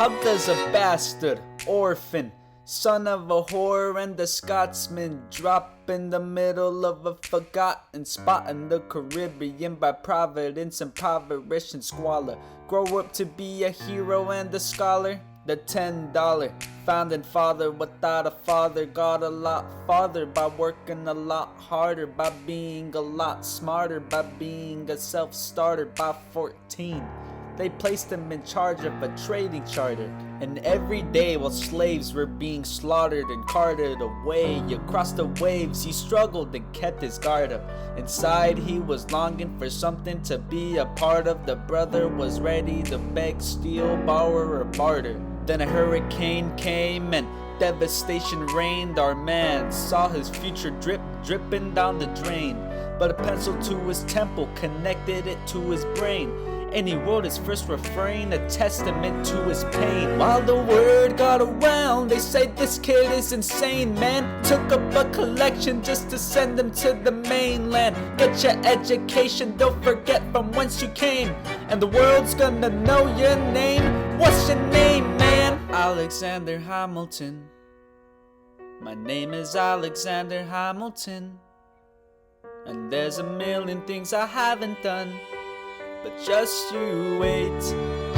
How does a bastard, orphan, son of a whore and a Scotsman drop in the middle of a forgotten spot in the Caribbean by providence, impoverished and squalor, grow up to be a hero and a scholar? The $10 founding father without a father got a lot farther by working a lot harder, by being a lot smarter, by being a self-starter. By 14 they placed him in charge of a trading charter, and every day while slaves were being slaughtered and carted away across the waves, he struggled and kept his guard up. Inside he was longing for something to be a part of. The brother was ready to beg, steal, borrow, or barter. Then a hurricane came and devastation reigned. Our man saw his future dripping down the drain, but a pencil to his temple connected it to his brain, and he wrote his first refrain, a testament to his pain. While the word got around, they say this kid is insane. Man took up a collection just to send him to the mainland. Get your education, don't forget from whence you came, and the world's gonna know your name. What's your name, man? Alexander Hamilton. My name is Alexander Hamilton, and there's a million things I haven't done. But just you wait,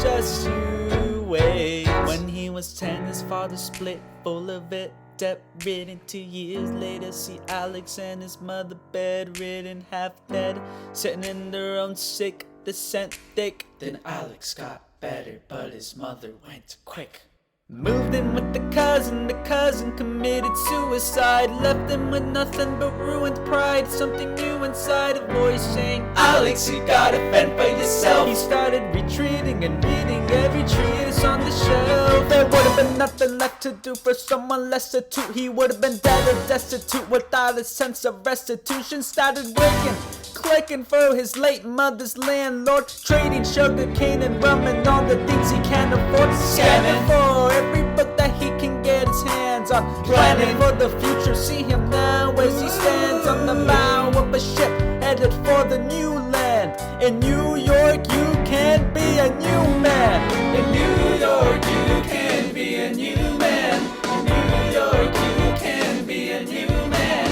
just you wait. When he was 10, his father split, full of it, debt-ridden. 2 years later, see Alex and his mother bedridden, half dead, sitting in their own sick, descent thick. Then Alex got better, but his mother went quick. Moved in with the cousin committed suicide, left him with nothing but ruined pride. Something new inside, a voice saying, Alex, you gotta fend for yourself. He started retreating and reading every treatise on the shelf. There would have been nothing left to do for someone less astute. He would have been dead or destitute without a sense of restitution. Started working, clicking for his late mother's landlord, trading sugar cane and rum and all the things he can't afford. Scanning for every book that he can get his hands on, planning for the future. See him now as he stands on the bow of a ship headed for the new land. In New York you can be a new man. In New York you can be a new man. In New York you can be a new man.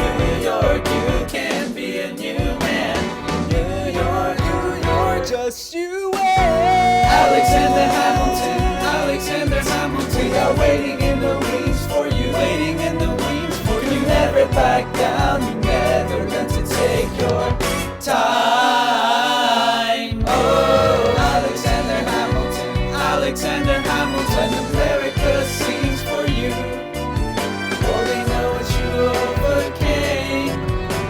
In New York you can be a new man. New York, New York, just you wait. Alexander Hamilton, Alexander Hamilton, we are waiting in the wings for you, waiting in the wings for you. You never back down, you never learn to take your time. Oh, Alexander Hamilton, Alexander Hamilton, America sings for you. Oh, they know what you overcame.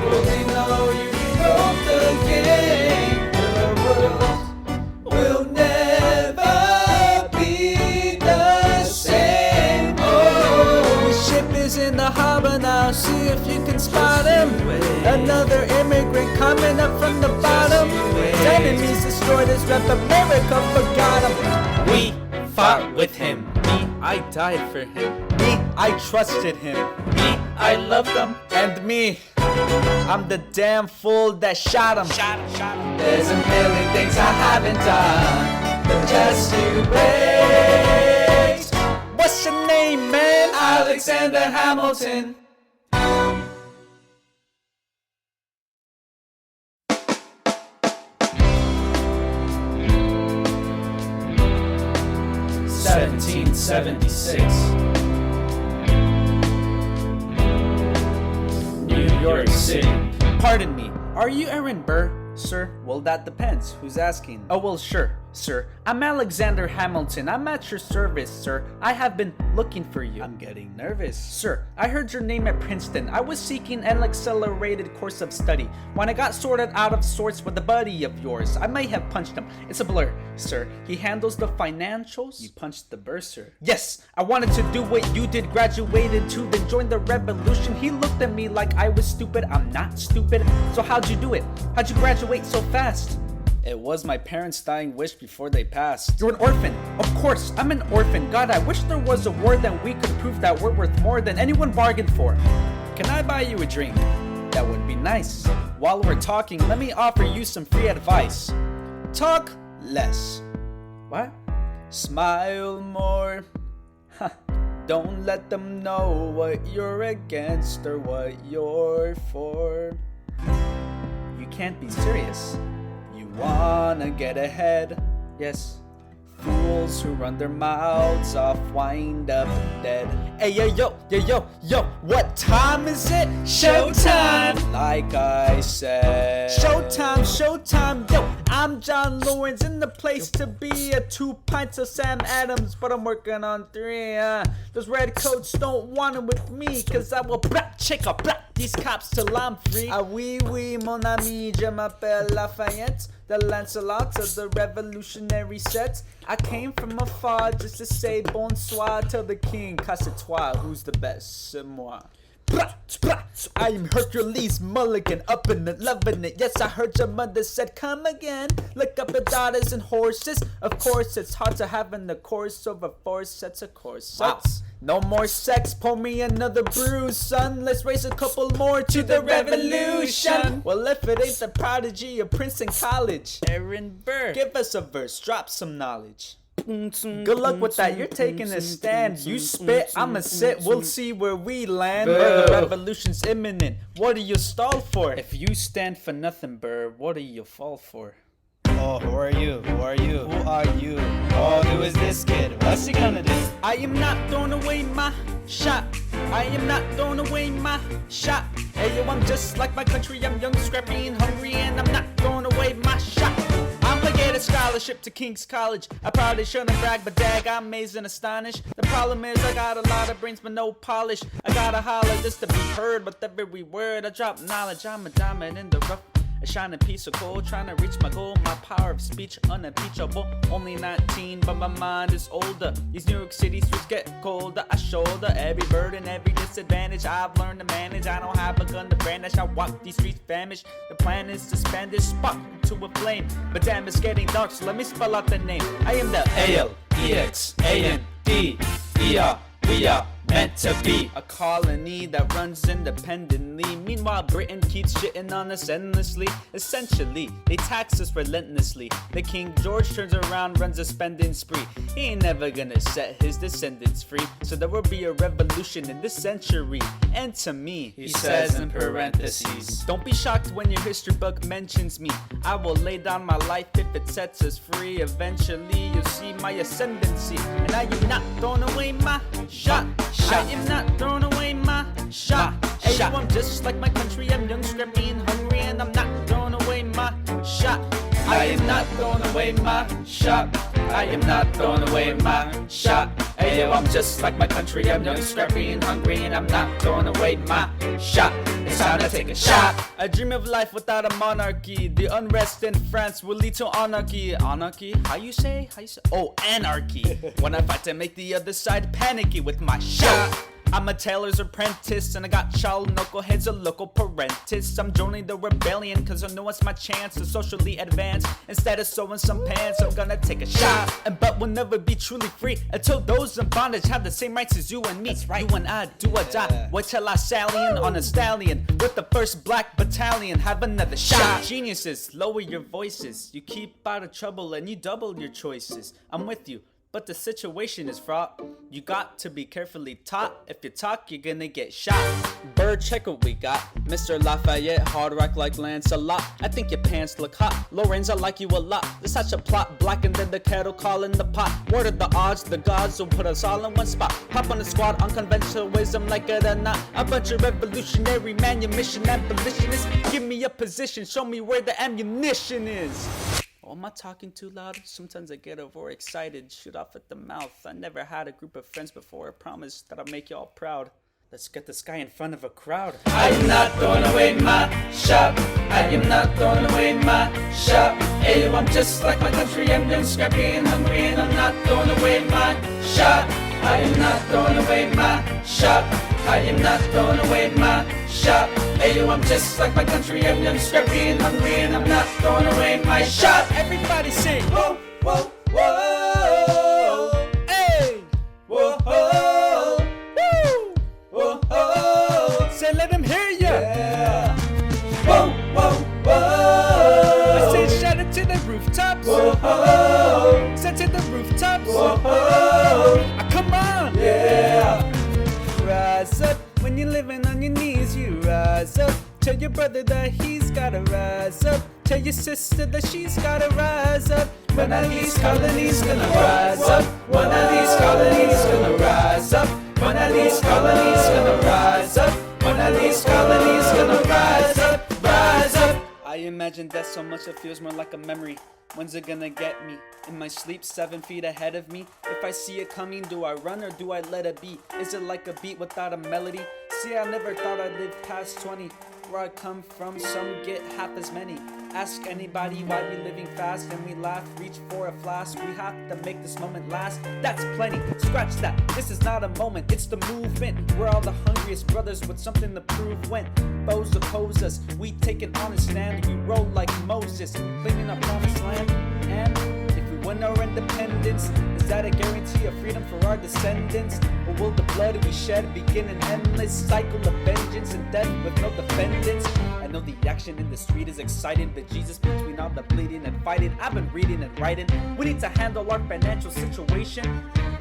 Oh, they know you wrote the game. The world will never be the same. Oh, the ship is in the harbor now, see if you can spot him. Another immigrant coming up from the bottom. Enemies destroyed his rep, America forgot him. We fought with him. Me, I died for him. Me, I trusted him. Me, I loved him. And me, I'm the damn fool that shot him. There's a million things I haven't done, but just you wait. What's your name, man? Alexander Hamilton. '76, New York City. Pardon me, are you Aaron Burr, sir? Well, that depends. Who's asking? Oh, well, sure, sir. I'm Alexander Hamilton. I'm at your service, sir. I have been looking for you. I'm getting nervous. Sir, I heard your name at Princeton. I was seeking an accelerated course of study. When I got sorted out of sorts with a buddy of yours, I may have punched him. It's a blur, sir. He handles the financials. You punched the bursar. Yes, I wanted to do what you did, graduated to, then joined the revolution. He looked at me like I was stupid. I'm not stupid. So how'd you do it? How'd you graduate so fast? It was my parents' dying wish before they passed. You're an orphan. Of course, I'm an orphan. God, I wish there was a war that we could prove that we're worth more than anyone bargained for. Can I buy you a drink? That would be nice. While we're talking, let me offer you some free advice. Talk less. What? Smile more. Don't let them know what you're against or what you're for. You can't be serious. You wanna get ahead. Yes. Fools who run their mouths off wind up dead. Hey yo, what time is it? Showtime! Like I said, Showtime, yo, I'm John Lawrence in the place to be. 2 pints of Sam Adams, but I'm working on 3. Those redcoats don't want it with me, cause I will check these cops till I'm free. Oui, mon ami, je m'appelle Lafayette, the Lancelot of the revolutionary set. I came from afar just to say bonsoir to the king. Car c'est toi, who's the best? C'est moi. I am Hercules Mulligan, up in it, loving it. Yes, I heard your mother said come again. Look up at daughters and horses. Of course, it's hard to have in the course over 4 sets of corsets. Wow. No more sex, pour me another brew, son. Let's raise a couple more to the revolution. Well, if it ain't the prodigy of Princeton College, Aaron Burr, give us a verse, drop some knowledge. Good luck with that, you're taking a stand. You spit, I'ma sit, we'll see where we land. Burr, the revolution's imminent, what do you stall for? If you stand for nothing, Burr, what do you fall for? Oh, who are you? Oh, who is this kid? What's he gonna do? I am not throwing away my shot. Hey yo, I'm just like my country, I'm young, scrappy, and hungry, and I'm not throwing away my shot. I'ma get a scholarship to King's College. I probably shouldn't brag, but dag, I'm amazed and astonished. The problem is I got a lot of brains but no polish. I gotta holler just to be heard, but every word I drop knowledge. I'm a diamond in the rough, a shining piece of gold, trying to reach my goal. My power of speech unimpeachable. Only 19, but my mind is older. These New York City streets get colder. I shoulder every burden, every disadvantage. I've learned to manage. I don't have a gun to brandish. I walk these streets famished. The plan is to spend this spark into a flame. But damn, it's getting dark, so let me spell out the name. I am the ALEXANDER. We are meant to be a colony that runs independently. Meanwhile, Britain keeps shitting on us endlessly. Essentially, they tax us relentlessly. The King George turns around, runs a spending spree. He ain't never gonna set his descendants free. So there will be a revolution in this century. And to me, he says in parentheses, don't be shocked when your history book mentions me. I will lay down my life if it sets us free. Eventually, you'll see my ascendancy. And I am not throwing away my shot. I am not throwing away my shot. Hey, yo, I'm just like my country, I'm young, scrappy, and hungry, and I'm not throwing away my shot. I am not throwing away my shot. I am not throwing away my shot. Hey yo, I'm just like my country, I'm young, scrappy, and hungry, and I'm not throwing away my shot. It's time to take a shot. I dream of life without a monarchy. The unrest in France will lead to anarchy. Anarchy? How you say? Oh, anarchy. When I fight to make the other side panicky with my shot. I'm a tailor's apprentice, and I got child knuckleheads, a local parentis. I'm joining the rebellion, cause I know it's my chance to socially advance. Instead of sewing some pants, I'm gonna take a shot. But we'll never be truly free until those in bondage have the same rights as you and me. That's right. You and I do or die. Wait till I stallion on a stallion with the 1st Black Battalion. Have another shot. Geniuses, lower your voices. You keep out of trouble and you double your choices. I'm with you, but the situation is fraught. You got to be carefully taught. If you talk, you're gonna get shot. Burr, check what we got. Mr. Lafayette, hard rock like Lancelot. I think your pants look hot. Lorenz, I like you a lot. There's such a plot, blackened in the kettle, calling the pot. What are the odds? The gods will put us all in one spot. Hop on the squad, unconventional wisdom, like it or not. A bunch of revolutionary manumission abolitionists. Give me a position, show me where the ammunition is. Oh, am I talking too loud? Sometimes I get overexcited, shoot off at the mouth. I never had a group of friends before. I promise that I'll make y'all proud. Let's get this guy in front of a crowd. I am not throwing away my shop. I am not throwing away my shop. Hey, yo, I'm just like my country. I'm young, scrappy, and hungry, and I'm not throwing away my shop. I am not throwing away my shop. I am not throwing away my shop. Hey yo, I'm just like my country, I'm young, scrappy, and hungry, and I'm not throwing away my shot. Everybody sing, whoa, whoa, whoa, hey, whoa, whoa, whoa, whoa, say let them hear ya. Yeah. Whoa, whoa, whoa. I say shout it to the rooftops. Whoa, whoa. Say to the rooftops. Whoa. brother that he's gotta rise up. Tell your sister that she's gotta rise up. One of these colonies gonna rise up. One of these colonies gonna rise up. One of these colonies gonna rise up. One of these colonies gonna rise up. Rise up. I imagine death so much it feels more like a memory. When's it gonna get me? In my sleep, 7 feet ahead of me. If I see it coming, do I run or do I let it be? Is it like a beat without a melody? See, I never thought I'd live past 20. Where I come from, some get half as many. Ask anybody why we living fast and we laugh, reach for a flask. We have to make this moment last. That's plenty, scratch that. This is not a moment, it's the movement. We're all the hungriest brothers with something to prove. When foes oppose us, we take an honest stand. We roll like Moses, claiming our promised land. And if we win our independence, is that a guarantee of freedom for our descendants? Or will the blood we shed begin an endless cycle of vengeance and death with no defendants? I know the action in the street is exciting, but Jesus between all the bleeding and fighting, I've been reading and writing. We need to handle our financial situation.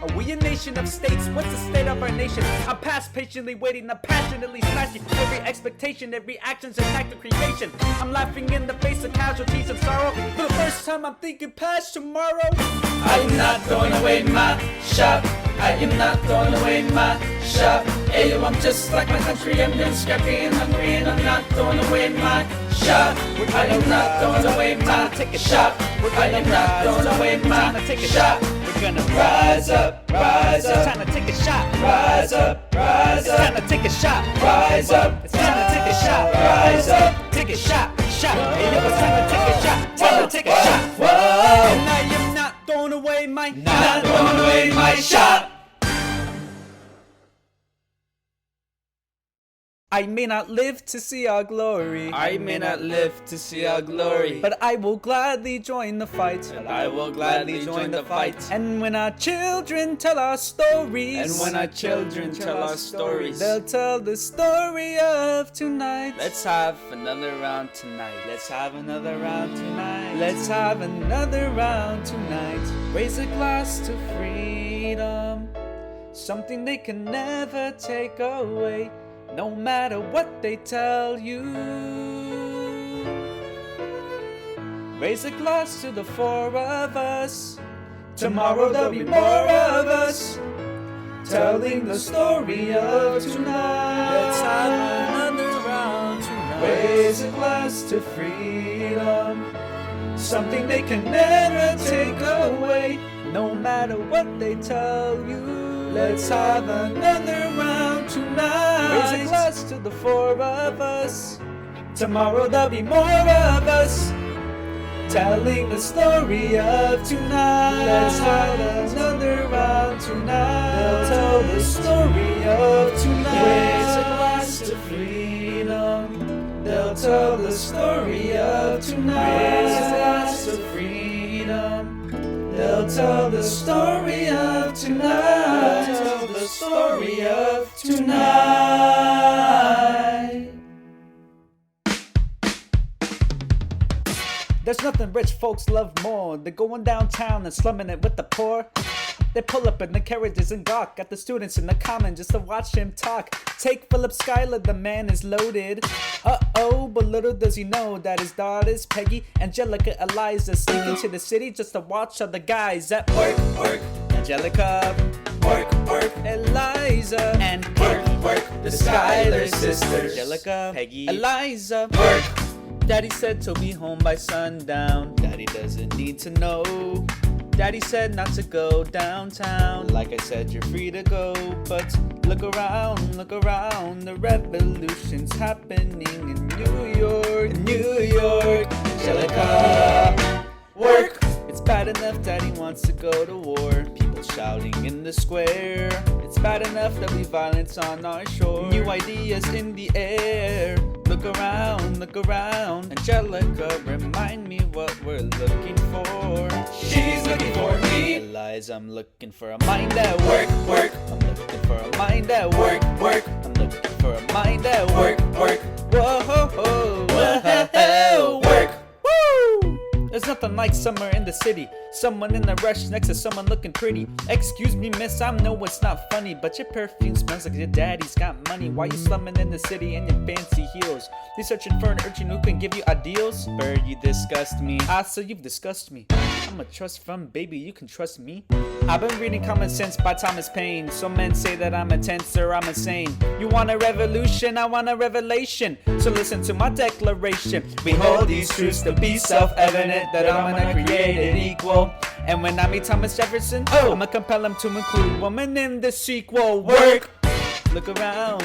Are we a nation of states? What's the state of our nation? I'm past patiently waiting, I'm passionately smashing every expectation, every action's an act of creation. I'm laughing in the face of casualties and sorrow. For the first time I'm thinking past tomorrow. I am not throwing away my shop. I am not throwing away my shop. Ayo, I'm just like my country, I'm young, scrappy and hungry, and I'm not throwing away my shop. I am not throwing away my shop. I am not throwing away my shop. We're gonna rise up, rise up. It's time to take a shot. Rise up, rise up. It's time to take a shot. Rise up. It's time to take a shot. Rise up. Take a shot, shot. Ayo, it's time to take a shot. Time to take a shot. Whoa. And I am not throwing away my, not throwing away my shot. I may not live to see our glory. I may not live to see our glory, but I will gladly join the fight. and I will gladly join the fight. And when our children tell our stories, And when our children tell our stories, they'll tell the story of tonight. let's have another round tonight. Let's have another round tonight. Let's have another round tonight. Raise a glass to freedom, something they can never take away, no matter what they tell you. Raise a glass to the 4 of us. Tomorrow there'll be more of us, telling the story of tonight. Let's have another round tonight. Raise a glass to freedom, something they can never take away, no matter what they tell you. Let's have another round tonight. Raise a glass to the 4 of us. Tomorrow there'll be more of us, telling the story of tonight. Let's have another round tonight. They'll tell the story of tonight. Raise a glass to freedom. They'll tell the story of tonight. Raise a glass to freedom. They'll tell the story of tonight. They'll tell the story of tonight. There's nothing rich folks love more than going downtown and slumming it with the poor. They pull up in the carriages and gawk at the students in the common just to watch him talk. Take Philip Schuyler, the man is loaded. Uh-oh, but little does he know that his daughters, Peggy, Angelica, Eliza, sneak into the city just to watch other guys at work. Angelica, work, Eliza, and work, the Schuyler Sisters. Angelica, Peggy, Eliza, work. Daddy said to be home by sundown. Daddy doesn't need to know. Daddy said not to go downtown. Like I said, you're free to go, but look around, the revolution's happening in New York, Angelica, work. It's bad enough Daddy wants to go to war, people shouting in the square. It's bad enough there'll be violence on our shore, new ideas in the air. Look around, Angelica, remind me what we're looking for. She's looking for me. Eliza, I'm looking for a mind at work. I'm looking for a mind at work. I'm looking for a mind at work. Whoa, work. Woo! The There's nothing like summer in the city. Someone in a rush next to someone looking pretty. Excuse me, miss, I know it's not funny, but your perfume smells like your daddy's got money. Why you slumming in the city in your fancy heels? You searching for an urchin who can give you ideals? Burr, you disgust me. Ah, so you've discussed me. I'm a trust fund baby, you can trust me. I've been reading Common Sense by Thomas Paine. Some men say that I'm intense or I'm insane. You want a revolution, I want a revelation. So listen to my declaration. We hold these truths to be self-evident, that I'm uncreated equal. And when I meet Thomas Jefferson, I'ma compel him to include woman in the sequel. Work! Look around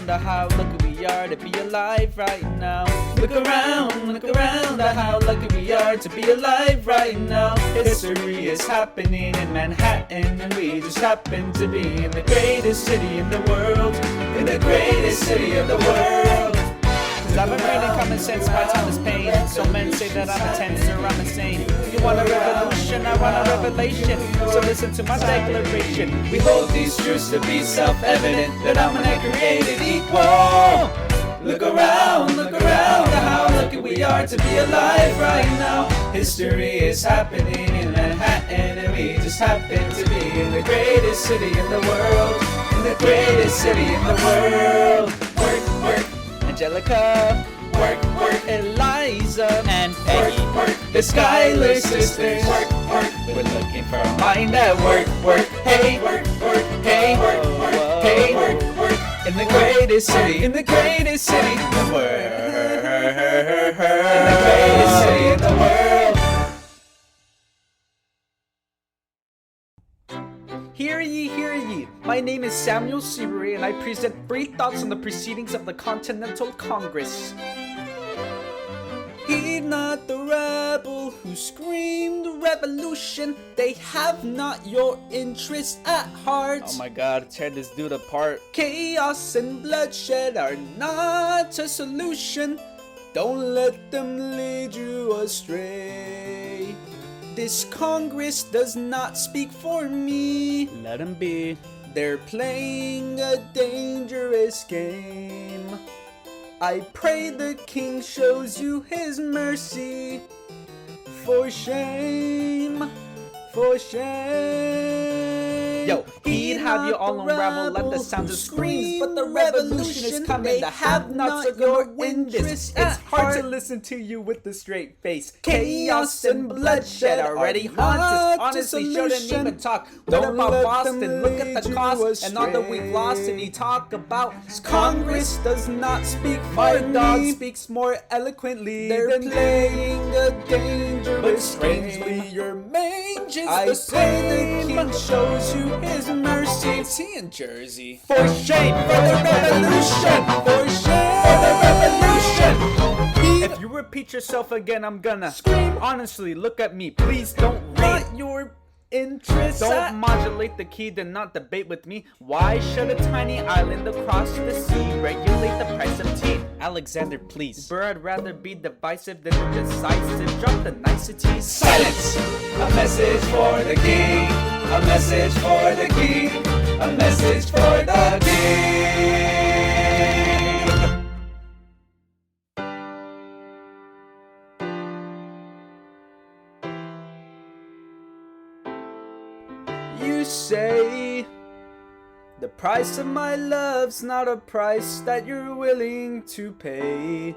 at how lucky we are to be alive right now. Look around at how lucky we are to be alive right now. History is happening in Manhattan, and we just happen to be in the greatest city in the world. In the greatest city of the world. Cause I've been reading Common Sense by Thomas Paine. Some men say that I'm intense or I'm insane. You want a revolution, I want a revelation. So listen to my declaration. We hold these truths to be self-evident, that I'm an created equal. Look around at how lucky we are to be alive right now. History is happening in Manhattan, and we just happen to be in the greatest city in the world. In the greatest city in the world. Work, work. Angelica, work, Eliza, and Peggy, the Schuyler Sisters, we're looking for a mind at work, hey, hey, in the greatest city, in the greatest city in the world, in the greatest city in the world. Hear ye, my name is Samuel Seabury, and I present free thoughts on the proceedings of the Continental Congress. Heed not the rebel who screamed revolution. They have not your interest at heart. Oh my god, tear this dude apart. Chaos and bloodshed are not a solution. Don't let them lead you astray. This Congress does not speak for me. Let them be. They're playing a dangerous game. I pray the king shows you his mercy. For shame, for shame. Yo, he'd have you all unravel like the sounds of screams, but the revolution is coming. The have-nots are gonna win this. It's hard to listen to you with a straight face. Chaos and bloodshed already haunt us. Honestly, shouldn't even talk. What about Boston? Look at the cost and all that we've lost. And you talk about Congress does not speak for me. Dog speaks more eloquently. They're playing a dangerous but strangely, your mange is the same. The king shows you his mercy. Is he in Jersey? For shame, for the revolution. For shame, for the revolution. If you repeat yourself again, I'm gonna scream. Honestly, look at me. Please don't read your interests. Don't modulate the key, then not debate with me. Why should a tiny island across the sea regulate the price of tea? Alexander, please. Burr, I'd rather be divisive than decisive. Drop the niceties. Silence! A message for the king. A message for the king. A message for the king. You say the price of my love's not a price that you're willing to pay.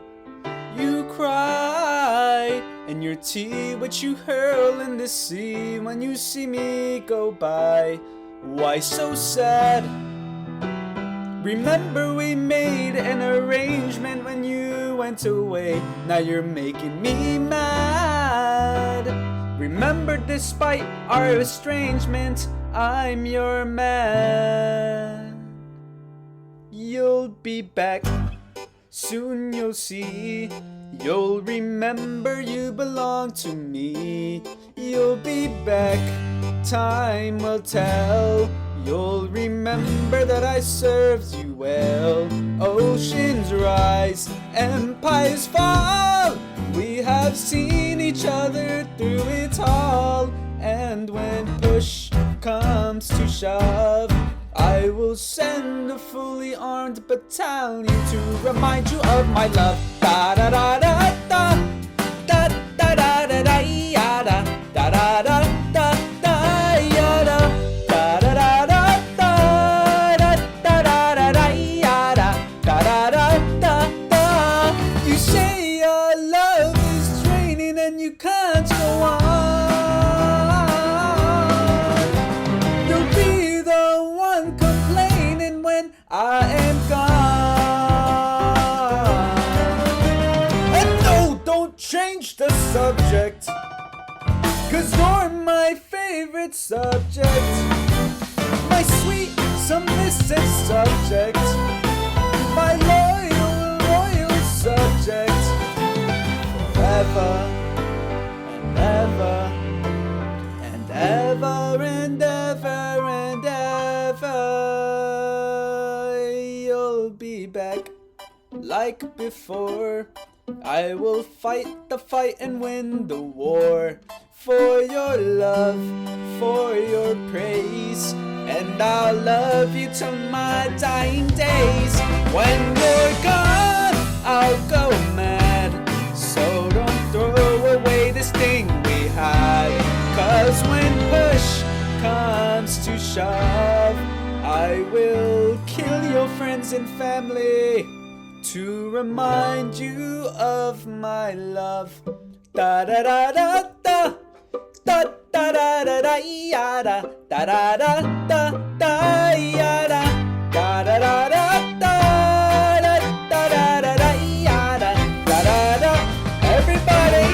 You cry and your tea which you hurl in the sea when you see me go by. Why so sad? Remember we made an arrangement when you went away. Now you're making me mad. Remember, despite our estrangement, I'm your man. You'll be back, soon you'll see. You'll remember you belong to me. You'll be back, time will tell. You'll remember that I served you well. Oceans rise, empires fall. We have seen each other through it all. And when push comes to shove, I will send a fully armed battalion to remind you of my love. Da da da da da da da da da da da da da da ya da da da da da da da da da da ya da da da da da. You say your love is draining and you can't go on. You'll be the one complaining when I am gone. And no, don't change the subject, 'cause you're my favorite subject, my sweet submissive subject, my loyal subject, forever and ever and ever and ever and ever. You'll be back like before. I will fight the fight and win the war, for your love, for your praise, and I'll love you till my dying days. When you're gone, I'll go mad, so don't throw away this thing we had, 'cause when push comes to shove, I will kill your friends and family to remind you of my love. Da da da da da da da da da da ya da da da da da da ya da da da da da da da da da da ya da da da da. Everybody,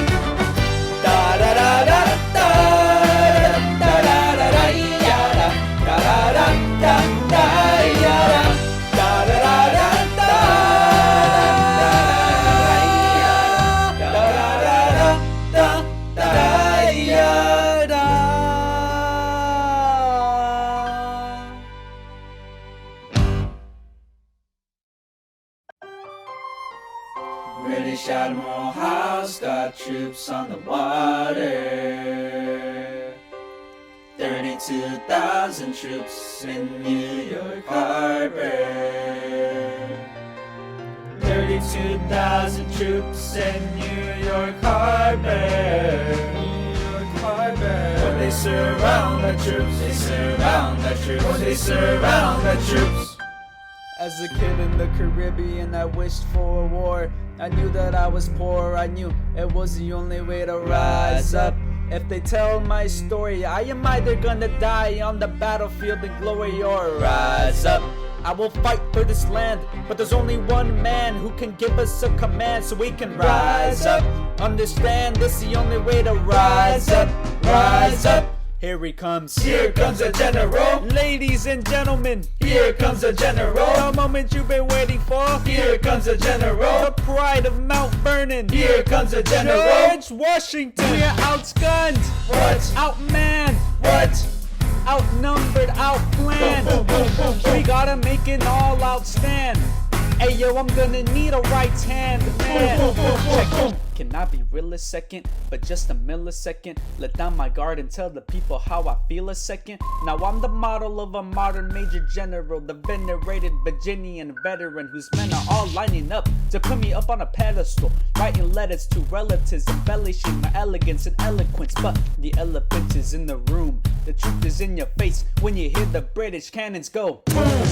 da da da da da da da da da ya da da da da da ya da da da da da. British Admiral Howe's got troops on the water. 32,000 troops in New York Harbor. 32,000 troops in New York Harbor. New York Harbor. When they surround the troops, they surround the troops. When they surround the troops. As a kid in the Caribbean, I wished for a war. I knew that I was poor, I knew it was the only way to rise up. If they tell my story, I am either gonna die on the battlefield in glory or rise up. I will fight for this land, but there's only one man who can give us a command so we can rise up. Understand, this is the only way to rise up, rise up. Here he comes. Here comes a general. Ladies and gentlemen, here comes a general. The moment you've been waiting for. Here comes a general. The pride of Mount Vernon. Here comes a general. George Washington. We're outgunned. What? Outmanned. What? Outnumbered, outplanned. We gotta make an all-out stand. Hey yo, I'm gonna need a right hand man. Check. Can I be real a second? But just a millisecond. Let down my guard and tell the people how I feel a second. Now I'm the model of a modern major general, the venerated Virginian veteran whose men are all lining up to put me up on a pedestal, writing letters to relatives, embellishing my elegance and eloquence. But the elephant is in the room, the truth is in your face when you hear the British cannons go boom.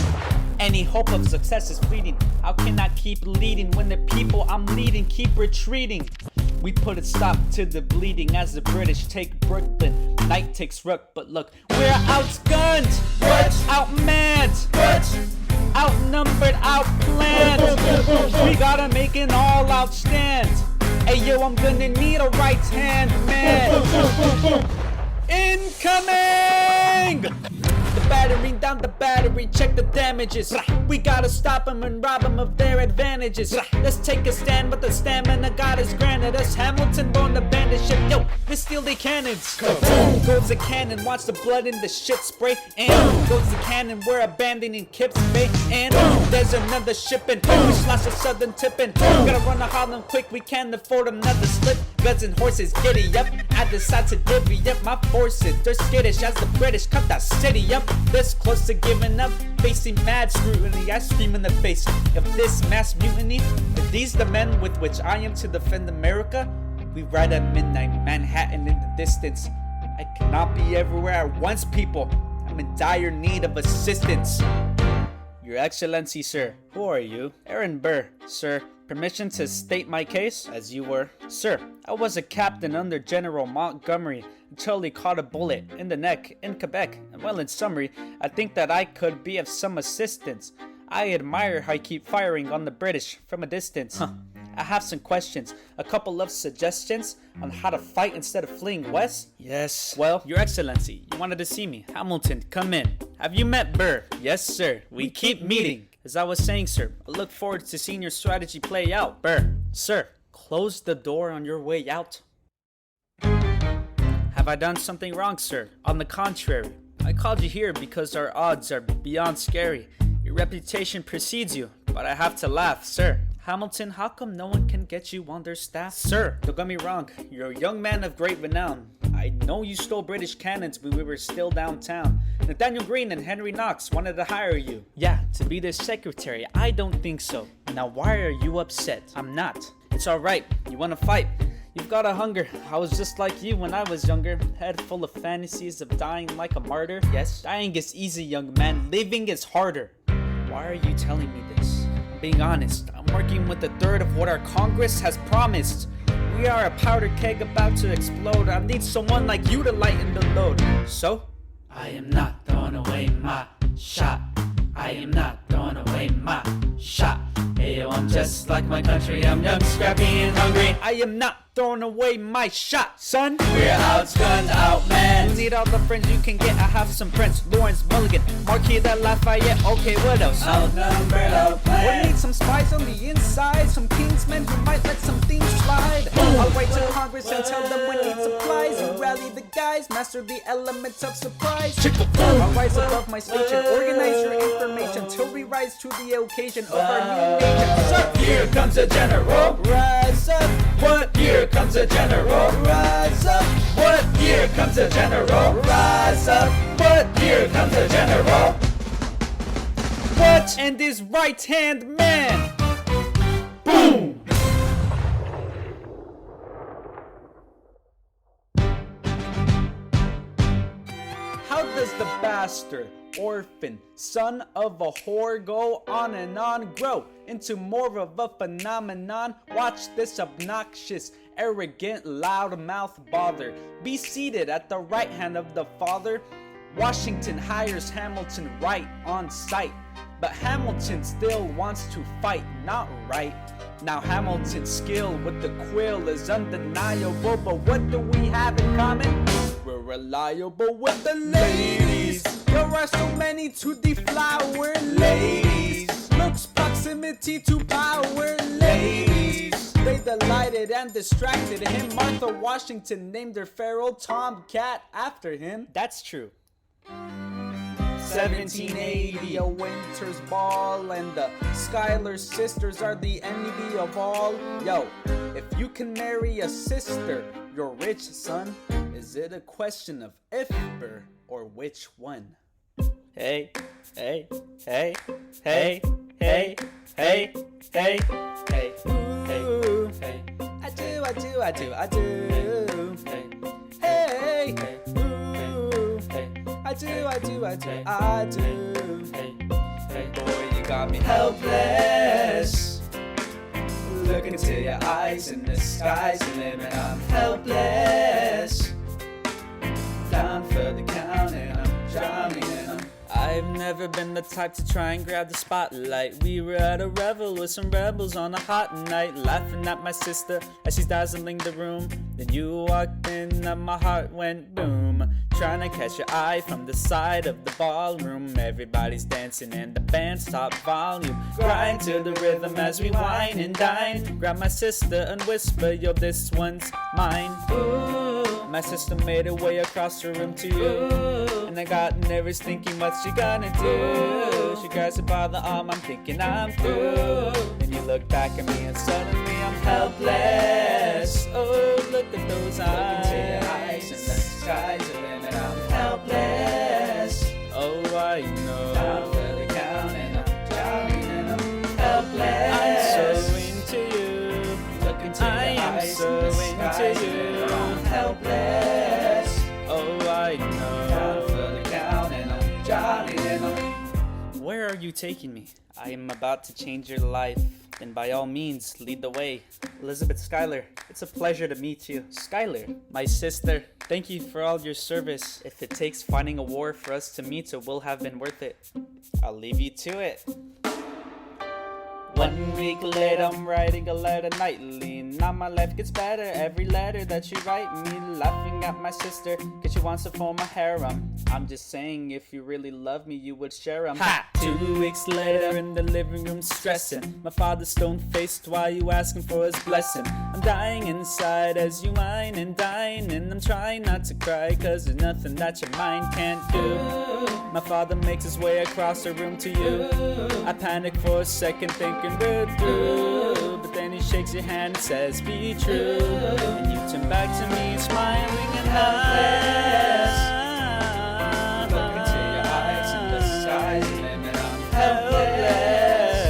Any hope of success is fleeting. How can I keep leading when the people I'm leading keep retreating? We put a stop to the bleeding as the British take Brooklyn. Night takes rook, but look, we're outgunned. What? Outmanned. What? Outnumbered, outplanned. We gotta make an all-out stand. Hey yo, I'm gonna need a right hand man. Incoming! The battery down the battery, check the damages. We gotta stop them and rob them of their advantages. Let's take a stand, but the stamina God has granted us. Hamilton born to bandit ship, yo, let's steal their cannons. Boom goes the cannon, watch the blood in the shit spray. And goes the cannon, we're abandoning Kips Bay. And there's another shipping, we lost the southern tipping. Gotta run to Harlem quick, we can't afford another slip. Guns and horses, giddy up, I decide to divvy up my forces. They're skittish as the British cut that city up. This close to giving up, facing mad scrutiny. I scream in the face of this mass mutiny. Are these the men with which I am to defend America? We ride at midnight, Manhattan in the distance. I cannot be everywhere at once, people. I'm in dire need of assistance. Your Excellency, sir. Who are you? Aaron Burr, sir. Permission to state my case? As you were. Sir, I was a captain under General Montgomery until he caught a bullet in the neck in Quebec. And well, in summary, I think that I could be of some assistance. I admire how you keep firing on the British from a distance. I have some questions, a couple of suggestions on how to fight instead of fleeing west. Yes. Well, Your Excellency, you wanted to see me. Hamilton, come in. Have you met Burr? Yes, sir. We keep meeting. As I was saying, sir, I look forward to seeing your strategy play out. Burr, sir, close the door on your way out. Have I done something wrong, sir? On the contrary, I called you here because our odds are beyond scary. Your reputation precedes you, but I have to laugh, sir. Hamilton, how come no one can get you on their staff? Sir, don't get me wrong, you're a young man of great renown. I know you stole British cannons when we were still downtown. Nathaniel Greene and Henry Knox wanted to hire you. Yeah, to be their secretary. I don't think so. Now why are you upset? I'm not. It's alright, you wanna fight. You've got a hunger. I was just like you when I was younger. Head full of fantasies of dying like a martyr. Yes, dying is easy, young man. Living is harder. Why are you telling me this? I'm being honest. I'm working with a third of what our Congress has promised. We are a powder keg about to explode. I need someone like you to lighten the load. So? I am not throwing away my shot. I am not throwing away my shot. Hey yo, I'm just like my country. I'm young, scrappy, and hungry. I am not throwing away my shot, son. We're outgunned, outmanned. You need all the friends you can get. I have some friends. Lawrence Mulligan, Marquis de Lafayette. Okay, what else? Outnumbered, outplanned. We need some spies on the inside. Some kingsmen who might let some things slide. I'll write to Congress and tell them we need supplies. You rally the guys, master the elements of surprise. I'll rise above my station, organize your information till we rise to the occasion of our new nation. Sir, here comes a general. Rise up. What? Here comes a general. Rise up. What? Here comes a general. Rise up. What? Here comes a general. What? And his right hand man. Boom. How does the bastard, orphan, son of a whore go on and on, grow into more of a phenomenon? Watch this obnoxious, arrogant, loudmouth bother be seated at the right hand of the father. Washington hires Hamilton right on sight, but Hamilton still wants to fight, not right. Now Hamilton's skill with the quill is undeniable, but what do we have in common? We're reliable with the ladies. There are so many to deflower. Ladies, looks, proximity to power. Ladies, they delighted and distracted him. Martha Washington named her feral tomcat after him. That's true. 1780, a winter's ball, and the Schuyler Sisters are the envy of all. Yo, if you can marry a sister, you're rich, son. Is it a question of if or which one? Hey, hey, hey, hey, hey, hey, hey, hey, ooh, hey, I do, I do, I do, I do, hey, hey, ooh, hey, I do, I do, I do, I do, hey, hey, boy, you got me helpless. Look into your eyes and the sky's the limit. I'm helpless. Down for the count and I'm drowning in them. I've never been the type to try and grab the spotlight. We were at a revel with some rebels on a hot night, laughing at my sister as she's dazzling the room. Then you walked in and my heart went boom, trying to catch your eye from the side of the ballroom. Everybody's dancing and the band's top volume. Grind to the rhythm as we wine and dine. Grab my sister and whisper, yo, this one's mine. Ooh. My sister made her way across the room to you, and I got nervous thinking what she gonna do. She grabs her by the arm, I'm thinking I'm through. Then you look back at me and suddenly I'm helpless. Oh, look at those eyes. Look into your eyes and the sky's the limit. I'm helpless. Oh, I know. Down for the count and I'm drowning and I'm helpless. I'm so into you. Look into your eyes and the sky's the limit. I'm helpless. Oh, taking me? I am about to change your life. Then by all means, lead the way. Elizabeth Schuyler, it's a pleasure to meet you. Schuyler, my sister, thank you for all your service. If it takes fighting a war for us to meet, it will have been worth it. I'll leave you to it. 1 week later, I'm writing a letter nightly. Now my life gets better every letter that you write me. Laughing at my sister, cause she wants to form a harem. I'm just saying, if you really love me, you would share 'em. Ha! 2 weeks later, in the living room stressing. My father's stone-faced while you asking for his blessing. I'm dying inside as you whine and dine. And I'm trying not to cry, cause there's nothing that your mind can't do. My father makes his way across the room to you. I panic for a second thinking we're through. But then he shakes your hand and says, be true. And you turn back to me smiling and helpless. Look into your eyes and the sky's the limit. I'm helpless.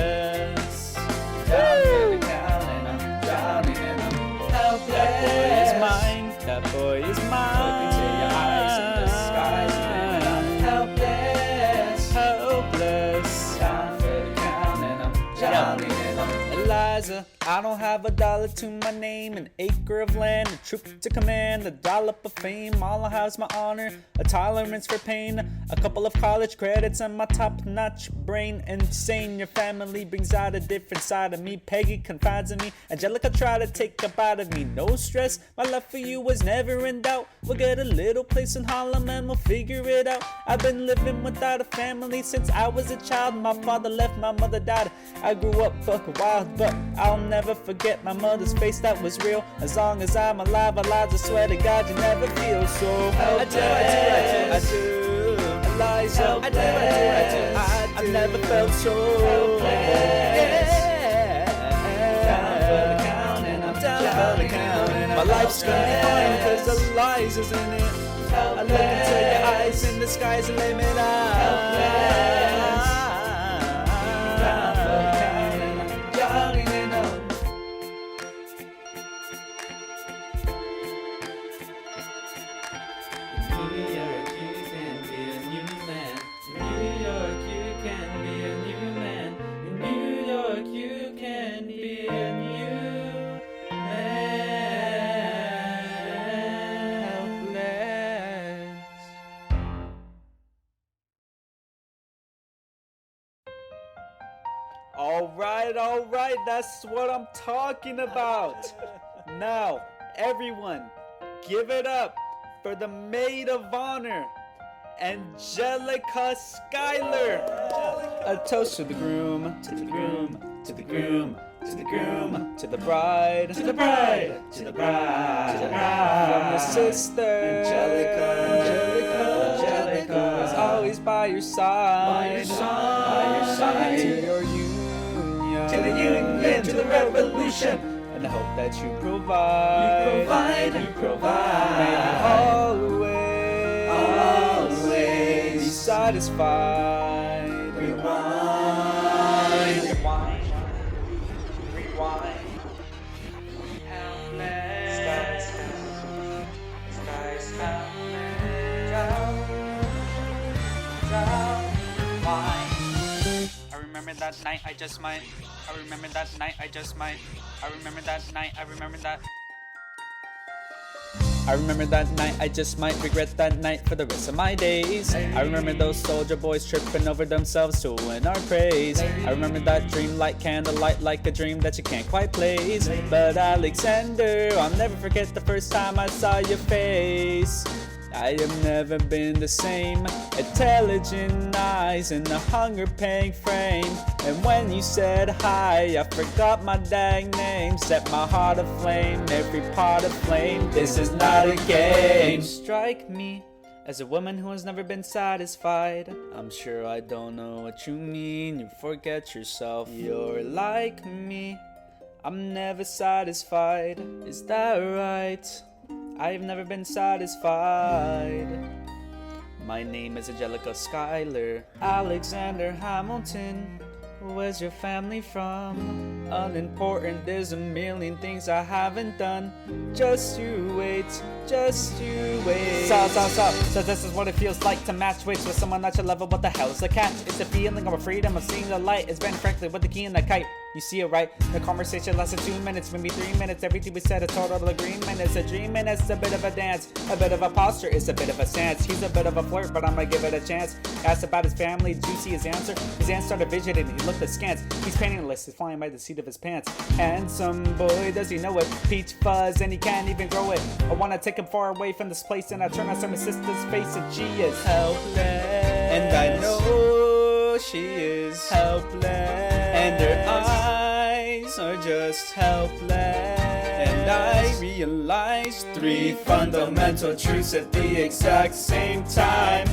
Down to the ground and I'm drowning and I'm helpless. That boy is mine, that boy is mine. Look into your eyes and the sky's the limit. I'm helpless, helpless. Down to the ground and I'm drowning and I'm Eliza, I don't have a dollar to my name, an acre of land, a troop to command, a dollop of fame. All I have is my honor, a tolerance for pain, a couple of college credits, and my top-notch brain. Insane, your family brings out a different side of me. Peggy confides in me, Angelica tried to take up out of me. No stress, my love for you was never in doubt. We'll get a little place in Harlem and we'll figure it out. I've been living without a family since I was a child. My father left, my mother died. I grew up buck wild, but I'll never forget my mother's face that was real. As long as I'm alive, I swear to God you never feel so helpless. I do, Eliza, I do. I've never felt so helpless. Down for the count and I'm down for the count. My life's gonna be fine cause Eliza's in it. I look into your eyes and the sky's the limit. Down for the count and I'm drowning in them. New York, you can be a new man. New York, you can be a new man. In New York, you can be a new man. Helpless. Alright, that's what I'm talking about. Now, everyone, give it up for the maid of honor, Angelica Schuyler. A toast to the groom, to the groom, to the groom, to the groom, to the bride, to the bride, to the bride, to the bride. From the sister, Angelica is always by your side, to your union, to the union, to the revolution. And I hope that you provide. May you always be satisfied. Rewind. Helpless. Skies I remember that night, I just might. I remember that night, I just might. I remember that night, I remember that. I remember that night, I just might regret that night for the rest of my days. I remember those soldier boys tripping over themselves to win our praise. I remember that dream like candlelight, like a dream that you can't quite place. But Alexander, I'll never forget the first time I saw your face. I have never been the same. Intelligent eyes and a hunger-paying frame. And when you said hi, I forgot my dang name. Set my heart aflame, every part aflame. This is not a game. You strike me as a woman who has never been satisfied. I'm sure I don't know what you mean. You forget yourself. You're like me. I'm never satisfied. Is that right? I've never been satisfied. My name is Angelica Schuyler. Alexander Hamilton Where's your family from? Unimportant, there's a million things I haven't done. Just you wait, just you wait. So this is what it feels like to match wits with someone at your level. What the hell is the catch? It's a feeling of a freedom of seeing the light. It's Ben Franklin with the key and the kite. You see it right? The conversation lasted 2 minutes, maybe 3 minutes. Everything we said a total agreement. It's a dream and it's a bit of a dance, a bit of a posture, it's a bit of a stance. He's a bit of a flirt, but I'ma give it a chance. Asked about his family, did you see his answer? His aunt started fidgeting, he looked askance. He's penniless, he's flying by the seat of his pants. Handsome boy, does he know it? Peach fuzz, and he can't even grow it. I wanna take him far away from this place, and I turn on my sister's face, and she is helpless. And I know she is helpless. And her eyes are just helpless. And I realized 3 fundamental truths at the exact same time.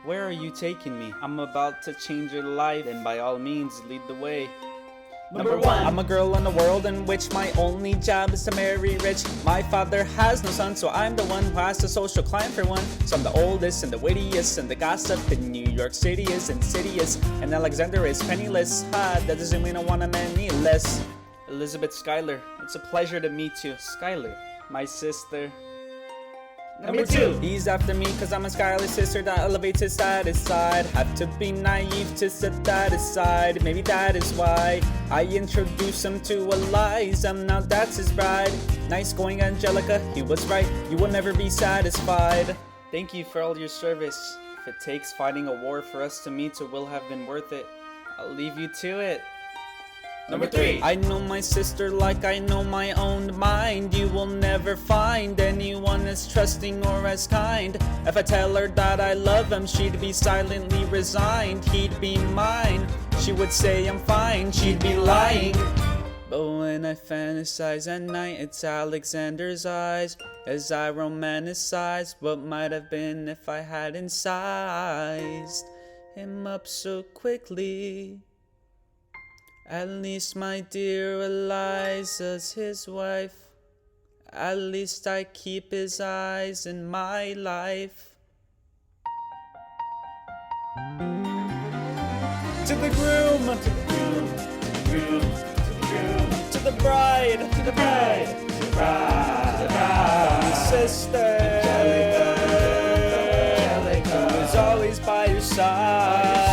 Where are you taking me? I'm about to change your life, and by all means, lead the way. Number 1. I'm a girl in a world in which my only job is to marry rich. My father has no son, so I'm the one who has to social climb for one. So I'm the oldest and the wittiest, and the gossip in New York City is insidious. And Alexander is penniless. That doesn't mean I want him any less. Elizabeth Schuyler, it's a pleasure to meet you. Schuyler, my sister. Number 2. He's after me cause I'm a Schuyler sister that elevates his status side. Have to be naive to set that aside. Maybe that is why I introduce him to Eliza. Now that's his bride. Nice going, Angelica, he was right. You will never be satisfied. Thank you for all your service. If it takes fighting a war for us to meet, it will have been worth it. I'll leave you to it. Number 3. I know my sister like I know my own mind. You will never find anyone as trusting or as kind. If I tell her that I love him, she'd be silently resigned. He'd be mine. She would say I'm fine. She'd be lying. But when I fantasize at night, it's Alexander's eyes as I romanticize what might have been if I hadn't sized him up so quickly. At least my dear Eliza's his wife. At least I keep his eyes in my life. To the groom, to the groom, to the groom, to the groom, to the bride, to the bride, to the bride, to the bride, sister, Angelica, who's always by your side.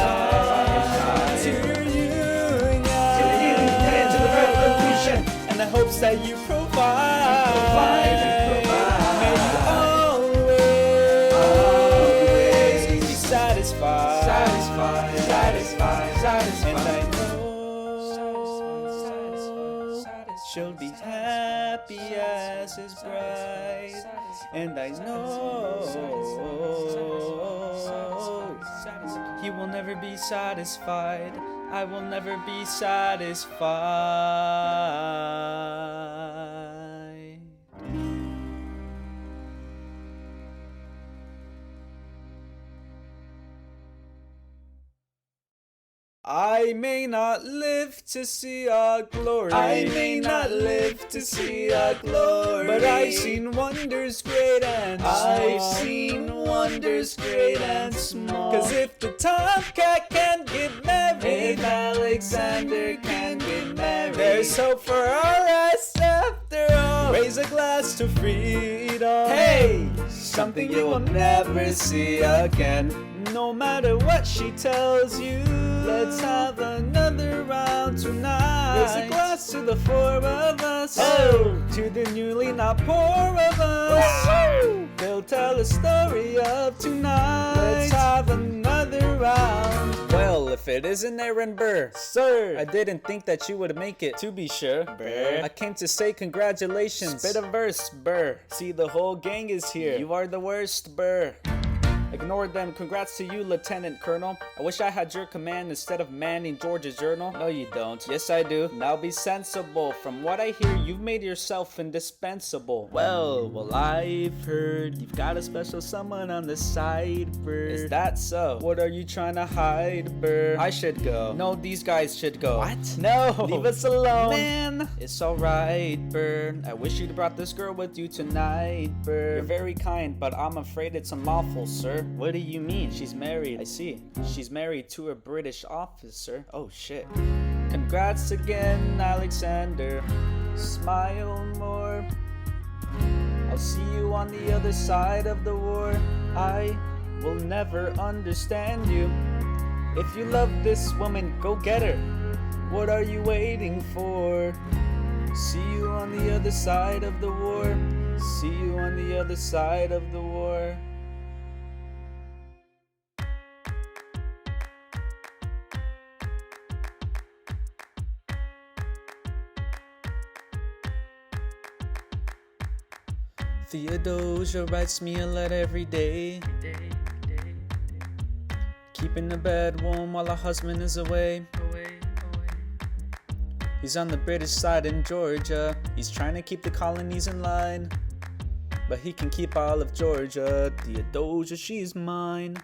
The hopes that you provide, may you always be satisfied, and I know she'll be happy as his bride, and I know he will never be satisfied. I will never be satisfied. I may not live to see our glory. I may not live to see our glory. But I've seen wonders great and small. I've seen wonders great and small. Cause if the tomcat can get married, if Alexander can get married, there's hope for us after all. Raise a glass to freedom. Hey, something you will never see again. No matter what she tells you, let's have another round tonight. Raise a glass to the 4 of us. Oh, to the newly not poor of us. Oh, they'll tell a story of tonight. Let's have another round. Well, if it isn't Aaron Burr, sir, I didn't think that you would make it. To be sure, Burr, I came to say congratulations. Spit a verse, Burr. See, the whole gang is here. You are the worst, Burr. Ignore them. Congrats to you, Lieutenant Colonel. I wish I had your command instead of manning George's journal. No, you don't. Yes, I do. Now be sensible. From what I hear, you've made yourself indispensable. Well, I've heard you've got a special someone on the side, Burr. Is that so? What are you trying to hide, Burr? I should go. No, these guys should go. What? No! Leave us alone. Man! It's alright, Burr. I wish you'd brought this girl with you tonight, Burr. You're very kind, but I'm afraid it's unlawful, sir. sir. What do you mean? She's married. I see. She's married to a British officer. Oh shit. Congrats again, Alexander. Smile more. I'll see you on the other side of the war. I will never understand you. If you love this woman, go get her. What are you waiting for? See you on the other side of the war. See you on the other side of the war. Theodosia writes me a letter every day, keeping the bed warm while her husband is away. He's on the British side in Georgia. He's trying to keep the colonies in line, but he can keep all of Georgia. Theodosia, she's mine.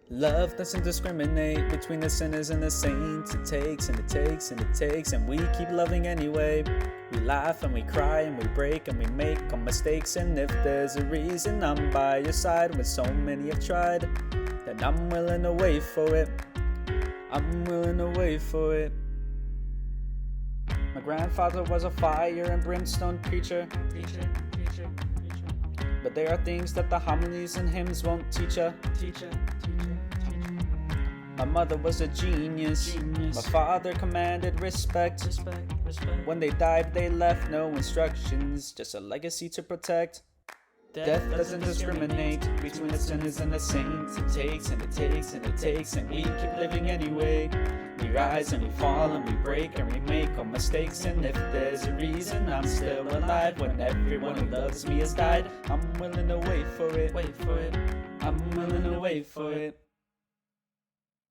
Love doesn't discriminate between the sinners and the saints. It takes and it takes and it takes, and we keep loving anyway. We laugh and we cry and we break and we make our mistakes. And if there's a reason I'm by your side when so many have tried, then I'm willing to wait for it. I'm willing to wait for it. My grandfather was a fire and brimstone preacher. But there are things that the homilies and hymns won't teach ya. My mother was a genius. My father commanded respect. When they died, they left no instructions, just a legacy to protect. Death doesn't discriminate between the sinners and the saints. It takes and it takes and it takes, and we keep living anyway. We rise and we fall and we break and we make our mistakes. And if there's a reason I'm still alive when everyone who loves me has died, I'm willing to wait for it. I'm willing to wait for it.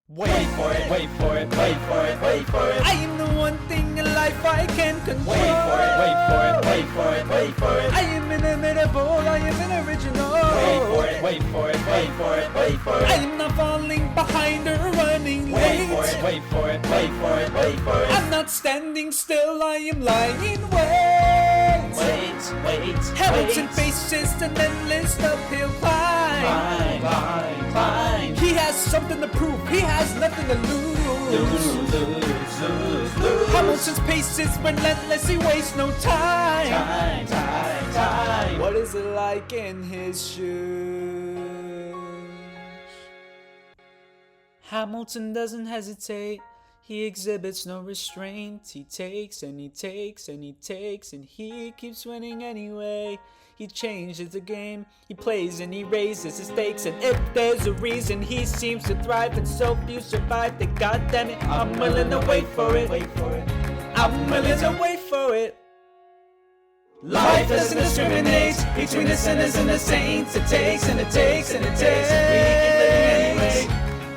Wait for it, wait for it, wait for it, wait for it. I am the one thing in life I can control. Wait for it, wait for it, wait for it, wait for it. I am inimitable, I am an original. Wait for it, wait for it, wait for it, wait for it. I am not falling behind or running late. Wait for it, wait for it, wait for it, wait for it. I'm not standing still, I am lying wait. Wait. Hamilton faces an endless uphill climb. Climb. He has something to prove, he has nothing to lose. Hamilton's pace is relentless, he wastes no time. What is it like in his shoes? Hamilton doesn't hesitate. He exhibits no restraint. He takes and he takes and he takes, and he keeps winning anyway. He changes the game, he plays and he raises his stakes. And if there's a reason he seems to thrive and so few survive, then goddamn it, I'm willing to wait for it. I'm willing to wait for it. Life doesn't discriminate between the sinners and the saints. It takes and it takes and it takes, and we keep living anyway.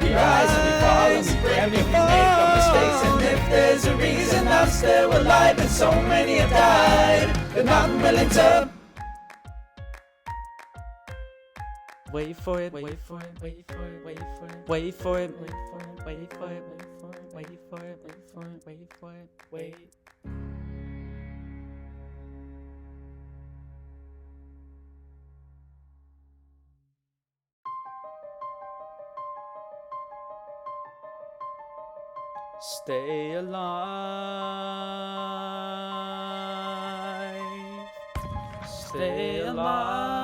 We rise and we fall and we break and we make our mistakes. And if there's a reason I'm still alive and so many have died, then I'm willing to wait for it, wait for it, wait for it, wait for it, wait for it, wait for it, wait for it, wait for it, wait for it, wait for it, wait. Stay alive. Stay alive.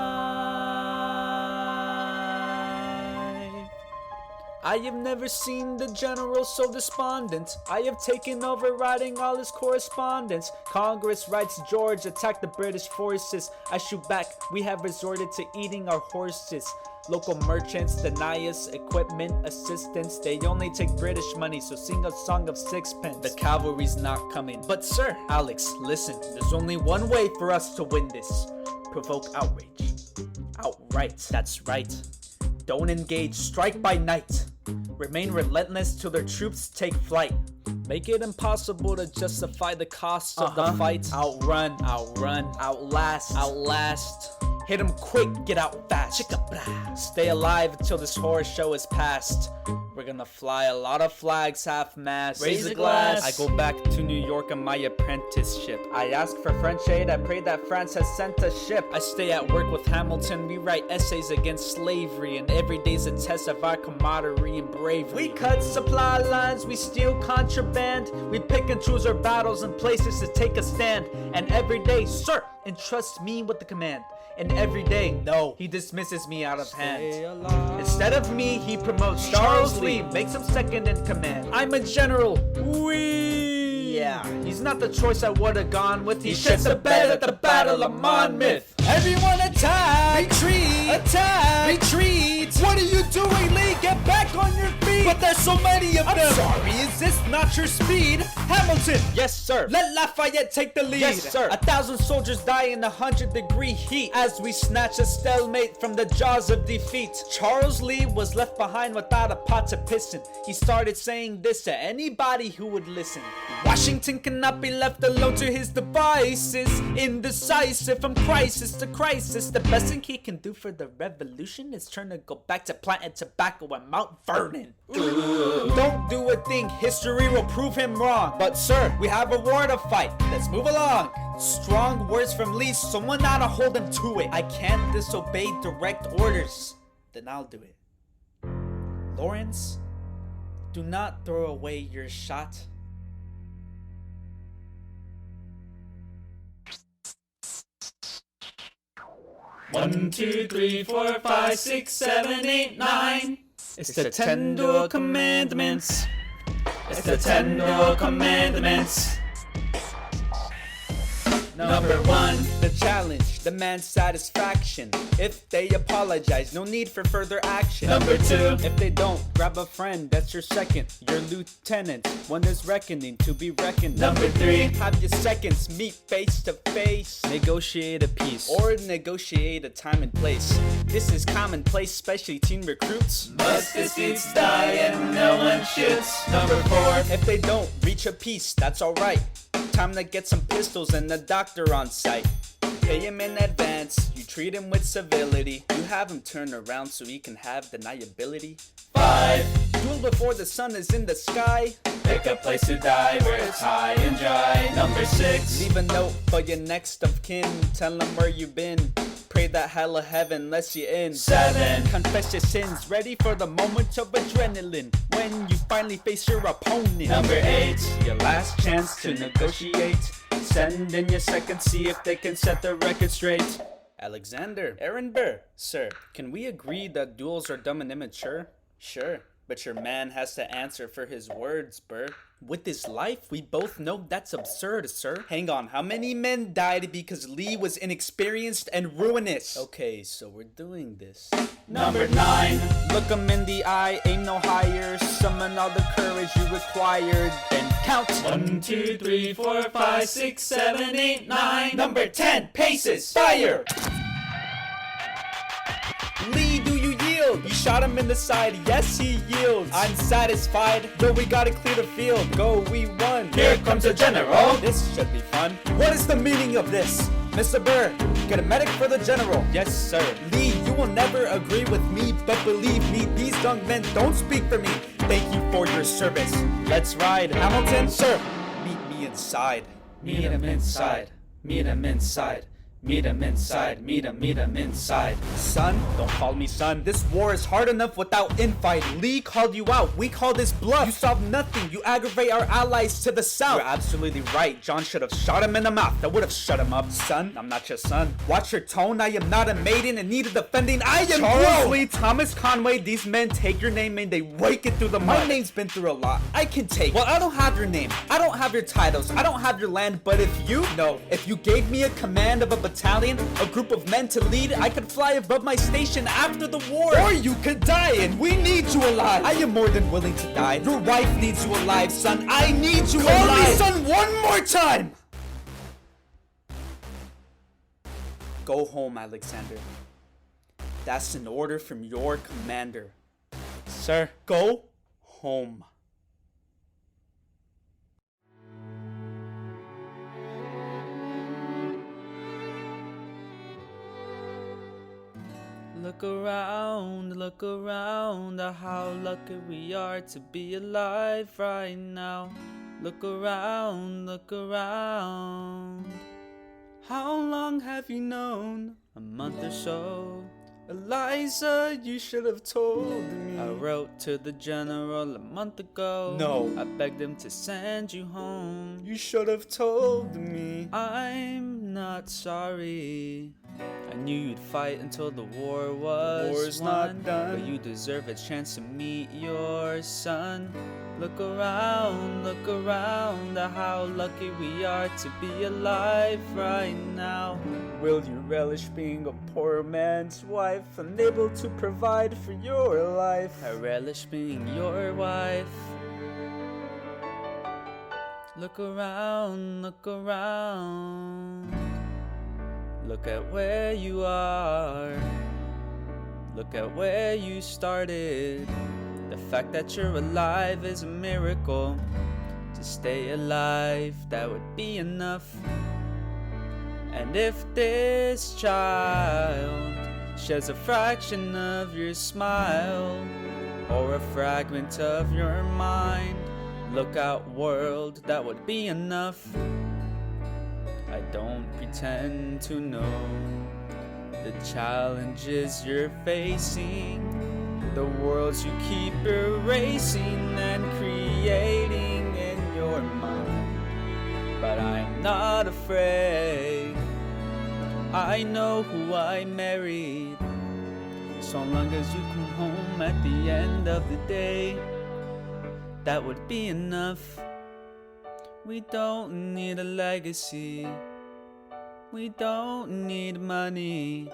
I have never seen the general so despondent. I have taken over writing all his correspondence. Congress writes George attacked the British forces. I shoot back, we have resorted to eating our horses. Local merchants deny us equipment, assistance. They only take British money, so sing a song of sixpence. The cavalry's not coming. But sir, Alex, listen, there's only one way for us to win this. Provoke outrage. Outright, that's right. Don't engage, strike by night. Remain relentless till their troops take flight. Make it impossible to justify the costs of the fight. Outrun, outlast. Hit him quick, get out fast. Stay alive until this horror show is past. We're gonna fly a lot of flags half-mast. Raise a glass. I go back to New York on my apprenticeship. I ask for French aid, I pray that France has sent a ship. I stay at work with Hamilton, we write essays against slavery, and every day's a test of our camaraderie and bravery. We cut supply lines, we steal contraband, we pick and choose our battles and places to take a stand. And every day, sir, entrust me with the command. And every day, no, he dismisses me out of hand. Instead of me, he promotes Charles Lee, makes him second in command. I'm a general. Yeah, he's not the choice I would've gone with. He shits the bed at the Battle of Monmouth. Everyone attack! Retreat! Attack! Retreat! What are you doing, Lee? Get back on your feet! But there's so many of them! I'm sorry, is this not your speed? Hamilton! Yes, sir. Let Lafayette take the lead! Yes, sir. 1,000 soldiers die in 100-degree heat as we snatch a stalemate from the jaws of defeat. Charles Lee was left behind without a pot to piss in. He started saying this to anybody who would listen. Washington cannot be left alone to his devices. Indecisive from crisis to crisis. The best thing he can do for the revolution is turn to go back to planting tobacco at Mount Vernon. Don't do a thing, history will prove him wrong. But sir, we have a war to fight, let's move along. Strong words from Lee, someone oughta hold him to it. I can't disobey direct orders, then I'll do it. Lawrence, do not throw away your shot. One, two, three, 4, 5, 6, 7, 8, 9. It's the 10 Duel Commandments. It's the 10 Duel Commandments. Number 1, the challenge, demands satisfaction. If they apologize, no need for further action. Number 2, if they don't, grab a friend, that's your second, your lieutenant. One is reckoning to be reckoned. Number 3, have your seconds, meet face to face. Negotiate a peace, or negotiate a time and place. This is commonplace, especially teen recruits. must disputes die and no one shoots. Number 4, if they don't reach a peace, that's alright. Time to get some pistols and a doctor on site. Pay him in advance, you treat him with civility. You have him turn around so he can have deniability. 5, duel before the sun is in the sky. pick a place to die where it's high and dry. Number 6, leave a note for your next of kin. Tell him where you've been. Pray that hell of heaven lets you in. 7, confess your sins, ready for the moment of adrenaline when you finally face your opponent. Number 8, your last chance to negotiate. Send in your second, see if they can set the record straight. Alexander, Aaron Burr, sir, can we agree that duels are dumb and immature? Sure, but your man has to answer for his words, Burr. With his life, we both know that's absurd, sir. Hang on, how many men died because Lee was inexperienced and ruinous? Okay, so we're doing this. Number 9, look 'em in the eye, aim no higher. Summon all the courage you required, then count. 1, 2, 3, 4, 5, 6, 7, 8, 9. Number 10, paces, fire! Lee, do you yield? You shot him in the side, yes he yields. I'm satisfied, though we gotta clear the field. Go, we won. Here comes the general. This should be fun. What is the meaning of this? Mr. Burr, get a medic for the general. Yes, sir. Lee, you will never agree with me, but believe me, these young men don't speak for me. Thank you for your service. Let's ride. Hamilton, sir, meet me inside. Meet him inside. Meet him inside. Meet him inside, meet him inside. Son, don't call me son. This war is hard enough without infight. Lee called you out, we call this bluff. You solve nothing, you aggravate our allies to the south. You're absolutely right, John should have shot him in the mouth. That would have shut him up. Son, I'm not your son. Watch your tone, I am not a maiden in need of defending. I am Charles Lee, Thomas Conway. These men take your name and they rake it through the mud. My name's been through a lot, I can take. Well, I don't have your name, I don't have your titles, I don't have your land. But if you gave me a command of a battalion, a group of men to lead, I could fly above my station after the war. Or you could die, and we need you alive. I am more than willing to die. Your wife needs you alive, son. I need you alive. Call me son one more time. Go home, Alexander. That's an order from your commander. Sir, go home. look around, how lucky we are to be alive right now. Look around, look around. How long have you known? A month or so. Eliza, you should have told me. I wrote to the general a month ago. No, I begged him to send you home. You should have told me. I'm not sorry. I knew you'd fight until the war was war's won, not done. but you deserve a chance to meet your son. Look around, how lucky we are to be alive right now. Will you relish being a poor man's wife, unable to provide for your life? I relish being your wife. Look around, look around. Look at where you are. Look at where you started. The fact that you're alive is a miracle. To stay alive, that would be enough. And if this child shares a fraction of your smile, or a fragment of your mind, look out world, that would be enough. I don't pretend to know the challenges you're facing, the worlds you keep erasing and creating in your mind. But I'm not afraid. I know who I married. So long as you come home at the end of the day, that would be enough. We don't need a legacy. We don't need money.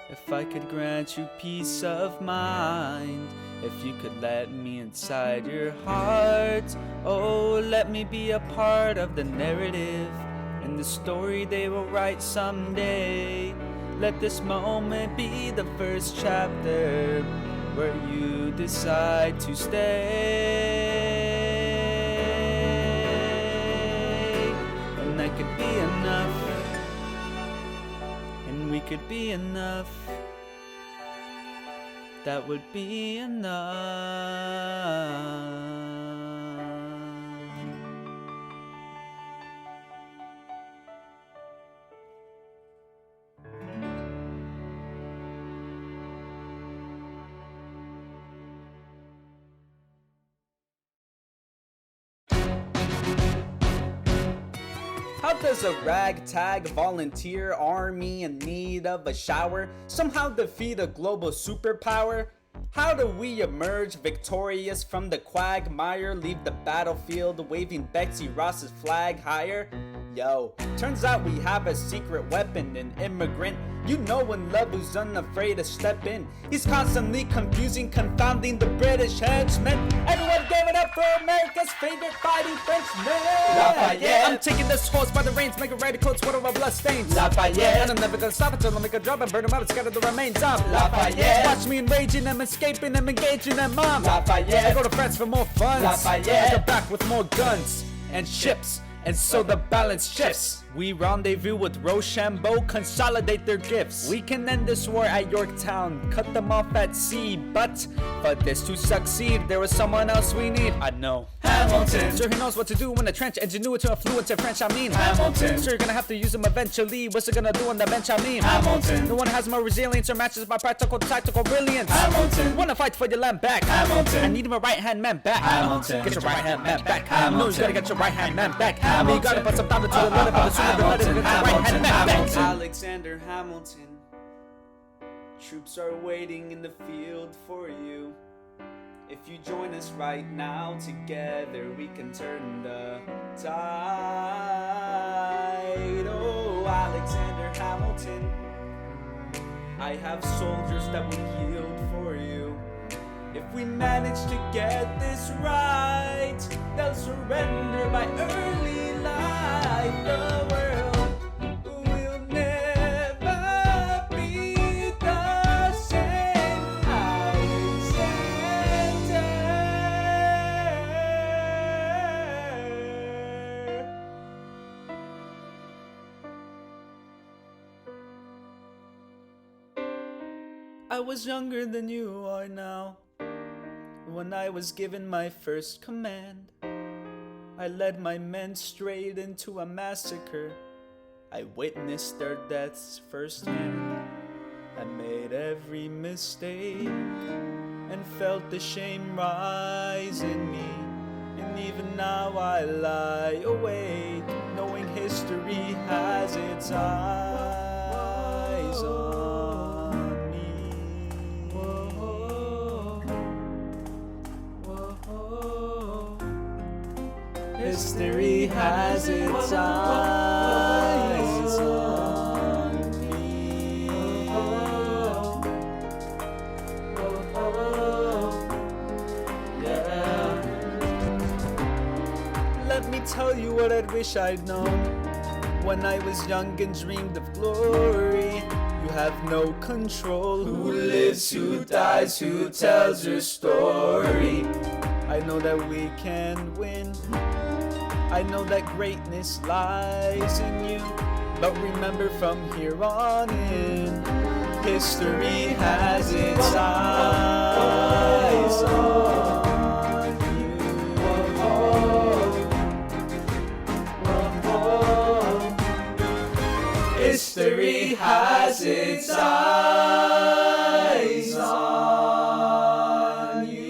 If I could grant you peace of mind, if you could let me inside your heart, oh, let me be a part of the narrative in the story they will write someday. Let this moment be the first chapter where you decide to stay. And that could be enough. And we could be enough. That would be enough. How does a ragtag volunteer army in need of a shower somehow defeat a global superpower? How do we emerge victorious from the quagmire, leave the battlefield waving Betsy Ross's flag higher? Yo, turns out we have a secret weapon, an immigrant. You know when love who's unafraid to step in. He's constantly confusing, confounding the British henchmen. Everyone give it up for America's favorite fighting Frenchman. Lafayette. I'm taking this horse by the reins, making red coats, water of blood stains. Lafayette. And I'm never gonna stop until I make a drop and burn them out and scatter the remains of Lafayette. Watch me enraging them, escaping them, engaging them on Lafayette. I go to France for more funds. Lafayette. I go back with more guns and ships. And so the balance shifts. We rendezvous with Rochambeau, consolidate their gifts. We can end this war at Yorktown, cut them off at sea. But for this to succeed, there is someone else we need. I know. Hamilton. Sure, he knows what to do in the trench. Ingenuity and fluent in French, I mean. Hamilton. Sure, you're gonna have to use him eventually. What's he gonna do on the bench, I mean. Hamilton. No one has more resilience or matches my practical, tactical brilliance. Hamilton. Wanna fight for your land back. Hamilton. I need my right-hand man back. Hamilton. Get your right-hand man back. Hamilton. No, you gotta get your right-hand man back. Hamilton. You gotta put some thought into the letter, but the sooner the better, get your right-hand man back. Alexander Hamilton. Troops are waiting in the field for you. If you join us right now, together we can turn the tide. Oh, Alexander Hamilton, I have soldiers that will yield for you. If we manage to get this right, they'll surrender by early light. The world will never be the same. Alexander. I was younger than you are now. When I was given my first command, I led my men straight into a massacre. I witnessed their deaths firsthand. I made every mistake and felt the shame rise in me. And even now I lie awake, knowing history has its eyes on me. History has its eyes on me. Yeah. Let me tell you what I'd wish I'd known when I was young and dreamed of glory. You have no control. Who lives, who dies, who tells your story? I know that we can win. I know that greatness lies in you. But remember, from here on in, history has its eyes on you. History has its eyes on you.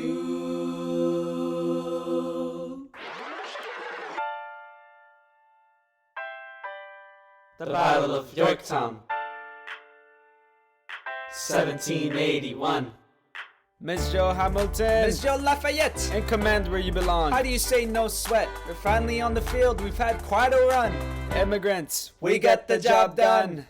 The Battle of Yorktown, 1781. Miss Joe Hamilton, Miss Joe Lafayette, in command where you belong. how do you say no sweat? We're finally on the field, we've had quite a run. Immigrants, We get the job done.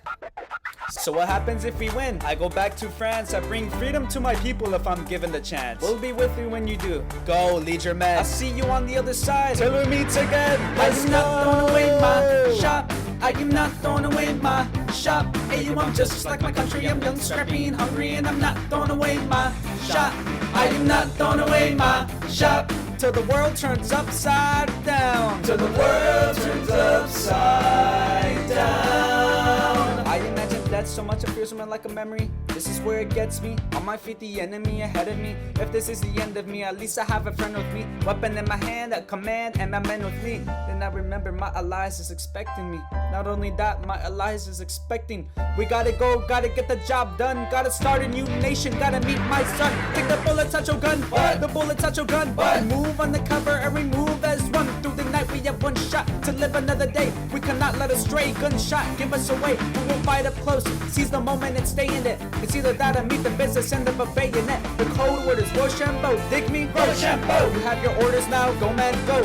So what happens if we win? I go back to France, I bring freedom to my people if I'm given the chance. We'll be with you when you do. Go, lead your men. I'll see you on the other side till we meet again. I am not throwing away my shop. I am not throwing away my shop. Hey, you, I'm just like my country. I'm young, scrappy, and hungry, and I'm not throwing away my shop. I am not throwing away my shop till the world turns upside down. Till the world turns upside down. I imagine death so much it feels like a memory. This is where it gets me. On my feet, the enemy ahead of me. If this is the end of me, at least I have a friend with me. Weapon in my hand, a command, and my men with me. Then I remember my allies is expecting me. Not only that, my allies is expecting. We gotta go, gotta get the job done. Gotta start a new nation, gotta meet my son. Take the bullet, touch your gun. What? The bullet, touch your gun. What? Move on the cover and we move as one. Through the night, we have one shot to live another day. We cannot let a stray gunshot give us away. We will fight up close, seize the moment and stay in it. It's either that or meet the business end of a bayonet. The code word is Rochambeau. Dig me, Rochambeau. You have your orders now, go man, go.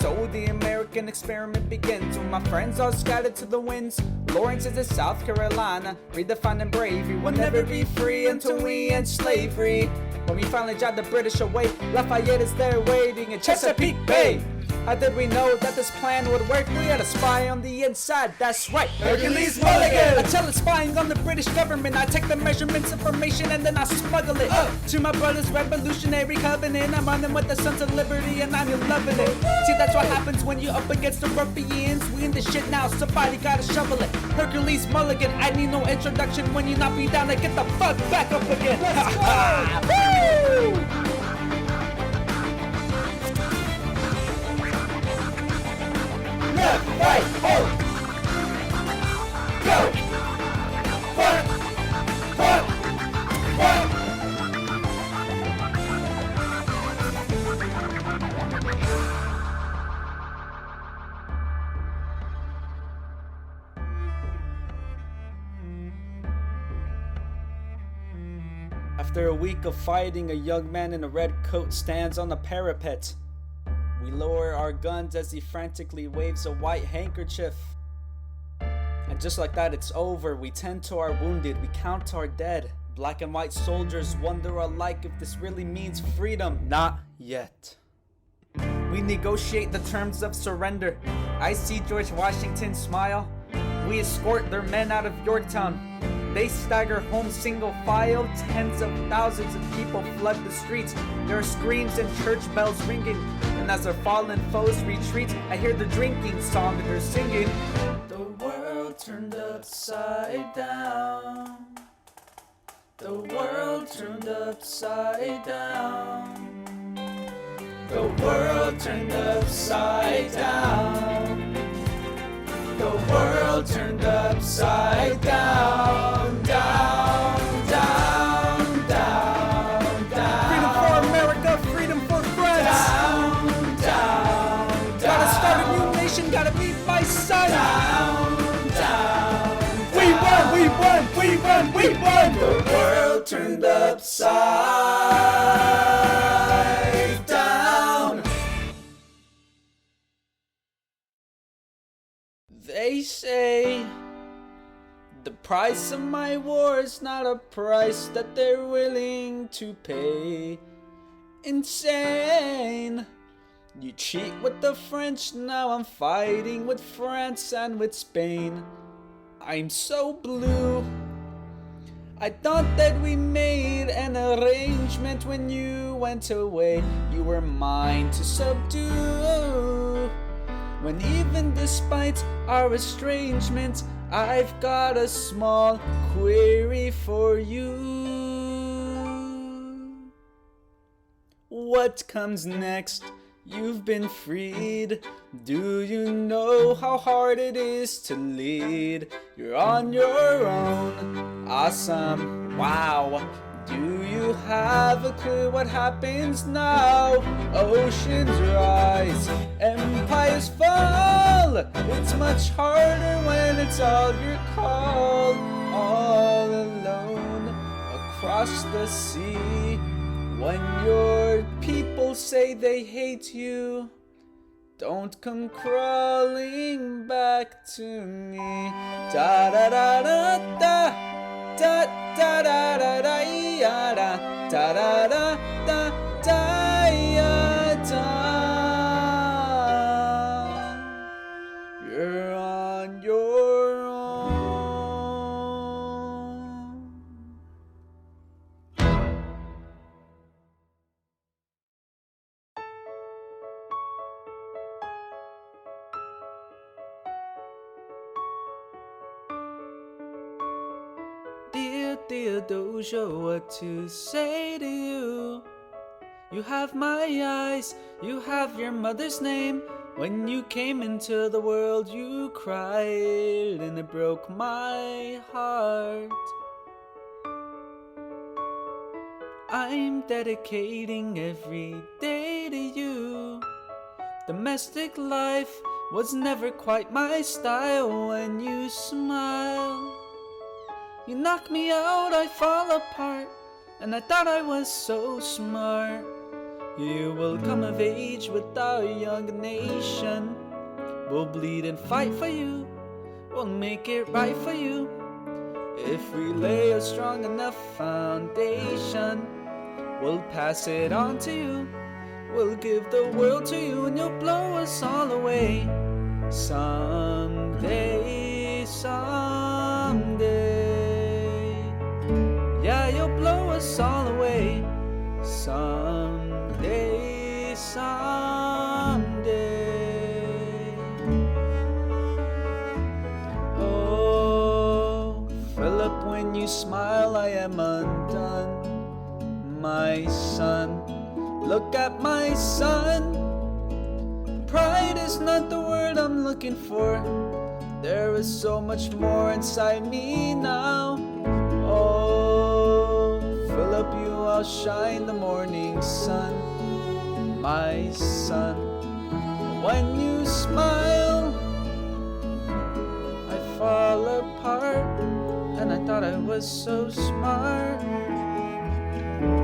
So the American experiment begins when my friends are scattered to the winds. Lawrence is in South Carolina, redefining bravery. We'll never be free until we end slavery. When we finally drive the British away, Lafayette is there waiting in Chesapeake Bay. How did we know that this plan would work? We had a spy on the inside, that's right, Hercules Mulligan! I tell it spying on the British government. I take the measurements, information, and then I smuggle it up to my brother's revolutionary covenant. I'm running with the Sons of Liberty and I'm loving it. See, that's what happens when you're up against the ruffians. We in the shit now, somebody gotta shovel it. Hercules Mulligan, I need no introduction. When you knock me down, I get the fuck back up again. Let's go! Woo! Left, right, hold. Go. Front. After a week of fighting, a young man in a red coat stands on the parapet. We lower our guns as he frantically waves a white handkerchief. And just like that, it's over. We tend to our wounded, we count our dead. Black and white soldiers wonder alike if this really means freedom. Not yet. We negotiate the terms of surrender. I see George Washington smile. We escort their men out of Yorktown. They stagger home single file. Tens of thousands of people flood the streets. There are screams and church bells ringing. And as our fallen foes retreat, I hear the drinking song they're singing. The world turned upside down. The world world turned upside down. The world turned upside down. The world turned upside down, down, down, down, down. Freedom for America, freedom for France. Down, down, down. Gotta start a new nation, gotta meet my son. Down, down, We won, we won, we won, we won. the world turned upside down. They say the price of my war is not a price that they're willing to pay. Insane. You cheat with the French, now I'm fighting with France and with Spain. I'm so blue. I thought that we made an arrangement when you went away. You were mine to subdue. When even despite our estrangement, I've got a small query for you. What comes next? You've been freed. Do you know how hard it is to lead? You're on your own. Awesome. Wow. Do you have a clue what happens now? Oceans rise, empires fall. It's much harder when it's all your call. All alone across the sea. When your people say they hate you, don't come crawling back to me. Da da da da da. Da da da da da ya da da da da da da ya da. You're on your own. Dear Theodosia, what to say to you? You have my eyes, you have your mother's name. When you came into the world, you cried, and it broke my heart. I'm dedicating every day to you. Domestic life was never quite my style. When you smile, you knock me out, I fall apart, and I thought I was so smart. You will come of age with our young nation. We'll bleed and fight for you. We'll make it right for you. If we lay a strong enough foundation, we'll pass it on to you. We'll give the world to you, and you'll blow us all away. Someday, someday. Yeah, you'll blow us all away. Someday, someday. Oh, Philip, when you smile, I am undone. My son, look at my son. Pride is not the word I'm looking for. There is so much more inside me now. Oh, Philip, you outshine the morning sun, my son. When you smile, I fall apart, and I thought I was so smart.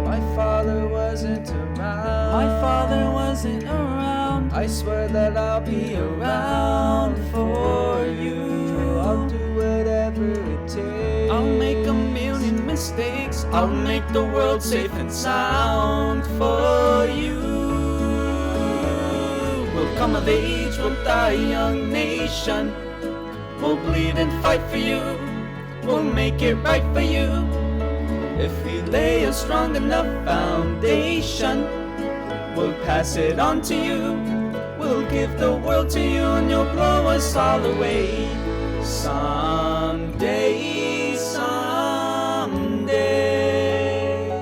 My father wasn't around. My father wasn't around. I swear that I'll be around for you. I'll do whatever it takes. I'll make a million mistakes. I'll make the world safe and sound for you. We'll come of age with our young nation. We'll bleed and fight for you. We'll make it right for you. If we lay a strong enough foundation, we'll pass it on to you. We'll give the world to you, and you'll blow us all away. Someday, someday.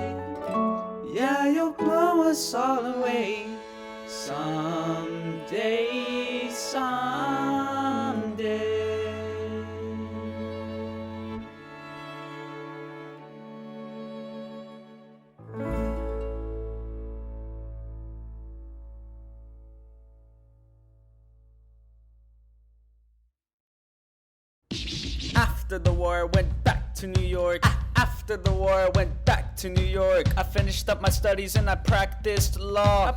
After the war, I went back to New York. After the war, I went back to New York. I finished up my studies and I practiced law.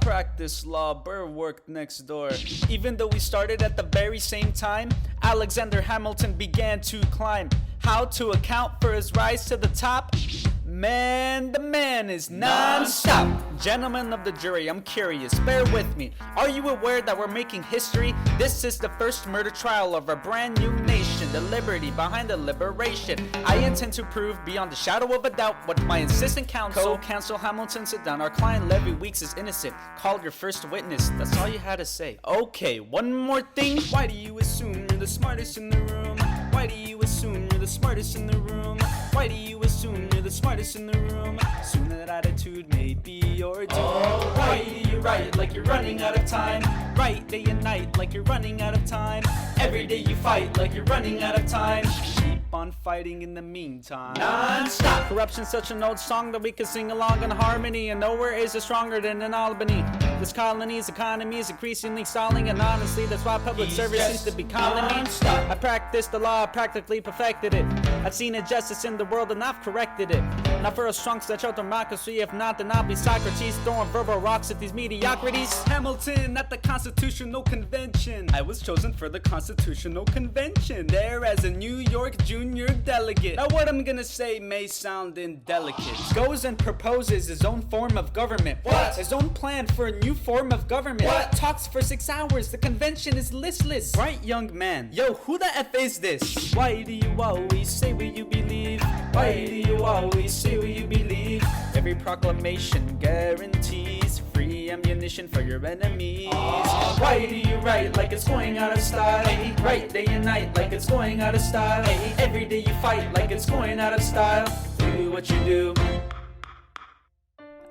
Burr worked next door. Even though we started at the very same time, Alexander Hamilton began to climb. How to account for his rise to the top? Man, the man is non-stop. Gentlemen of the jury, I'm curious, bear with me. Are you aware that we're making history? This is the first murder trial of a brand new nation, the liberty behind the liberation. I intend to prove beyond a shadow of a doubt what my insistent counsel. Co-counsel Hamilton, sit down. Our client Levy Weeks is innocent. Call your first witness. That's all you had to say. Okay, one more thing. Why do you assume you're the smartest in the room? Why do you assume you're the smartest in the room? Why do you assume you're the smartest in the room? Soon that attitude may be your doom. Oh, why do you write like you're running out of time? Write day and night like you're running out of time. Every day you fight like you're running out of time. Keep on fighting in the meantime. Non-stop. Corruption's such an old song that we can sing along in harmony, and nowhere is it stronger than in Albany. This colony's economy is increasingly stalling, and honestly, that's why public service seems to be calling me. I practiced the law, I practically perfected it. I've seen injustice in the world and I've corrected it. Not for a strong such out democracy, if not, then I'll be Socrates throwing verbal rocks at these mediocrities. Hamilton at the Constitutional Convention. I was chosen for the Constitutional Convention, there as a New York junior delegate. Now what I'm gonna say may sound indelicate. Goes and proposes his own form of government. What? His own plan for a new form of government. What? Talks for 6 hours, the convention is listless. Right, young man. Yo, who the F is this? Why do you always say what you believe? Why do you always say what you believe? Every proclamation guarantees free ammunition for your enemies. Why do you write like it's going out of style? Write day and night like it's going out of style. Every day you fight like it's going out of style. Do what you do.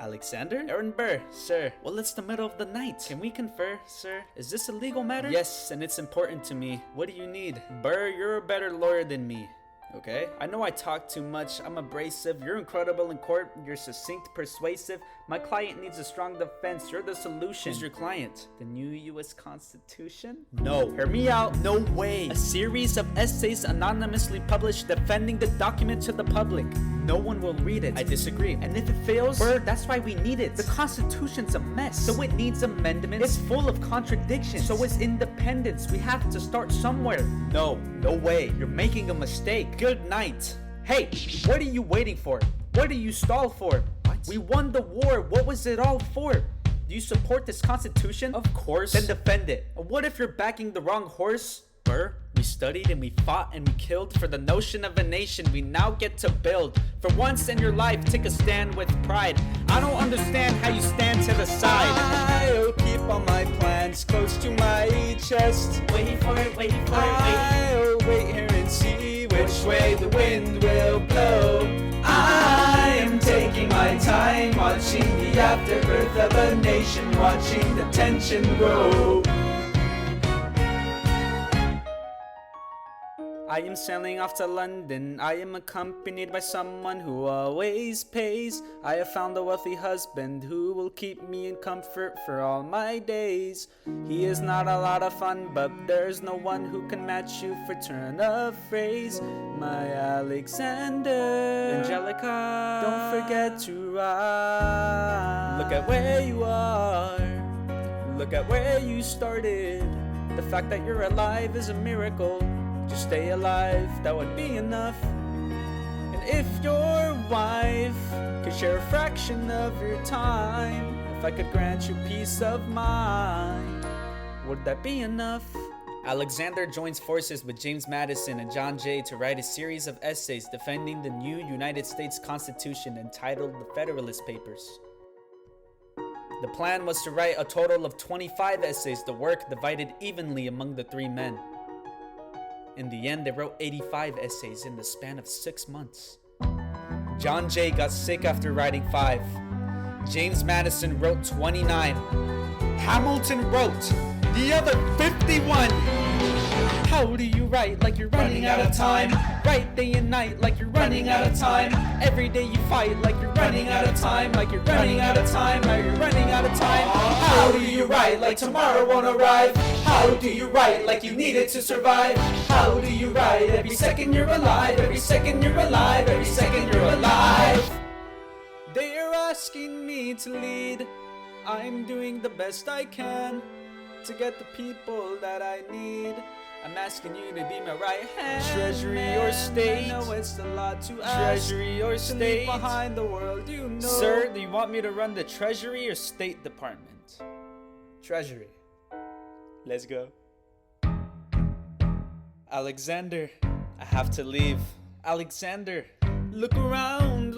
Alexander? Aaron Burr, sir. Well, it's the middle of the night. Can we confer, sir? Is this a legal matter? Yes, and it's important to me. What do you need? Burr, you're a better lawyer than me. Okay? I know I talk too much. I'm abrasive. You're incredible in court. You're succinct, persuasive. My client needs a strong defense. You're the solution. Who's your client? The new U.S. Constitution? No. Hear me out. No way. A series of essays anonymously published defending the document to the public. No one will read it. I disagree. And if it fails, Burr, that's why we need it. The Constitution's a mess, so it needs amendments. It's full of contradictions, so is independence. We have to start somewhere. No way. You're making a mistake. Good night. Hey, what are you waiting for? What do you stall for? What? We won the war. What was it all for? Do you support this Constitution? Of course. Then defend it. What if you're backing the wrong horse? Burr, we studied and we fought and we killed for the notion of a nation we now get to build. For once in your life, take a stand with pride. I don't understand how you stand to the side. I'll keep all my plans close to my chest. Wait for it, wait for it, wait. I'll wait here and see which way the wind will blow. I am taking my time, watching the afterbirth of a nation, watching the tension grow. I am sailing off to London. I am accompanied by someone who always pays. I have found a wealthy husband who will keep me in comfort for all my days. He is not a lot of fun, but there's no one who can match you for turn of phrase. My Alexander, Angelica, don't forget to ride. Look at where you are. Look at where you started. The fact that you're alive is a miracle. Just stay alive, that would be enough. And if your wife could share a fraction of your time, if I could grant you peace of mind, would that be enough? Alexander joins forces with James Madison and John Jay to write a series of essays defending the new United States Constitution entitled the Federalist Papers. The plan was to write a total of 25 essays, the work divided evenly among the 3 men. In the end, they wrote 85 essays in the span of 6 months. John Jay got sick after writing 5. James Madison wrote 29. Hamilton wrote the other 51. How do you write like you're running out of time? Write day and night like you're running out of time. Every day you fight like you're running out of time. Like you're running out of time, like you're running out of time. How do you write like tomorrow won't arrive? How do you write like you need it to survive? How do you write every second you're alive? Every second you're alive, every second you're alive. They are asking me to lead. I'm doing the best I can to get the people that I need. I'm asking you to be my right hand. Treasury or state? I know it's a lot to ask. Treasury or state? To leave behind the world you know. Sir, do you want me to run the Treasury or State Department? Treasury. Let's go. Alexander, I have to leave. Alexander, look around,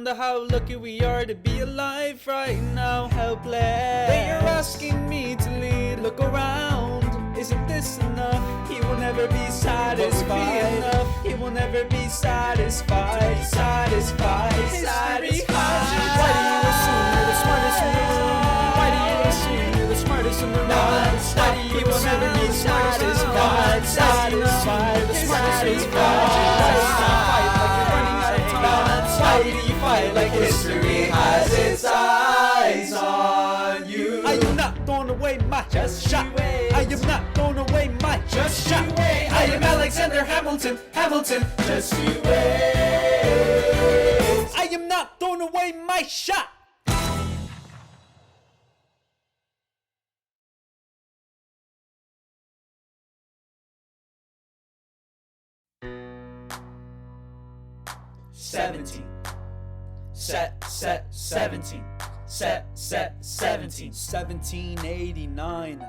how lucky we are to be alive right now. Helpless. They are asking me to lead. Look around, isn't this enough? He will never be satisfied. He will never be satisfied. Satisfied. Why do you assume you're the smartest in the room? Why do you assume you're the smartest in the room? Why do you will never be satisfied. Satisfied. The smartest in the Why do you fight like history has its eyes on you? I am not throwing away my just shot. I am not throwing away my just shot. I am Alexander Hamilton, just you wait. I am not throwing away my shot. Seventeen. Set 17. Set 17. 1789.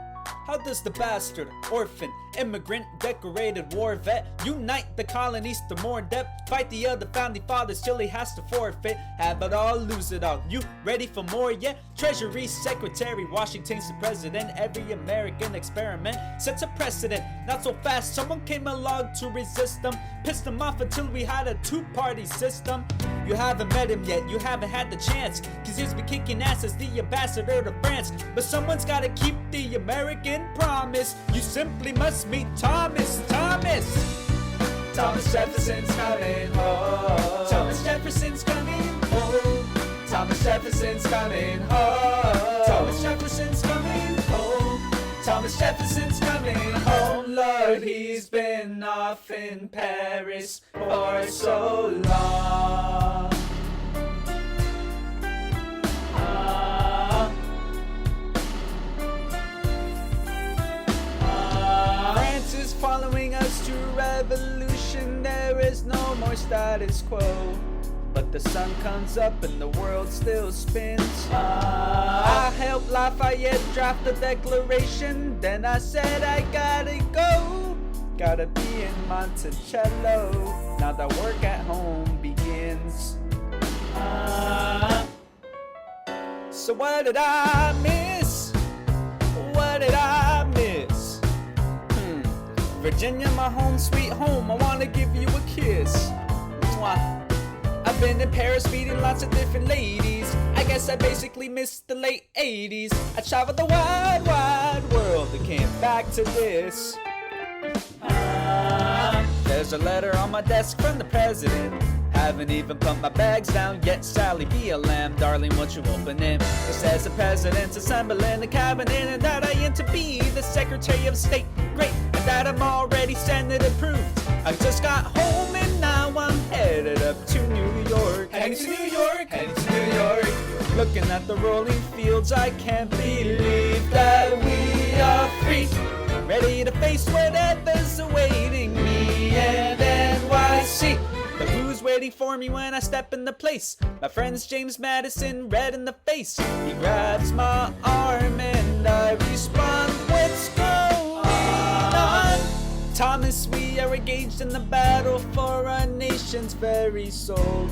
How does the bastard, orphan, immigrant, decorated war vet unite the colonies to more depth? Fight the other founding fathers till he has to forfeit. Have it all, lose it all. You ready for more yet? Treasury Secretary, Washington's the president. Every American experiment sets a precedent. Not so fast, someone came along to resist them. Pissed them off until we had a two-party system. You haven't met him yet, you haven't had the chance, cause he's been kicking ass as the ambassador to France. But someone's gotta keep the American promise. You simply must meet Thomas Jefferson's coming home. Thomas Jefferson's coming home. Thomas Jefferson's coming home. Thomas Jefferson's coming home. Thomas Jefferson's coming home. Lord, he's been off in Paris for so long. France is following us to revolution. There is no more status quo. But the sun comes up and the world still spins. I helped Lafayette draft the declaration. Then I said I gotta go. Gotta be in Monticello. Now the work at home begins. So what did I miss? What did I miss? Virginia, my home sweet home. I wanna give you a kiss. Mwah. I've been in Paris meeting lots of different ladies. I guess I basically missed the late 80s. I traveled the wide, wide world and came back to this. There's a letter on my desk from the president. Haven't even put my bags down yet. Sally, be a lamb, darling, won't you open it? It says the president's assembling the cabinet and that I am to be the Secretary of State. Great, and that I'm already Senate approved. I just got home and now I'm headed up to New York. Heading to New York, heading to New York. Looking at the rolling fields, I can't believe that we are free. Ready to face whatever's awaiting me and NYC. The blues waiting for me when I step in the place. My friend's James Madison, red in the face. He grabs my arm and I respond, what's going on? Thomas, we are engaged in the battle for our nation's very soul.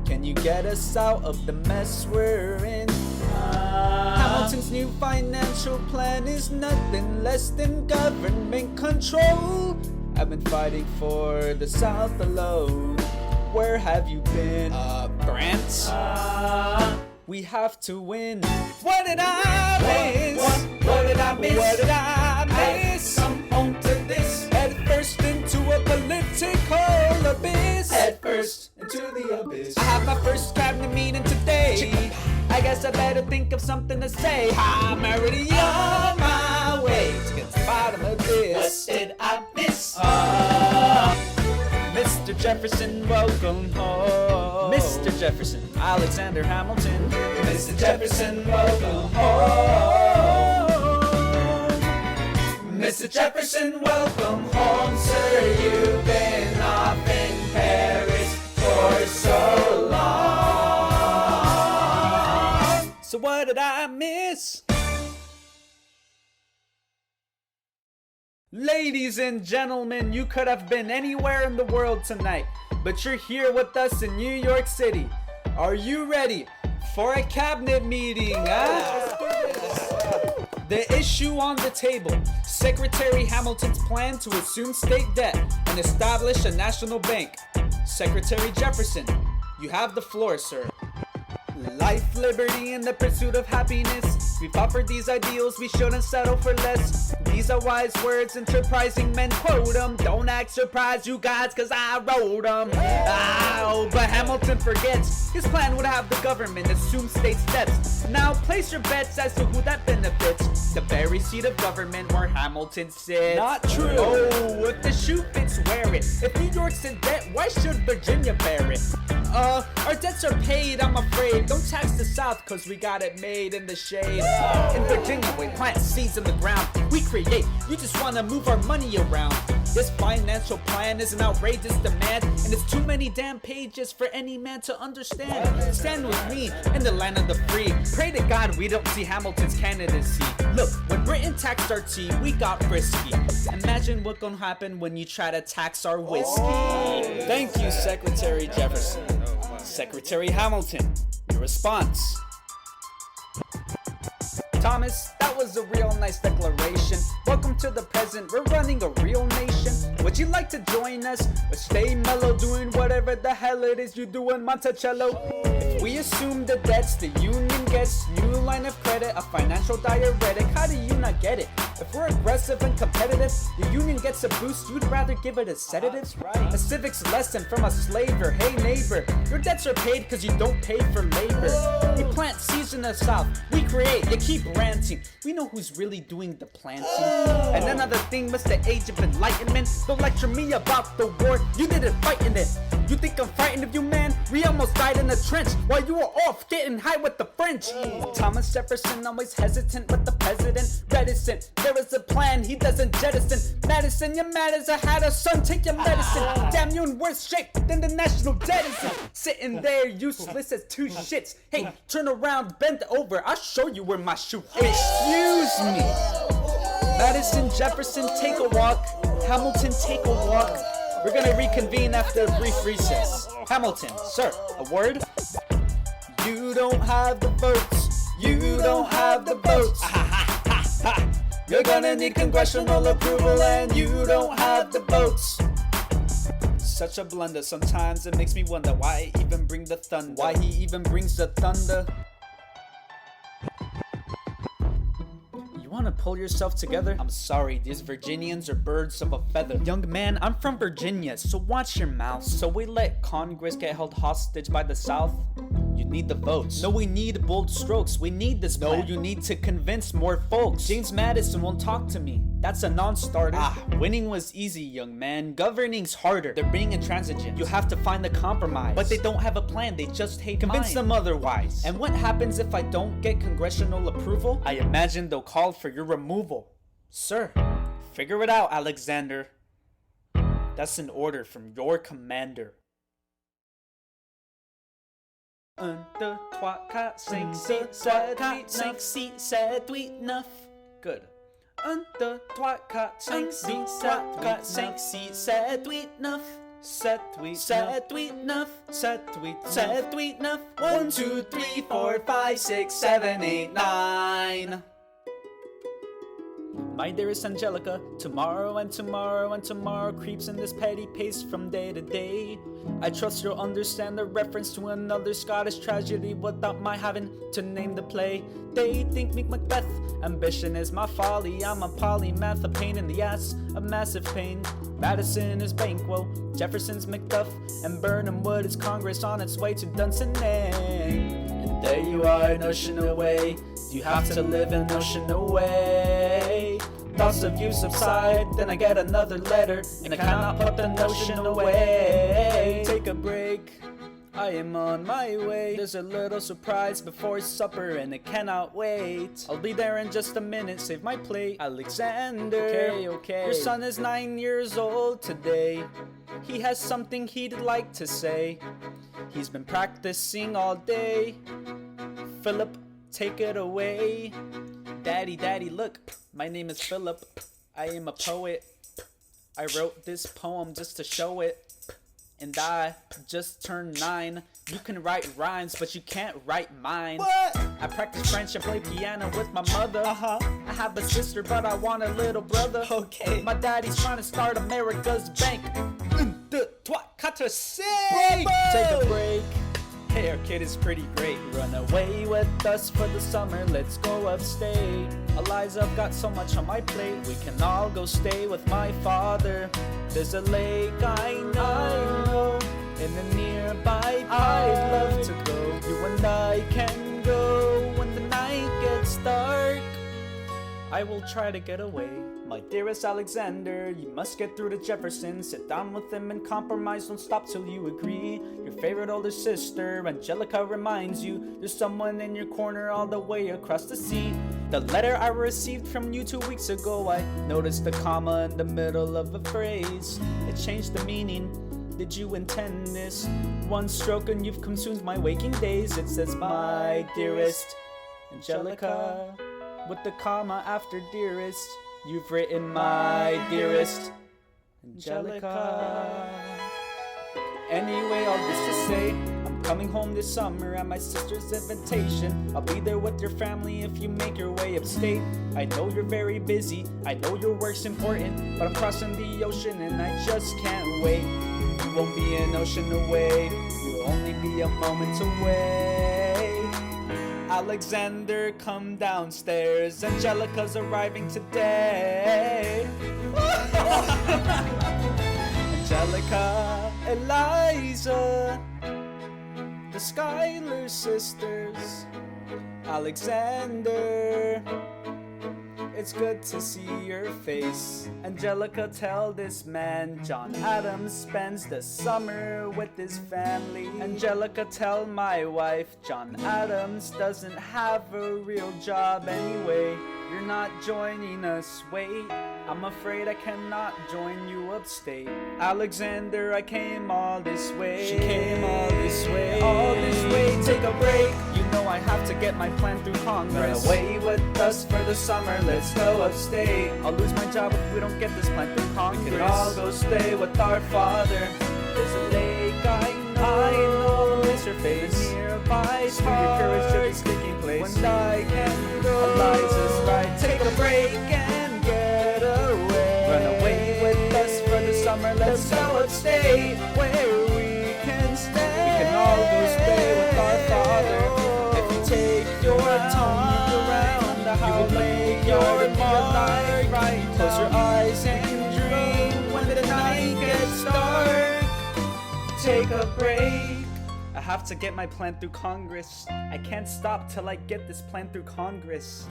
Can you get us out of the mess we're in? Hamilton's new financial plan is nothing less than government control. I've been fighting for the South alone. Where have you been? France? We have to win. What did I miss? What did I miss? What did I miss? Come home to this. a political abyss. Head first into the abyss. I have my first cabinet meeting today. I guess I better think of something to say. I'm already on my way to get to the bottom of this. What did I miss? Mr. Jefferson, welcome home. Mr. Jefferson, Alexander Hamilton. Mr. Jefferson, welcome home. Mr. Jefferson, welcome home, sir. You've been off in Paris for so long. So what did I miss? Ladies and gentlemen, you could have been anywhere in the world tonight, but you're here with us in New York City. Are you ready for a cabinet meeting, huh? The issue on the table, Secretary Hamilton's plan to assume state debt and establish a national bank. Secretary Jefferson, you have the floor, sir. Life, liberty, and the pursuit of happiness. We've offered these ideals, we shouldn't settle for less. These are wise words, enterprising men quote them. Don't act surprised, you guys, cause I wrote them. Oh, but Hamilton forgets his plan would have the government assume state steps. Now place your bets as to who that benefits. The very seat of government where Hamilton sits. Not true. Oh, if the shoe fits, wear it. If New York's in debt, why should Virginia bear it? Our debts are paid, I'm afraid. Don't tax the South, cause we got it made in the shade. In Virginia, we plant seeds in the ground. We create, you just wanna move our money around. This financial plan is an outrageous demand, and it's too many damn pages for any man to understand. Stand with me in the land of the free. Pray to God we don't see Hamilton's candidacy. Look, when Britain taxed our tea, we got frisky. Imagine what's gonna happen when you try to tax our whiskey. Thank you, Secretary Jefferson. Secretary Hamilton, your response. Thomas, that was a real nice declaration. Welcome to the present, we're running a real nation. Would you like to join us? Or stay mellow doing whatever the hell it is you do in Monticello? If we assume the debts the union gets, new line of credit, a financial diuretic, how do you not get it? If we're aggressive and competitive, the union gets a boost, you'd rather give it a sedative? A civics lesson from a slaver, hey neighbor, your debts are paid cause you don't pay for labor. We plant seeds in the South, we create, you keep ranting. We know who's really doing the planting. And another thing was the age of enlightenment. Don't lecture me about the war, you didn't fight in it. You think I'm frightened of you, man? We almost died in the trench while you were off getting high with the French. Thomas Jefferson always hesitant, but the president reticent. There is a plan, he doesn't jettison. Madison, you're mad as I had a son, take your medicine. Damn, you in worse shape than the national debt is. Sitting there useless as two shits. Hey, turn around, bend over, I'll show you where my shoe fits. Excuse me. Madison, Jefferson, take a walk. Hamilton, take a walk. We're gonna reconvene after a brief recess. Hamilton, sir, a word? You don't have the votes. You don't have the votes. You're gonna need congressional approval and you don't have the votes. Such a blunder, sometimes it makes me wonder why I even bring the thunder. Why he even brings the thunder. Want to pull yourself together? I'm sorry, these Virginians are birds of a feather. Young man, I'm from Virginia, so watch your mouth. So we let Congress get held hostage by the South? You need the votes. No, we need bold strokes. We need this plan. No, you need to convince more folks. James Madison won't talk to me. That's a non-starter. Winning was easy, young man. Governing's harder. They're being intransigent. You have to find the compromise. But they don't have a plan. They just hate Convince them otherwise. And what happens if I don't get congressional approval? I imagine they'll call for your removal. Sir, figure it out, Alexander. That's an order from your commander. 1, 2, 3, 4, 5, 6, 7, 8, 5, 6, 7, 8, 9. Good. 1, 2, 3, 4, 5, 6, 7, 8, 5, 6, 7, 8, 9. 7, 8, 7, 8, 9. 7, 8, 7, 8, 9. 1, 2, 3, 4, 5, 6, 7, 8, 9. My dearest Angelica, tomorrow and tomorrow and tomorrow creeps in this petty pace from day to day. I trust you'll understand the reference to another Scottish tragedy without my having to name the play. They think me Macbeth, ambition is my folly. I'm a polymath, a pain in the ass, a massive pain. Madison is Banquo, Jefferson's Macduff, and Burnham Wood is Congress on its way to Dunsinane. And there you are, an ocean away. You have to live an ocean away. Thoughts of you subside, then I get another letter, and I cannot put the notion away. Take a break, I am on my way. There's a little surprise before supper, and it cannot wait. I'll be there in just a minute, save my plate. Alexander, okay. Your son is 9 years old today. He has something he'd like to say. He's been practicing all day. Philip, take it away. Daddy, look, my name is Philip. I am a poet. I wrote this poem just to show it. And I just turned 9. You can write rhymes, but you can't write mine. What? I practice French and play piano with my mother. I have a sister, but I want a little brother. Okay. My daddy's trying to start America's bank. 1, 2, 3, 4, 5. Take a break. Hey, our kid is pretty great. Run away with us for the summer, let's go upstate. Eliza, I've got so much on my plate. We can all go stay with my father. There's a lake I know in the nearby. I'd love to go. You and I can go when the night gets dark. I will try to get away. My dearest Alexander, you must get through to Jefferson. Sit down with him and compromise, don't stop till you agree. Your favorite older sister, Angelica, reminds you there's someone in your corner all the way across the sea. The letter I received from you 2 weeks ago, I noticed the comma in the middle of a phrase. It changed the meaning. Did you intend this? One stroke and you've consumed my waking days. It says, my dearest Angelica, with the comma after dearest. You've written my dearest Angelica. Anyway, all this to say, I'm coming home this summer at my sister's invitation. I'll be there with your family if you make your way upstate. I know you're very busy, I know your work's important, but I'm crossing the ocean and I just can't wait. You won't be an ocean away, you'll only be a moment away. Alexander, come downstairs. Angelica's arriving today. Angelica, Eliza, the Schuyler Sisters. Alexander, it's good to see your face. Angelica, tell this man John Adams spends the summer with his family. Angelica, tell my wife John Adams doesn't have a real job anyway. You're not joining us, wait, I'm afraid I cannot join you upstate. Alexander, I came all this way. She came all this way. All this way, take a break. You know I have to get my plan through Congress. Run away with us for the summer, let's go upstate. I'll lose my job if we don't get this plan through Congress. We can all go stay with our father. There's a lake I know, miss your face nearby. Swing your courage to the sticking place. When I can go, Eliza's right. Take a break and get away. Run away with us for the summer, let's go upstate where we can stay. We can all go stay with our father. If you take your time around the house, you will make your mark right. Close your eyes and dream when the night gets dark. Take a break. I have to get my plan through Congress. I can't stop till I get this plan through Congress.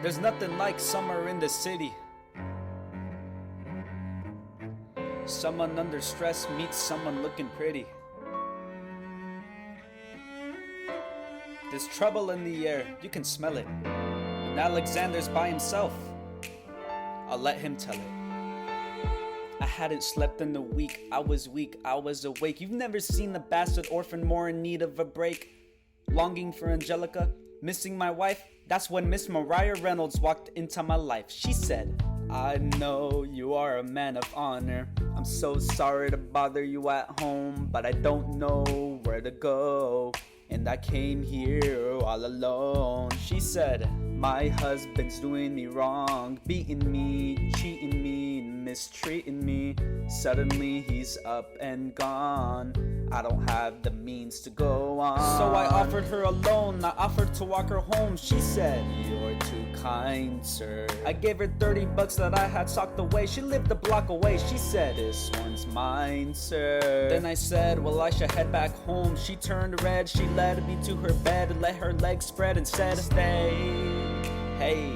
There's nothing like summer in the city. Someone under stress meets someone looking pretty. There's trouble in the air, you can smell it. And Alexander's by himself. I'll let him tell it. I hadn't slept in a week, I was weak, I was awake. You've never seen the bastard orphan more in need of a break. Longing for Angelica, missing my wife, That's when Miss Mariah Reynolds walked into my life. She said, I know you are a man of honor. I'm so sorry to bother you at home, but I don't know where to go. And I came here all alone. She said, my husband's doing me wrong, beating me, cheating me, mistreating me. Suddenly he's up and gone. I don't have the means to go on. So I offered her a loan. I offered to walk her home. She said, you're too kind, sir. I gave her $30 that I had socked away. She lived a block away. She said, this one's mine, sir. Then I said, well, I should head back home. She turned red. She led me to her bed, let her legs spread and said, stay. Hey,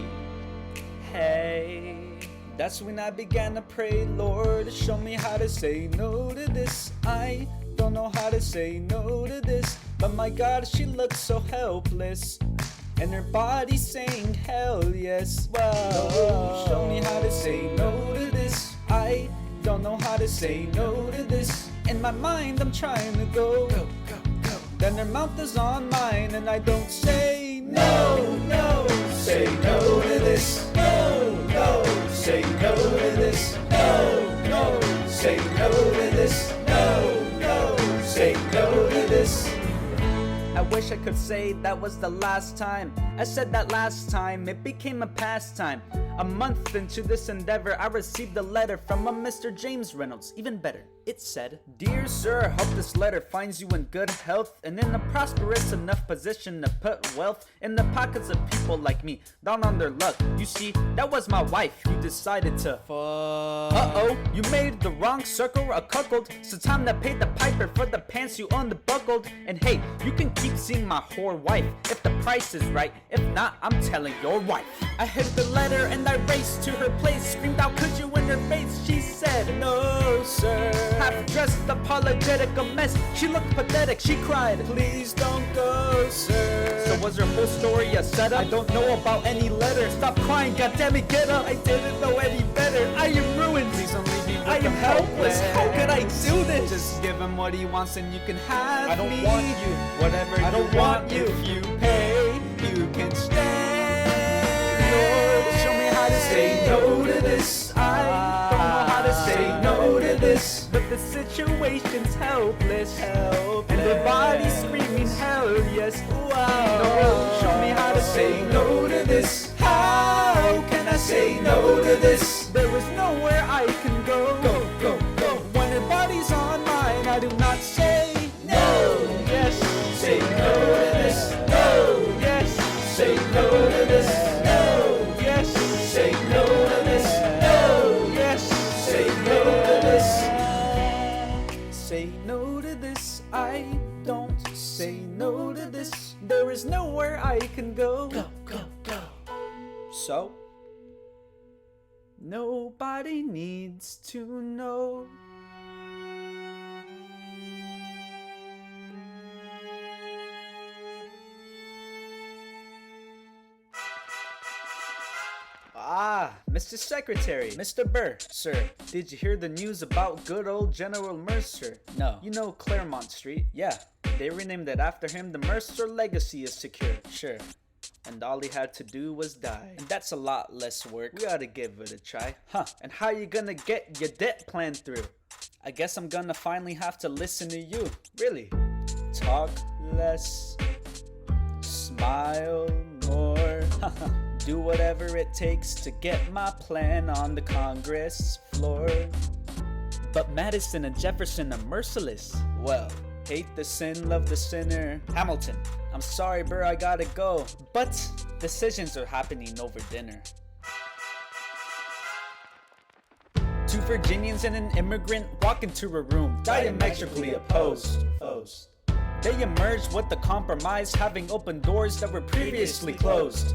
hey. That's when I began to pray, Lord, show me how to say no to this. I don't know how to say no to this, but my God, she looks so helpless, and her body saying hell yes. Whoa, show me how to say no to this. I don't know how to say no to this. In my mind, I'm trying to go. Then her mouth is on mine, and I don't say no, no. Say no to this. No, no. Say no to this. No, no. Say no to this. No, no. Say no to this. I wish I could say that was the last time I said that last time. It became a pastime. A month into this endeavor, I received a letter from a Mr. James Reynolds. Even better, it said, Dear sir, hope this letter finds you in good health and in a prosperous enough position to put wealth in the pockets of people like me, down on their luck. You see, that was my wife. You decided to fuck. Uh-oh, you made the wrong circle a cuckold. So time to pay the piper for the pants you unbuckled. And hey, you can keep seeing my whore wife if the price is right. If not, I'm telling your wife. I hid the letter and I raced to her place, screamed out, could you, in her face. She said, no sir. Half-dressed, apologetic, a mess. She looked pathetic, she cried, please don't go, sir. So was her whole story a setup? I don't know about any letter. Stop crying, goddammit, get up. I didn't know any better. I am ruined. Please don't leave me with I am helpless. How could I do this? Just give him what he wants and you can have me. I don't want you. Whatever I don't want you. If you pay, you can stay. Lord, show me how to say no to this. I don't know how to say no to this, but the situation's helpless, and the body's screaming hell yes. Wow. No, show me how to say no to this. How can I say no to this? There is nowhere I can go. Go. When her body's on mine, I do not say no. Yes, say no to this. No. Yes, say no to this. No. Yes, say no to this. No. Yes, say no to this. Say no to this. I don't say no to this. There is nowhere I can go. Go. So, nobody needs to know. Ah, Mr. Secretary, Mr. Burr, sir, did you hear the news about good old General Mercer? No. You know Claremont Street? Yeah, they renamed it after him. The Mercer legacy is secure. Sure. And all he had to do was die. And that's a lot less work. We ought to give it a try. Huh, and how you gonna get your debt plan through? I guess I'm gonna finally have to listen to you. Really? Talk less, smile more. Do whatever it takes to get my plan on the Congress floor. But Madison and Jefferson are merciless. Well, hate the sin, love the sinner. Hamilton, I'm sorry, Burr, I gotta go. But decisions are happening over dinner. Two Virginians and an immigrant walk into a room, diametrically opposed. They emerged with the compromise, having opened doors that were previously closed.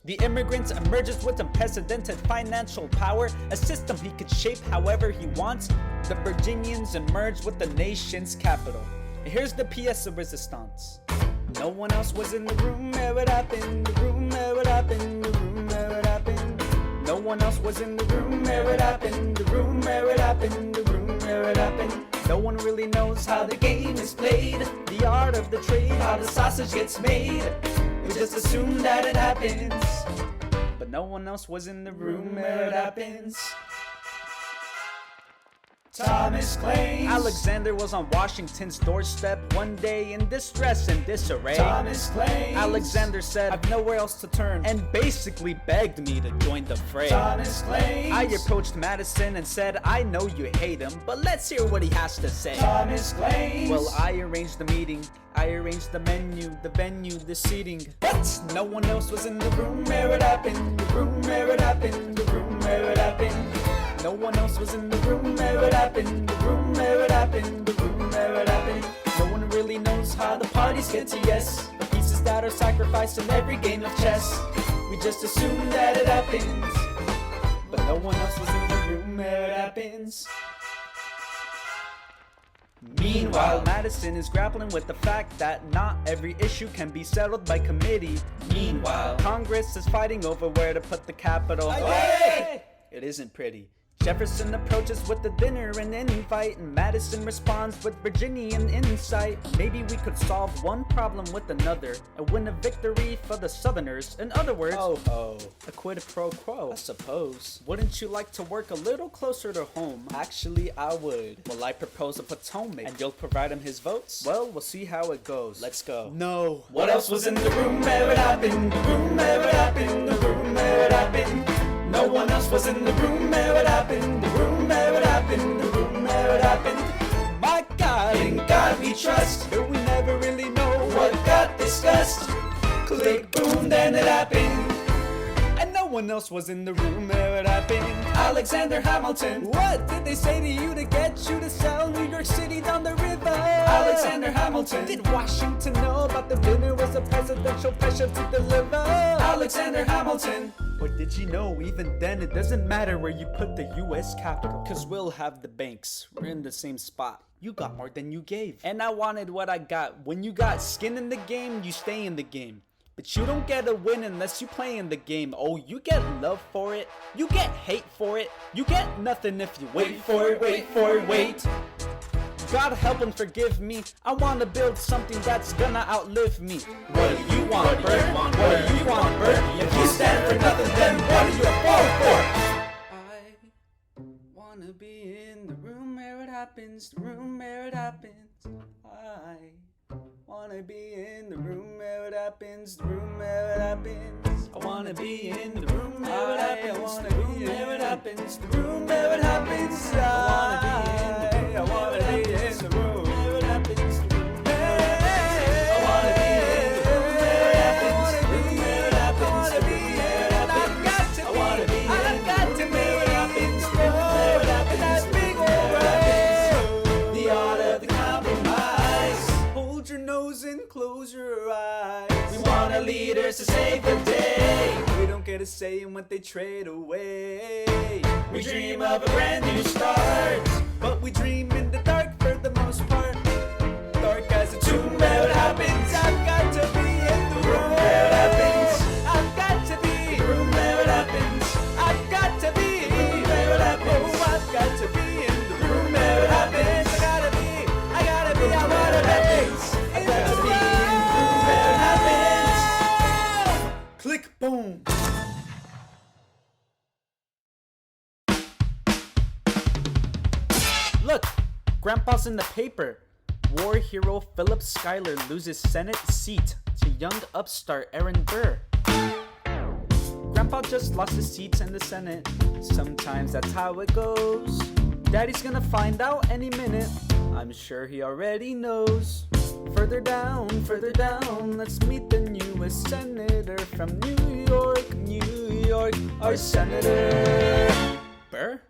The immigrant emerges with unprecedented financial power, a system he could shape however he wants. The Virginians emerge with the nation's capital. Here's the pièce de résistance. No one else was in the room, where it happened, the room, where it happened, the room, where it happened. No one else was in the room, where it happened, the room, where it happened, the room, where it happened. No one really knows how the game is played, the art of the trade, how the sausage gets made. We just assume that it happens, but no one else was in the room where it happens. Thomas claims Alexander was on Washington's doorstep one day in distress and disarray. Thomas claims Alexander said, "I've nowhere else to turn," and basically begged me to join the fray. Thomas claims I approached Madison and said, "I know you hate him, but let's hear what he has to say." Thomas claims Well, I arranged the meeting, I arranged the menu, the venue, the seating, but no one else was in the room where it happened, the room where it happened, the room where it happened. No one else was in the room where it happened, the room where it happened, the room where it happened. No one really knows how the parties get to yes, The pieces that are sacrificed in every game of chess. We just assume that it happens, but no one else was in the room where it happens. Meanwhile, Madison is grappling with the fact that not every issue can be settled by committee. Meanwhile, Congress is fighting over where to put the capital. Hey! It isn't pretty. Jefferson approaches with the dinner and invite, and Madison responds with Virginian insight. Maybe we could solve one problem with another and win a victory for the Southerners. In other words, a quid pro quo, I suppose. Wouldn't you like to work a little closer to home? Actually, I would. Well, I propose a Potomac, And you'll provide him his votes? well, we'll see how it goes. Let's go. No. What else was in the room where it happened, the room where it happened, the room where it happened. No one else was in the room where it happened, the room where it happened, the room where it happened. My God, In God we trust, but we never really know what got discussed. Click, boom, then it happened. And no one else was in the room where it happened. Alexander Hamilton. What did they say to you to get you to sell New York City down the river? Alexander Hamilton. Did Washington know about the dinner was a presidential pressure to deliver? Alexander Hamilton. Or did you know even then it doesn't matter where you put the US Capitol? Cause we'll have the banks, we're in the same spot. You got more than you gave. And I wanted what I got. When you got skin in the game, you stay in the game. But you don't get a win unless you play in the game. Oh, you get love for it, you get hate for it, you get nothing if you wait for it, wait for it, wait. God help and forgive me. I wanna build something that's gonna outlive me. What do you want, Burr? What do you want, Burr? If you stand for nothing, then what are you a fool for? I wanna be in the room where it happens, the room where it happens. I wanna be in the room where it happens, the room where it happens. I wanna be in the room where it happens, I wanna the room be where it in happens, the room where it happens. I wanna be in the room where it happens, the room where it happens. I wanna be in the room where it happens, the room where it happens, the room where it happens. I wanna be in the room where it happens, the room where it happens, the room where it happens. The art of the compromise. Hold your nose and close your eyes. We want our leaders to save the day. We don't get a say in what they trade away. We dream of a brand new start, But we dream in the dark for the most part. Dark as a tomb where it happens. I've got to be in the room where it happens. I've got to be. The room where it happens. I've got to be. The room where it happens. Oh, I've got to be in the The room where it happens. I gotta be. I wanna Where it happens. I've got to be in the room where it happens. Click, boom. Look, Grandpa's in the paper. War hero Philip Schuyler loses Senate seat to young upstart Aaron Burr. Grandpa just lost his seats in the Senate. Sometimes that's how it goes. Daddy's gonna find out any minute. I'm sure he already knows. Further down, let's meet the newest senator from New York, our senator. Burr?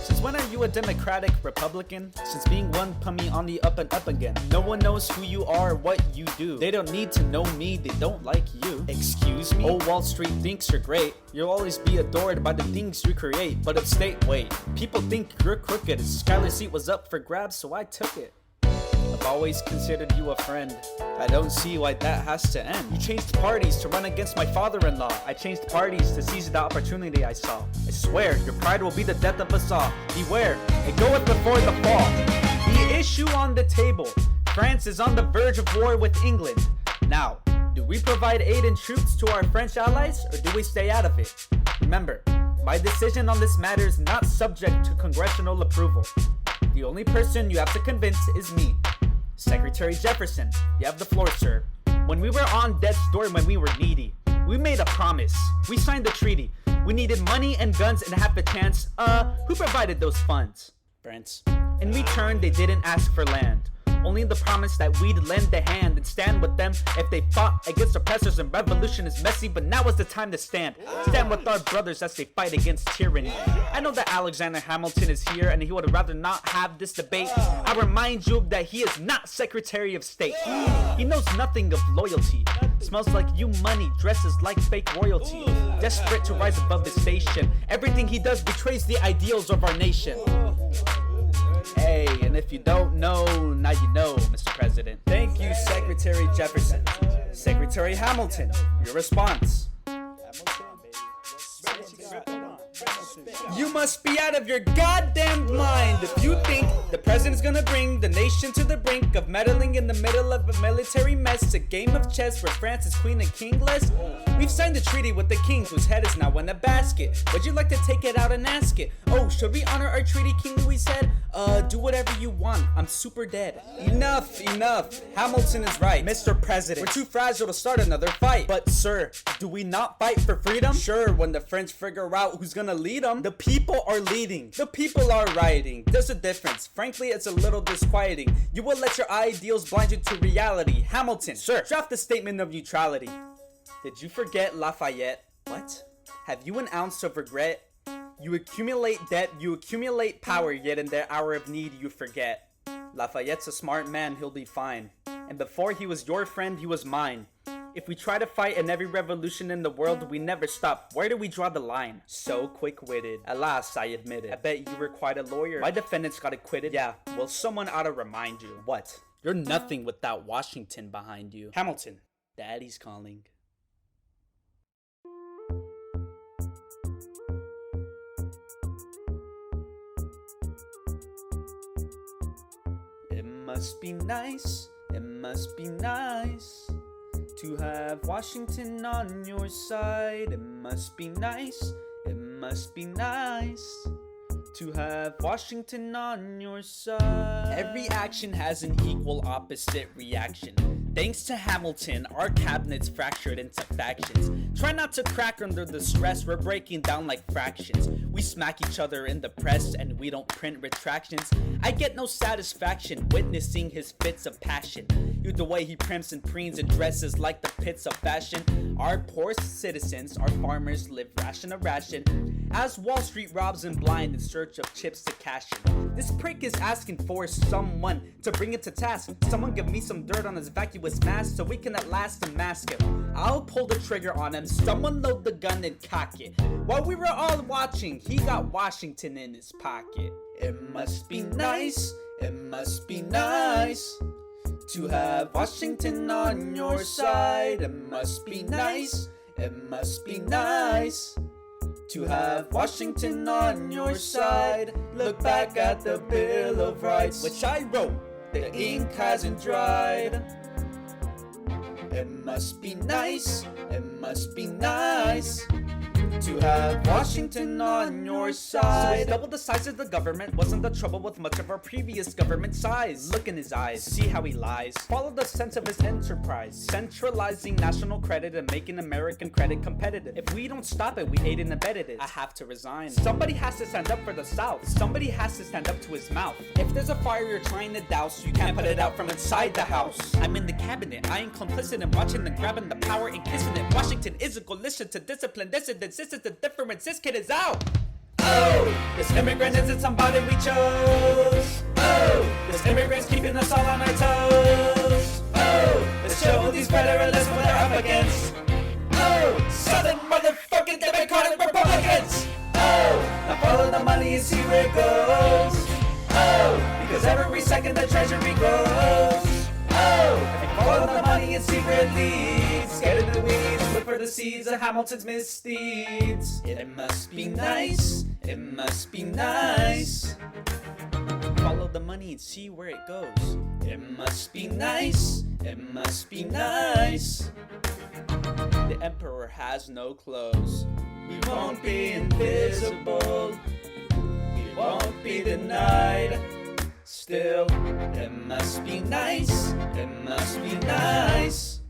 Since when are you a Democratic Republican? Since being one put me on the up and up again. No one knows who you are, what you do. They don't need to know me, they don't like you. Excuse me? Oh, Wall Street thinks you're great. You'll always be adored by the things you create. But upstate, wait. People think you're crooked. Schuyler's seat was up for grabs, so I took it. I've always considered you a friend. I don't see why that has to end. You changed parties to run against my father-in-law. I changed parties to seize the opportunity I saw. I swear, your pride will be the death of us all. Beware, it goeth before the fall. The issue on the table. France is on the verge of war with England. Now, do Do we provide aid and troops to our French allies, or do we stay out of it? Remember, my decision on this matter is not subject to congressional approval. The only person you have to convince is me. Secretary Jefferson, you have the floor, sir. When we were on death's door when we were needy, we made a promise. We signed the treaty. We needed money and guns and half a chance. Who provided those funds? France. In return, they didn't ask for land. Only the promise that we'd lend a hand and stand with them if they fought against oppressors. And revolution is messy, but now is the time to stand. Stand with our brothers as they fight against tyranny. I know that Alexander Hamilton is here and he would rather not have this debate. I remind you that he is not Secretary of State. He knows nothing of loyalty. Smells like you money, dresses like fake royalty. Desperate to rise above his station. Everything he does betrays the ideals of our nation. Hey, and if you don't know, now you know, Mr. President. Thank you, Secretary Jefferson. Secretary Hamilton, your response. You must be out of your goddamn mind if you think the president's gonna bring the nation to the brink of meddling in the middle of a military mess, a game of chess where France is queen and kingless. We've signed a treaty with the king whose head is now in a basket. Would you like to take it out and ask it? Oh, should we honor our treaty, King Louis said? Do whatever you want, I'm super dead. Enough. Hamilton is right, Mr. President. We're too fragile to start another fight. But sir, do we not fight for freedom? Sure, when the French figure out who's gonna lead them. The people are leading, the people are rioting. There's a difference, frankly it's a little disquieting. You will let your ideals blind you to reality. Hamilton, sir, draft the statement of neutrality. Did you forget Lafayette? What? Have you an ounce of regret? You accumulate debt, you accumulate power, yet in their hour of need you forget. Lafayette's a smart man, he'll be fine. And before he was your friend, he was mine. If we try to fight in every revolution in the world, we never stop. Where do we draw the line? So quick-witted. Alas, I admit it. I bet you were quite a lawyer. My defendants got acquitted. Yeah, well, someone ought to remind you. What? You're nothing without Washington behind you. Hamilton, Daddy's calling. It must be nice. It must be nice to have Washington on your side. It must be nice, it must be nice to have Washington on your side. Every action has an equal opposite reaction. Thanks to Hamilton, our cabinet's fractured into factions. Try not to crack under the stress, we're breaking down like fractions. We smack each other in the press and we don't print retractions. I get no satisfaction witnessing his fits of passion. The way he primps and preens and dresses like the pits of fashion. Our poor citizens, our farmers live ration to ration, as Wall Street robs and blind in search of chips to cash in. This prick is asking for someone to bring it to task. Someone give me some dirt on his vacuous mask so we can at last unmask him. I'll pull the trigger on him, someone load the gun and cock it. While we were all watching, he got Washington in his pocket. It must be nice, it must be nice to have Washington on your side. It must be nice, it must be nice to have Washington on your side. Look back at the Bill of Rights, which I wrote, the ink hasn't dried. It must be nice, it must be nice to have Washington on your side. So it's double the size of the government. Wasn't the trouble with much of our previous government size? Look in his eyes, see how he lies. Follow the sense of his enterprise, centralizing national credit and making American credit competitive. If we don't stop it, we aid and abetted it. I have to resign. Somebody has to stand up for the South. Somebody has to stand up to his mouth. If there's a fire you're trying to douse, you can't put it out from inside the house. I'm in the cabinet, I ain't complicit in watching and grabbing the power and kissing it. Washington is a coalition to discipline dissidents. This is the difference, this kid is out. Oh, this immigrant isn't somebody we chose. Oh, this immigrant's keeping us all on our toes. Oh, let's show these federalists what they're up against. Oh, Southern motherfucking Democratic Republicans. Oh, now follow the money and see where it goes. Oh, because every second the treasury grows. Oh, if you follow the money and see where it leads, get in the weeds, look for the seeds of Hamilton's misdeeds. It must be nice, it must be nice. Follow the money and see where it goes. It must be nice, it must be nice emperor has no clothes. We won't be invisible, we won't be denied. Still, it must be nice, it must be nice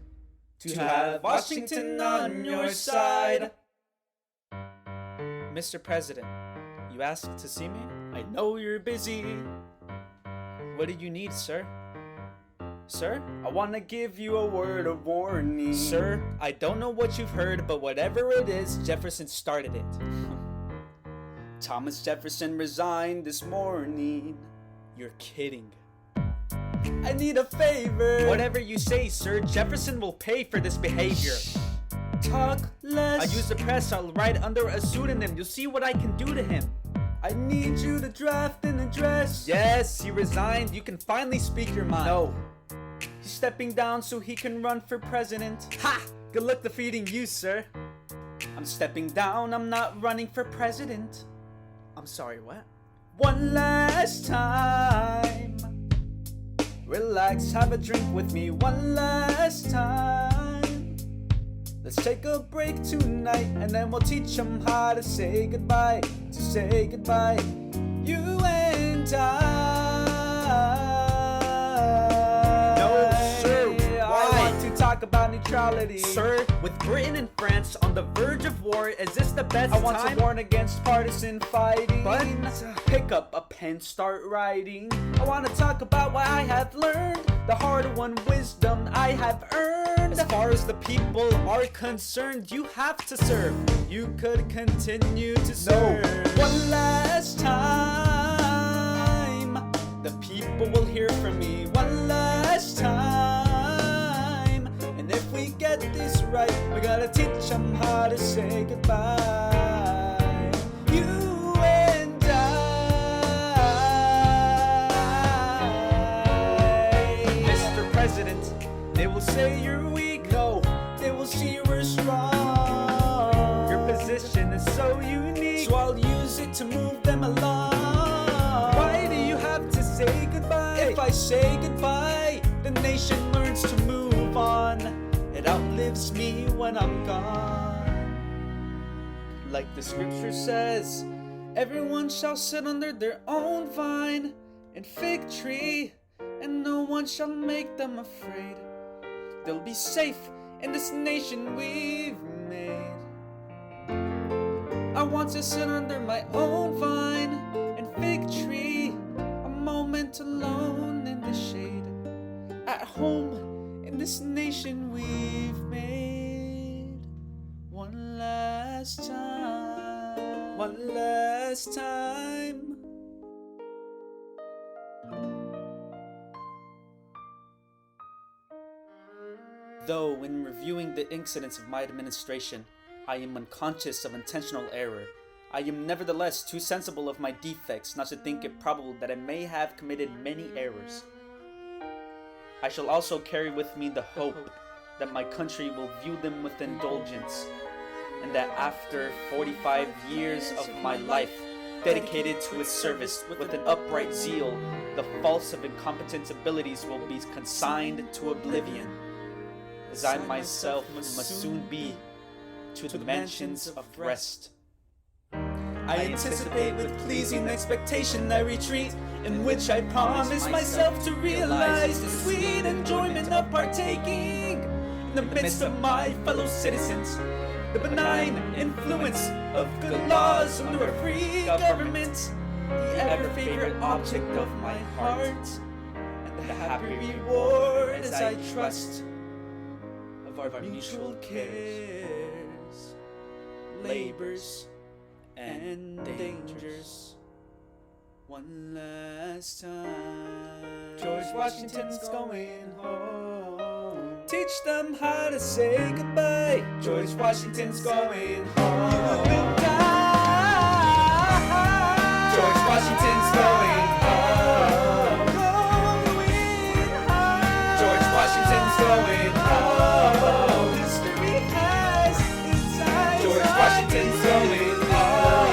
to have Washington on your side. Mr. President, you asked to see me? I know you're busy. What do you need, sir? Sir? I wanna give you a word of warning. Sir, I don't know what you've heard, but whatever it is, Jefferson started it. Thomas Jefferson resigned this morning. You're kidding. I need a favor. Whatever you say, sir, Jefferson will pay for this behavior. Talk less. I use the press, I'll write under a pseudonym. You'll see what I can do to him. I need you to draft an address. Yes, he resigned. You can finally speak your mind. No. He's stepping down so he can run for president. Ha! Good luck defeating you, sir. I'm stepping down, I'm not running for president. I'm sorry, what? One last time. Relax, have a drink with me one last time. Let's take a break tonight and then we'll teach them how to say goodbye. To say goodbye, you and I. Why? I want to talk about neutrality. Sir, with Britain and France on the verge of war, is this the best I want time? to warn against partisan fighting. But pick up a pen, start writing. I want to talk about what I have learned, the hard-won wisdom I have earned. as far as the people are concerned, you have to serve. You could continue to serve. One last time, the people will hear from me. One last time, and if we get this right, we gotta teach them how to say goodbye. You and I. Mr. President, They will say you're weak. No, they will see we're strong. your position is so unique. So I'll use it to move them along. Why do you have to say goodbye? If I say goodbye, the nation learns to move on. It outlives me when I'm gone. Like the scripture says, everyone shall sit under their own vine and fig tree, and no one shall make them afraid. They'll be safe in this nation we've made. I want to sit under my own vine and fig tree, a moment alone in the shade, at home in this nation we've made. One last time, one last time. Though, in reviewing the incidents of my administration, I am unconscious of intentional error, I am nevertheless too sensible of my defects not to think it probable that I may have committed many errors. I shall also carry with me the hope that my country will view them with indulgence, and that after 45 years of my life dedicated to its service with an upright zeal, the false of incompetent abilities will be consigned to oblivion, as I myself must soon be to the mansions of rest. I anticipate with pleasing expectation I retreat, in which I promise myself to realize the sweet enjoyment of partaking in the midst of my fellow citizens, the benign influence of good laws under a free government, the ever-favorite object of my heart, and the happy reward as I trust of our mutual cares, labors, and dangers. One last time, George Washington's going home. Teach them how to say goodbye. George Washington's going home. George Washington's going home. George Washington's going home. History has its eyes. George Washington's going home.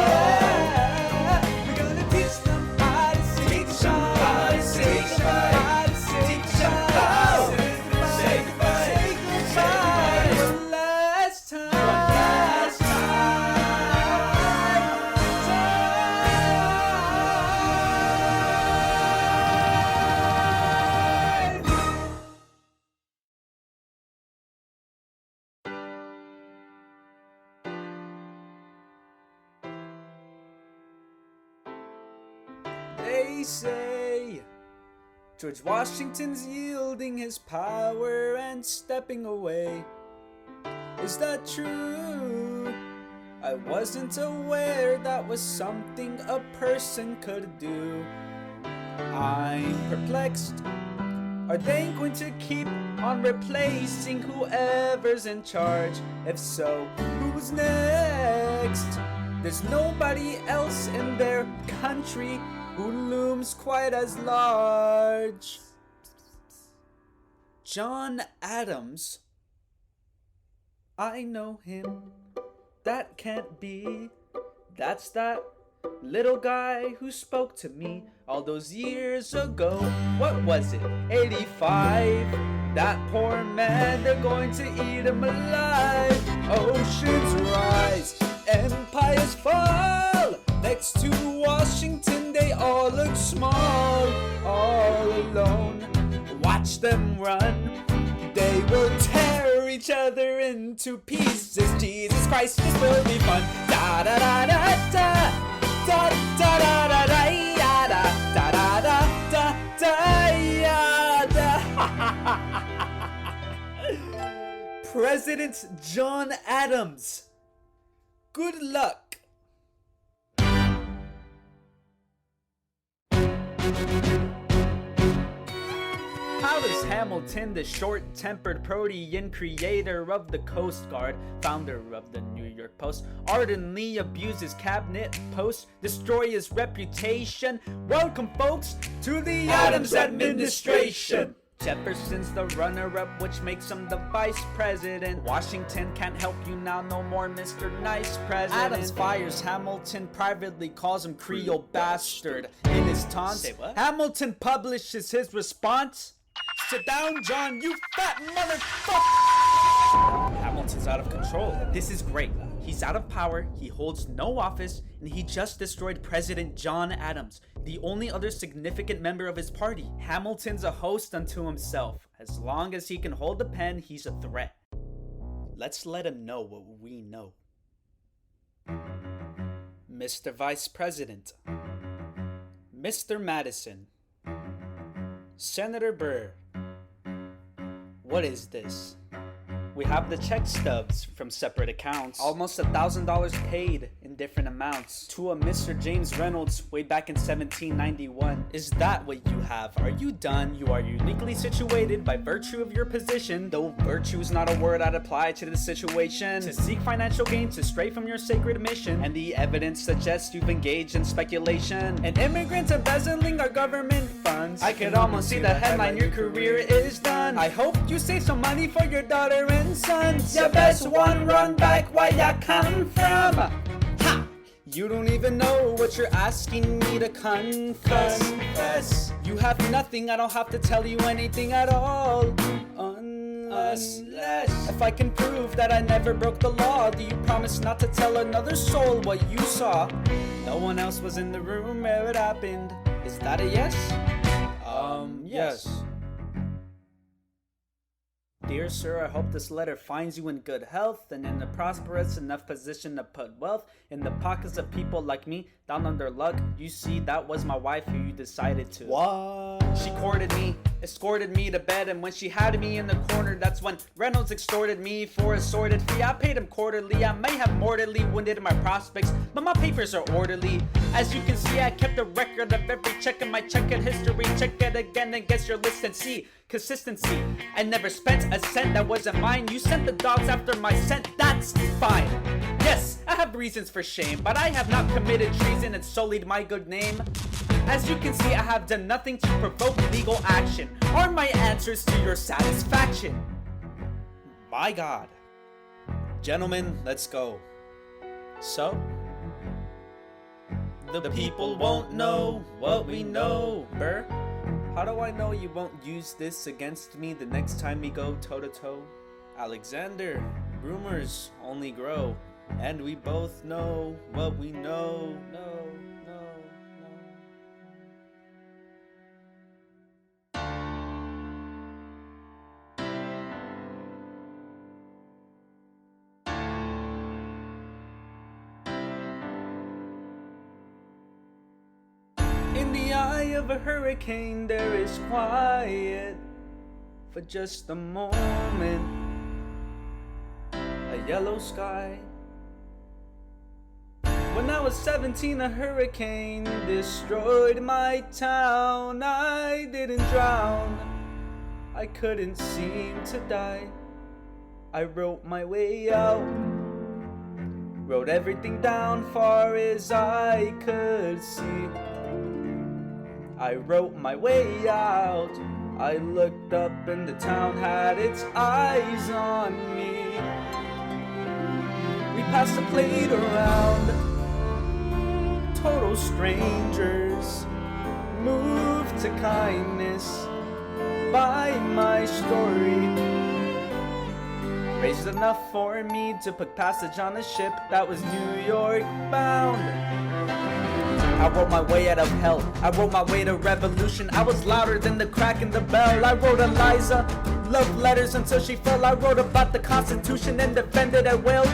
We're gonna teach them how to say goodbye. Teach them how to say goodbye. Teach them how to say goodbye. Say goodbye. One last time. They say George Washington's yielding his power and stepping away. Is that true? I wasn't aware that was something a person could do. I'm perplexed. Are they going to keep on replacing whoever's in charge? If so, who's next? There's nobody else in their country who looms quite as large. John Adams. I know him. That can't be. That's that little guy who spoke to me all those years ago. What was it? 85. That poor man, they're going to eat him alive. Oceans rise, empires fall. Next to Washington, they all look small, all alone. Watch them run. They will tear each other into pieces. Jesus Christ, this will be fun. Da da da da da da da da da da da da da da da da. President John Adams. Good luck. How does Hamilton, the short-tempered protean creator of the Coast Guard, founder of the New York Post, ardently abuse his cabinet post, destroy his reputation? Welcome, folks, to the Adams administration. Jefferson's the runner-up, which makes him the vice president. Washington can't help you now, no more Mr. Nice President. Adams fires Hamilton, privately calls him Creole bastard. In his taunts, Hamilton publishes his response. Sit down, John, you fat motherfucker! Hamilton's out of control. This is great. He's out of power, he holds no office, and he just destroyed President John Adams, the only other significant member of his party. Hamilton's a host unto himself. As long as he can hold the pen, he's a threat. Let's let him know what we know. Mr. Vice President, Mr. Madison, Senator Burr, what is this? We have the check stubs from separate accounts. Almost $1,000 paid in different amounts to a Mr. James Reynolds way back in 1791. Is that what you have? Are you done? You are uniquely situated by virtue of your position, though virtue is not a word I'd apply to this situation, to seek financial gain, to stray from your sacred mission, and the evidence suggests you've engaged in speculation. An immigrant embezzling our government funds. I could almost see the headline, your career is done. I hope you save some money for your daughter and sons. Your best one run back where you come from. Ha! You don't even know what you're asking me to confess. You have nothing, I don't have to tell you anything at all. Unless if I can prove that I never broke the law, do you promise not to tell another soul what you saw? No one else was in the room where it happened. Is that a yes? Yes. Dear sir, I hope this letter finds you in good health and in a prosperous enough position to put wealth in the pockets of people like me down on their luck. You see, that was my wife who you decided to. What? She courted me, escorted me to bed, and when she had me in the corner, that's when Reynolds extorted me for a sordid fee. I paid him quarterly. I may have mortally wounded my prospects, but my papers are orderly. As you can see, I kept a record of every check in my checkered history. Check it again and guess your list and see consistency. I never spent a cent that wasn't mine. You sent the dogs after my scent, that's fine. Yes, I have reasons for shame, but I have not committed treason and sullied my good name. As you can see, I have done nothing to provoke legal action. Are my answers to your satisfaction? My God. Gentlemen, let's go. So? The people won't know what we know, Burr. How do I know you won't use this against me the next time we go toe-to-toe? Alexander, rumors only grow, and we both know what we know. No. In the of a hurricane there is quiet for just a moment. A yellow sky. When I was 17, a hurricane destroyed my town. I didn't drown, I couldn't seem to die. I wrote my way out, wrote everything down far as I could see. I wrote my way out. I looked up and the town had its eyes on me. We passed the plate around, total strangers, moved to kindness by my story. Raised enough for me to put passage on a ship that was New York bound. I wrote my way out of hell, I wrote my way to revolution. I was louder than the crack in the bell. I wrote Eliza love letters until she fell. I wrote about the Constitution and defended at will.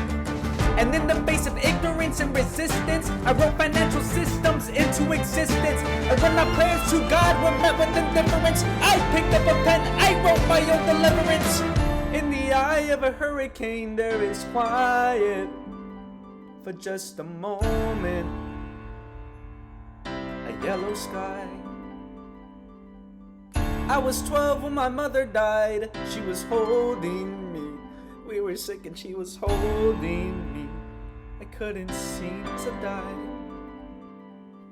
And in the face of ignorance and resistance, I wrote financial systems into existence. And when my prayers to God were met with indifference, I picked up a pen, I wrote my own deliverance. In the eye of a hurricane there is quiet for just a moment. A yellow sky. I was 12 when my mother died. She was holding me. We were sick and she was holding me. I couldn't seem to die.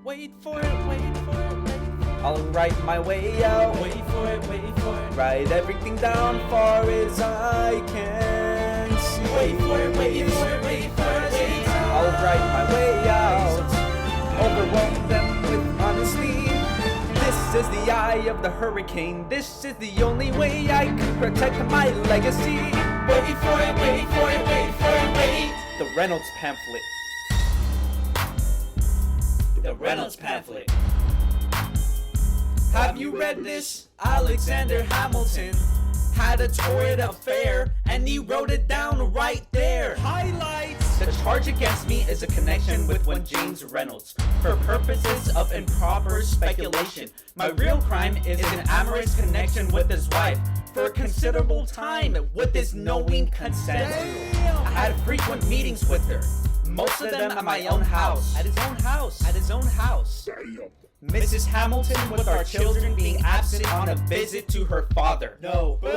Wait for it, wait for it, wait for it. I'll write my way out. Wait for it, wait for it. Write everything down far as I can see. Wait for it, wait for it, wait for it, wait. I'll write my way out. Overwhelm them with honesty. This is the eye of the hurricane. This is the only way I can protect my legacy. Wait for it, wait for it, wait for it, wait. The Reynolds Pamphlet. The Reynolds Pamphlet. Have you read this? Alexander Hamilton had a torrid affair, and he wrote it down right there. Highlights. The charge against me is a connection with one James Reynolds for purposes of improper speculation. My real crime is an amorous connection with his wife for a considerable time with his knowing consent. I had frequent meetings with her, most of them at my own house. At his own house. At his own house. Mrs. Hamilton with our children being absent on a visit to her father. No. Boo.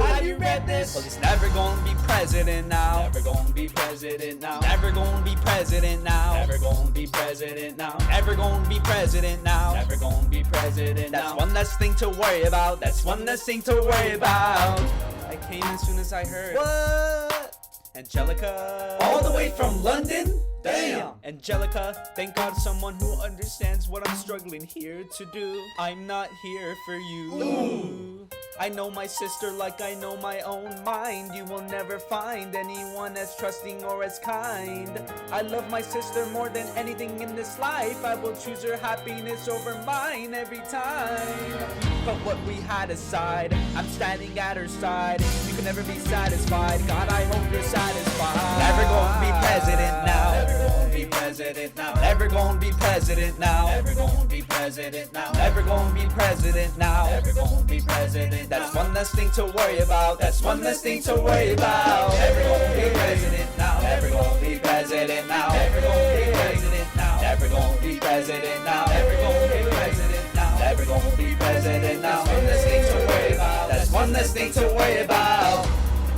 Have you read this? Well, he's never gonna be president now. Never gonna be president now. Never gonna be president now. Never gonna be president now. Never gonna be president now. Never gonna be president now. That's one less thing to worry about. That's one less thing to worry about. I came as soon as I heard. What? Angelica. All the way from London? Damn! Angelica, thank God someone who understands what I'm struggling here to do. I'm not here for you. Ooh. I know my sister like I know my own mind. You will never find anyone as trusting or as kind. I love my sister more than anything in this life. I will choose her happiness over mine every time. But what we had aside, I'm standing at her side. You can never be satisfied. God, I hope you're satisfied. Never gonna be president now. Never gonna be president now. Never gonna be president now. Never gonna be president now. Never gonna be president now. Never gonna be president. That's one less thing to worry about. That's one less thing to worry about. Never gonna be president now. Never gonna be president now. Never gonna be president now. Never gonna be president now. Never gonna be president now. Never gonna be president now. That's one less thing to worry about. That's one less thing to worry about.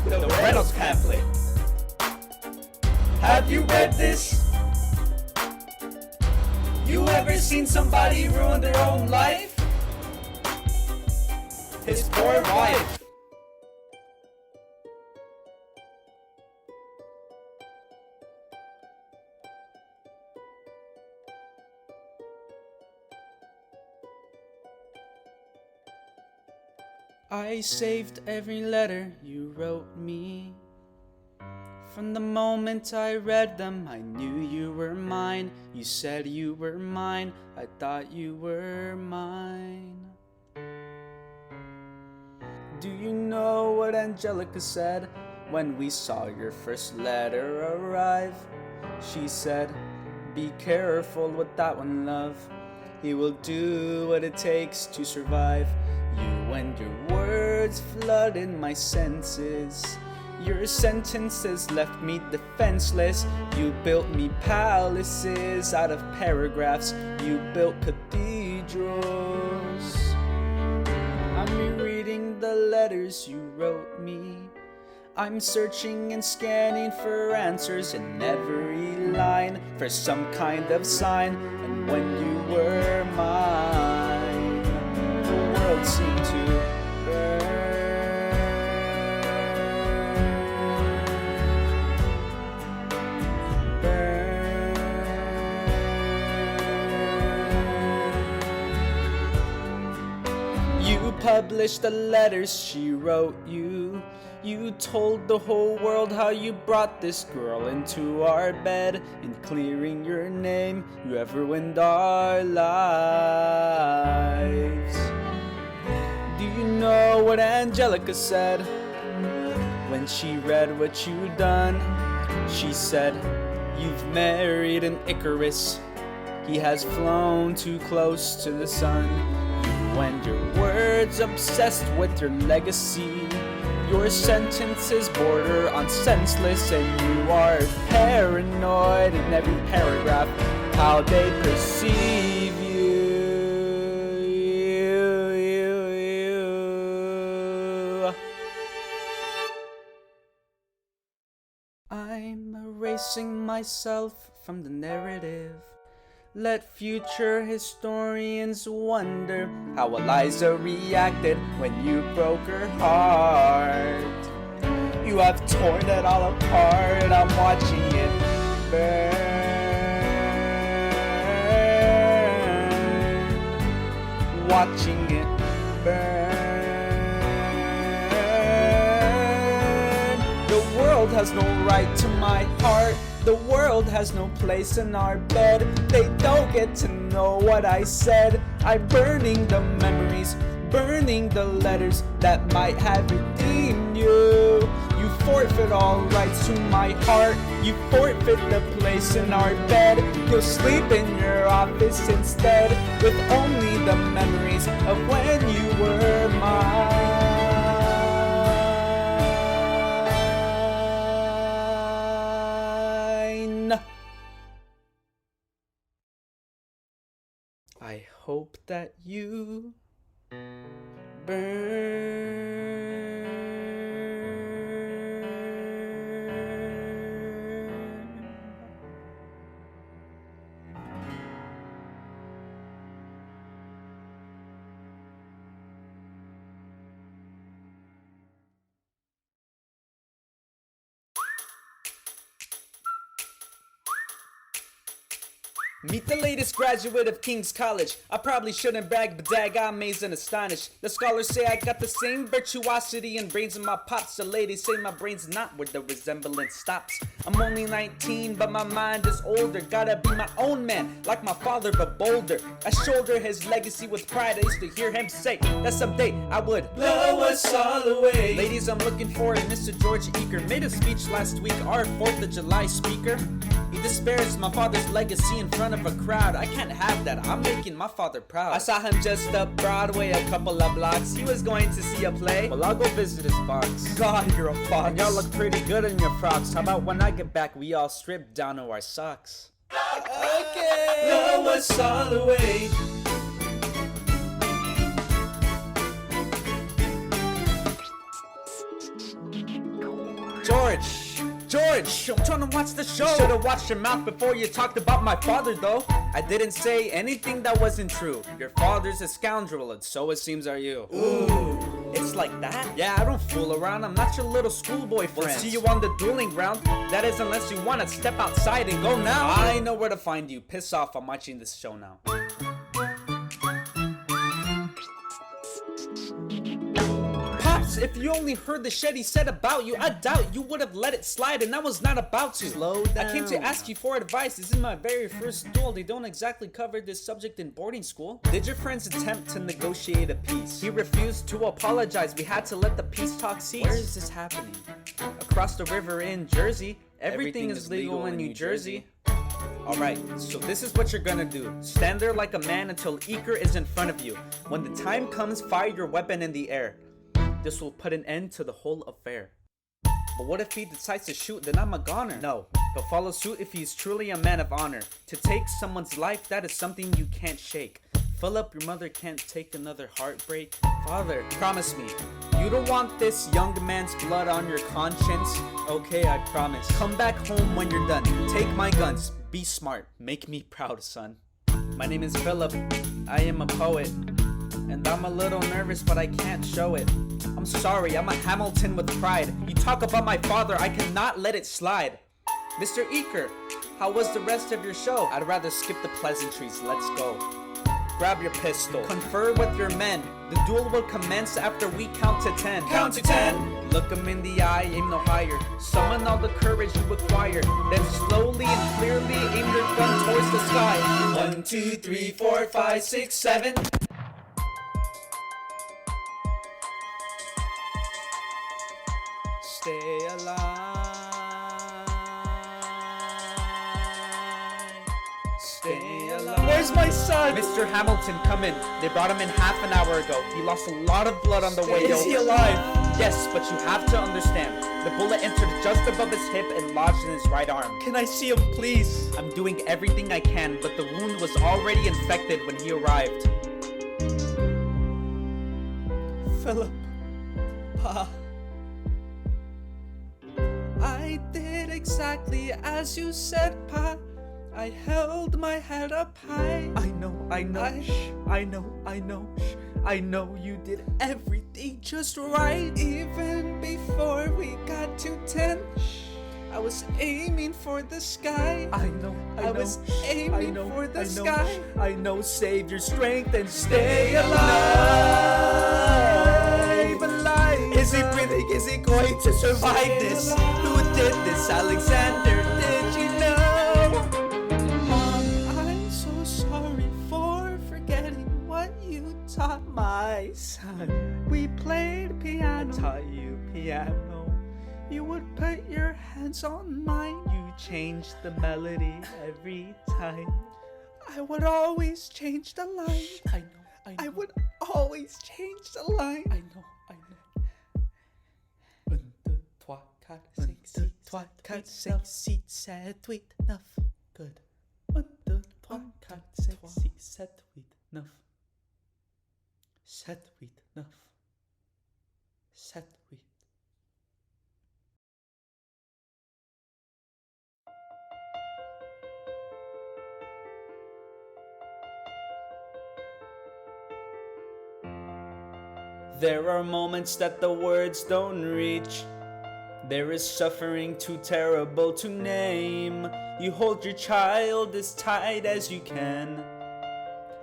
The Reynolds Pamphlet. Have you read this? You ever seen somebody ruin their own life? His poor wife. I saved every letter you wrote me. From the moment I read them, I knew you were mine. You said you were mine, I thought you were mine. Do you know what Angelica said when we saw your first letter arrive? She said, be careful with that one, love. He will do what it takes to survive. You and your words flooded my senses. Your sentences left me defenseless. You built me palaces out of paragraphs. You built cathedrals. I'm rereading the letters you wrote me. I'm searching and scanning for answers in every line, for some kind of sign. And when you were mine, the world seemed to burn. You published the letters she wrote you. You told the whole world how you brought this girl into our bed. In clearing your name, you have ruined our lives. Do you know what Angelica said when she read what you'd done? She said, you've married an Icarus. He has flown too close to the sun. You and your words obsessed with your legacy. Your sentences border on senseless, and you are paranoid in every paragraph how they perceive you. I'm erasing myself from the narrative. Let future historians wonder how Eliza reacted when you broke her heart. You have torn it all apart. I'm watching it burn. Watching it burn. The world has no right to my heart. The world has no place in our bed. They don't get to know what I said. I'm burning the memories, burning the letters that might have redeemed you. You forfeit all rights to my heart. You forfeit the place in our bed. You'll sleep in your office instead, with only the memories of when you were mine. I hope that you burn. Meet the latest graduate of King's College. I probably shouldn't brag, but dag, I'm amazed and astonished. The scholars say I got the same virtuosity and brains in my pops. The ladies say my brain's not where the resemblance stops. I'm only 19, but my mind is older. Gotta be my own man, like my father, but bolder. I shoulder his legacy with pride. I used to hear him say that someday I would blow us all away. Ladies, I'm looking for Mr. George Eaker. Made a speech last week, our 4th of July speaker. He disparaged my father's legacy in front of a crowd. I can't have that. I'm making my father proud. I saw him just up Broadway a couple of blocks. He was going to see a play. Well, I'll go visit his box. God, you're a fox. And y'all look pretty good in your frocks. How about when I get back, we all strip down to our socks? Okay. Blow us all away. George, I'm trying to watch the show. You should've watched your mouth before you talked about my father, though. I didn't say anything that wasn't true. Your father's a scoundrel, and so it seems are you. Ooh, it's like that? Yeah, I don't fool around. I'm not your little schoolboy friend. We'll see you on the dueling ground. That is, unless you want to step outside and go now. I know where to find you. Piss off, I'm watching this show now. If you only heard the shit he said about you, I doubt you would have let it slide, and I was not about to. Slow down. I came to ask you for advice. This is my very first duel. They don't exactly cover this subject in boarding school. Did your friends attempt to negotiate a peace? He refused to apologize. We had to let the peace talk cease. Where is this happening? Across the river in Jersey. Everything is legal in New Jersey. Alright, so this is what you're gonna do. Stand there like a man until Eaker is in front of you. When the time comes, fire your weapon in the air. This will put an end to the whole affair. But what if he decides to shoot, then I'm a goner? No, he'll follow suit if he's truly a man of honor. To take someone's life, that is something you can't shake. Philip, your mother can't take another heartbreak. Father, promise me, you don't want this young man's blood on your conscience? Okay, I promise. Come back home when you're done. Take my guns. Be smart. Make me proud, son. My name is Philip. I am a poet. And I'm a little nervous, but I can't show it. I'm sorry, I'm a Hamilton with pride. You talk about my father, I cannot let it slide. Mr. Eaker, how was the rest of your show? I'd rather skip the pleasantries. Let's go. Grab your pistol. Confer with your men. The duel will commence after we count to 10. Count to 10! Look them in the eye, aim no higher. Summon all the courage you acquire. Then slowly and clearly aim your gun towards the sky. 1, 2, 3, 4, 5, 6, 7. Stay alive. Stay alive. Where's my son? Mr. Hamilton, come in. They brought him in half an hour ago. He lost a lot of blood on the way. Is he alive? Yes, but you have to understand. The bullet entered just above his hip and lodged in his right arm. Can I see him, please? I'm doing everything I can, but the wound was already infected when he arrived. Philip. Pa. I did exactly as you said, Pa. I held my head up high. I know, I know you did everything just right. Even before we got to 10, I was aiming for the sky. I was aiming for the sky. I know, save your strength and stay alive. Is he breathing? Is he going to survive this? Who did this? Alexander, did you know? Mom, I'm so sorry for forgetting what you taught my son. We played piano. I taught you piano. You would put your hands on mine. You changed the melody every time. I would always change the line. I know. I would always change the line. I know. 1, 2, 3, 4, 5, 6, 7, 8, 9. Good. 1, 2, 3, 4, 5, 6, 7, 8, 9. 7, 8, 9. 7, 8. There are moments that the words don't reach. There is suffering too terrible to name. You hold your child as tight as you can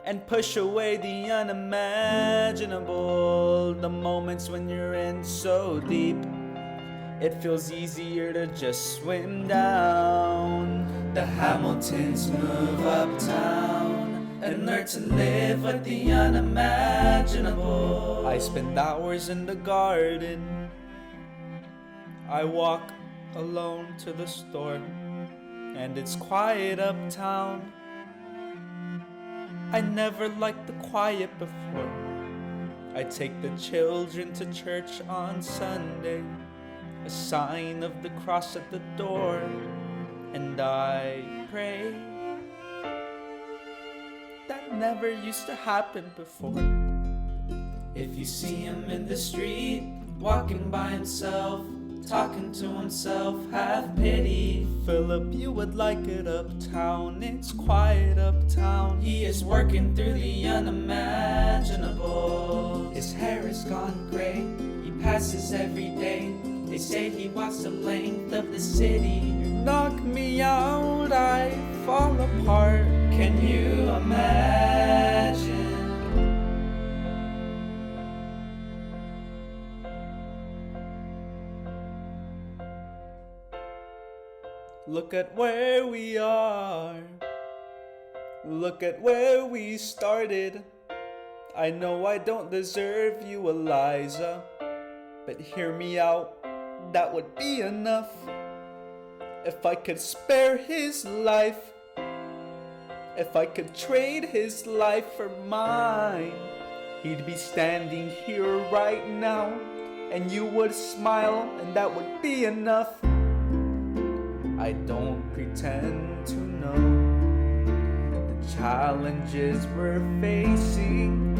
and push away the unimaginable. The moments when you're in so deep, it feels easier to just swim down. The Hamiltons move uptown and learn to live with the unimaginable. I spend hours in the garden. I walk alone to the store, and it's quiet uptown. I never liked the quiet before. I take the children to church on Sunday, a sign of the cross at the door, and I pray. That never used to happen before. If you see him in the street, walking by himself, talking to himself, have pity. Philip, you would like it uptown, it's quiet uptown. He is working through the unimaginable. His hair is gone gray, he passes every day. They say he walks the length of the city. You knock me out, I fall apart. Can you imagine? Look at where we are. Look at where we started. I know I don't deserve you, Eliza, but hear me out, that would be enough. If I could spare his life, If I could trade his life for mine, he'd be standing here right now, and you would smile, and that would be enough. I don't pretend to know the challenges we're facing.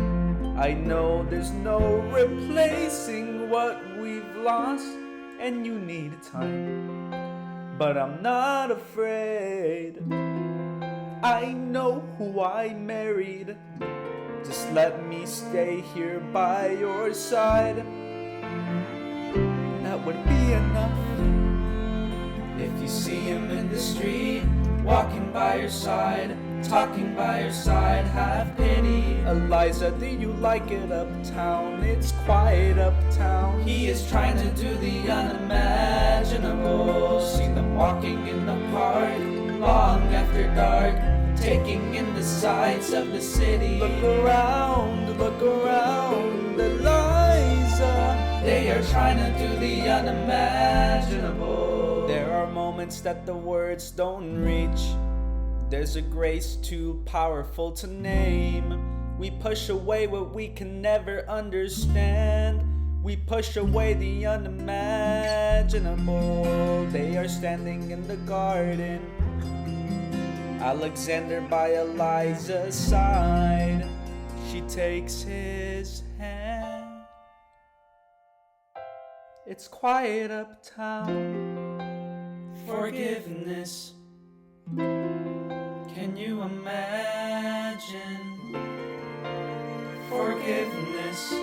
I know there's no replacing what we've lost, and you need time, but I'm not afraid. I know who I married. Just let me stay here by your side. That would be enough. If you see him in the street, walking by your side, talking by your side, have pity. Eliza, do you like it uptown? It's quiet uptown. He is trying to do the unimaginable. See them walking in the park, long after dark, taking in the sights of the city. Look around, Eliza. They are trying to do the unimaginable. There are moments that the words don't reach. There's a grace too powerful to name. We push away what we can never understand. We push away the unimaginable. They are standing in the garden, Alexander by Eliza's side. She takes his hand. It's quiet uptown. Forgiveness. Can you imagine? Forgiveness.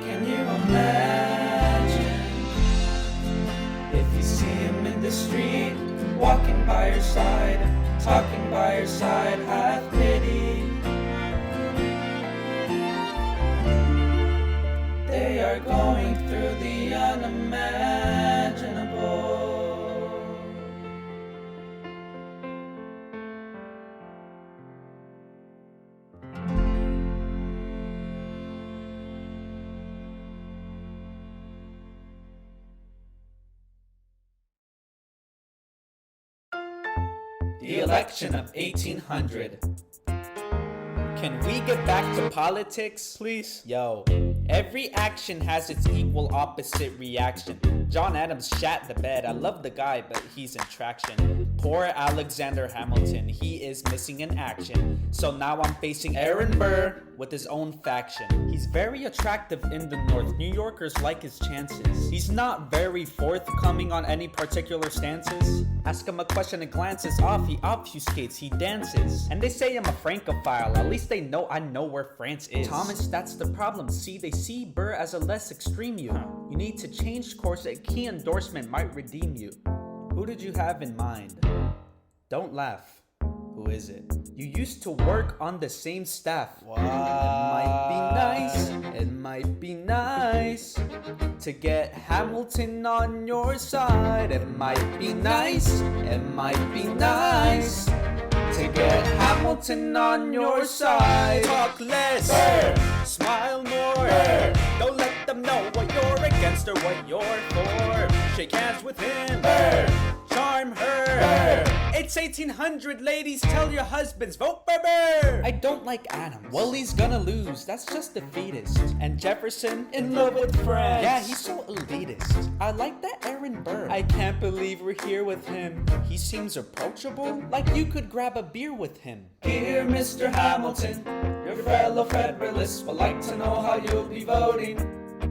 Can you imagine? If you see him in the street, walking by your side, talking by your side, have pity. They are going through the unimaginable. The election of 1800. Can we get back to politics, please? Yo, every action has its equal opposite reaction. John Adams shat the bed. I love the guy, but he's in traction. Poor Alexander Hamilton, he is missing in action. So now I'm facing Aaron Burr with his own faction. He's very attractive in the North. New Yorkers like his chances. He's not very forthcoming on any particular stances. Ask him a question and glances off. He obfuscates, he dances. And they say I'm a Francophile. At least they know I know where France is. Thomas, that's the problem. See, they see Burr as a less extreme you. You need to change course. A key endorsement might redeem you. Who did you have in mind? Don't laugh. Who is it? You used to work on the same staff. Wow. It might be nice to get Hamilton on your side. It might be nice to get Hamilton on your side. Talk less, Burr. Smile more, Burr. Don't let them know what you're against or what you're for. Shake hands with him, Burr. Charm her, Burr. It's 1800, ladies, tell your husbands, vote for Burr. I don't like Adams. Well, he's gonna lose, that's just defeatist. And Jefferson, in love with France. Yeah, he's so elitist. I like that Aaron Burr. I can't believe we're here with him. He seems approachable, like you could grab a beer with him. Dear Mr. Hamilton, your fellow Federalists would like to know how you'll be voting.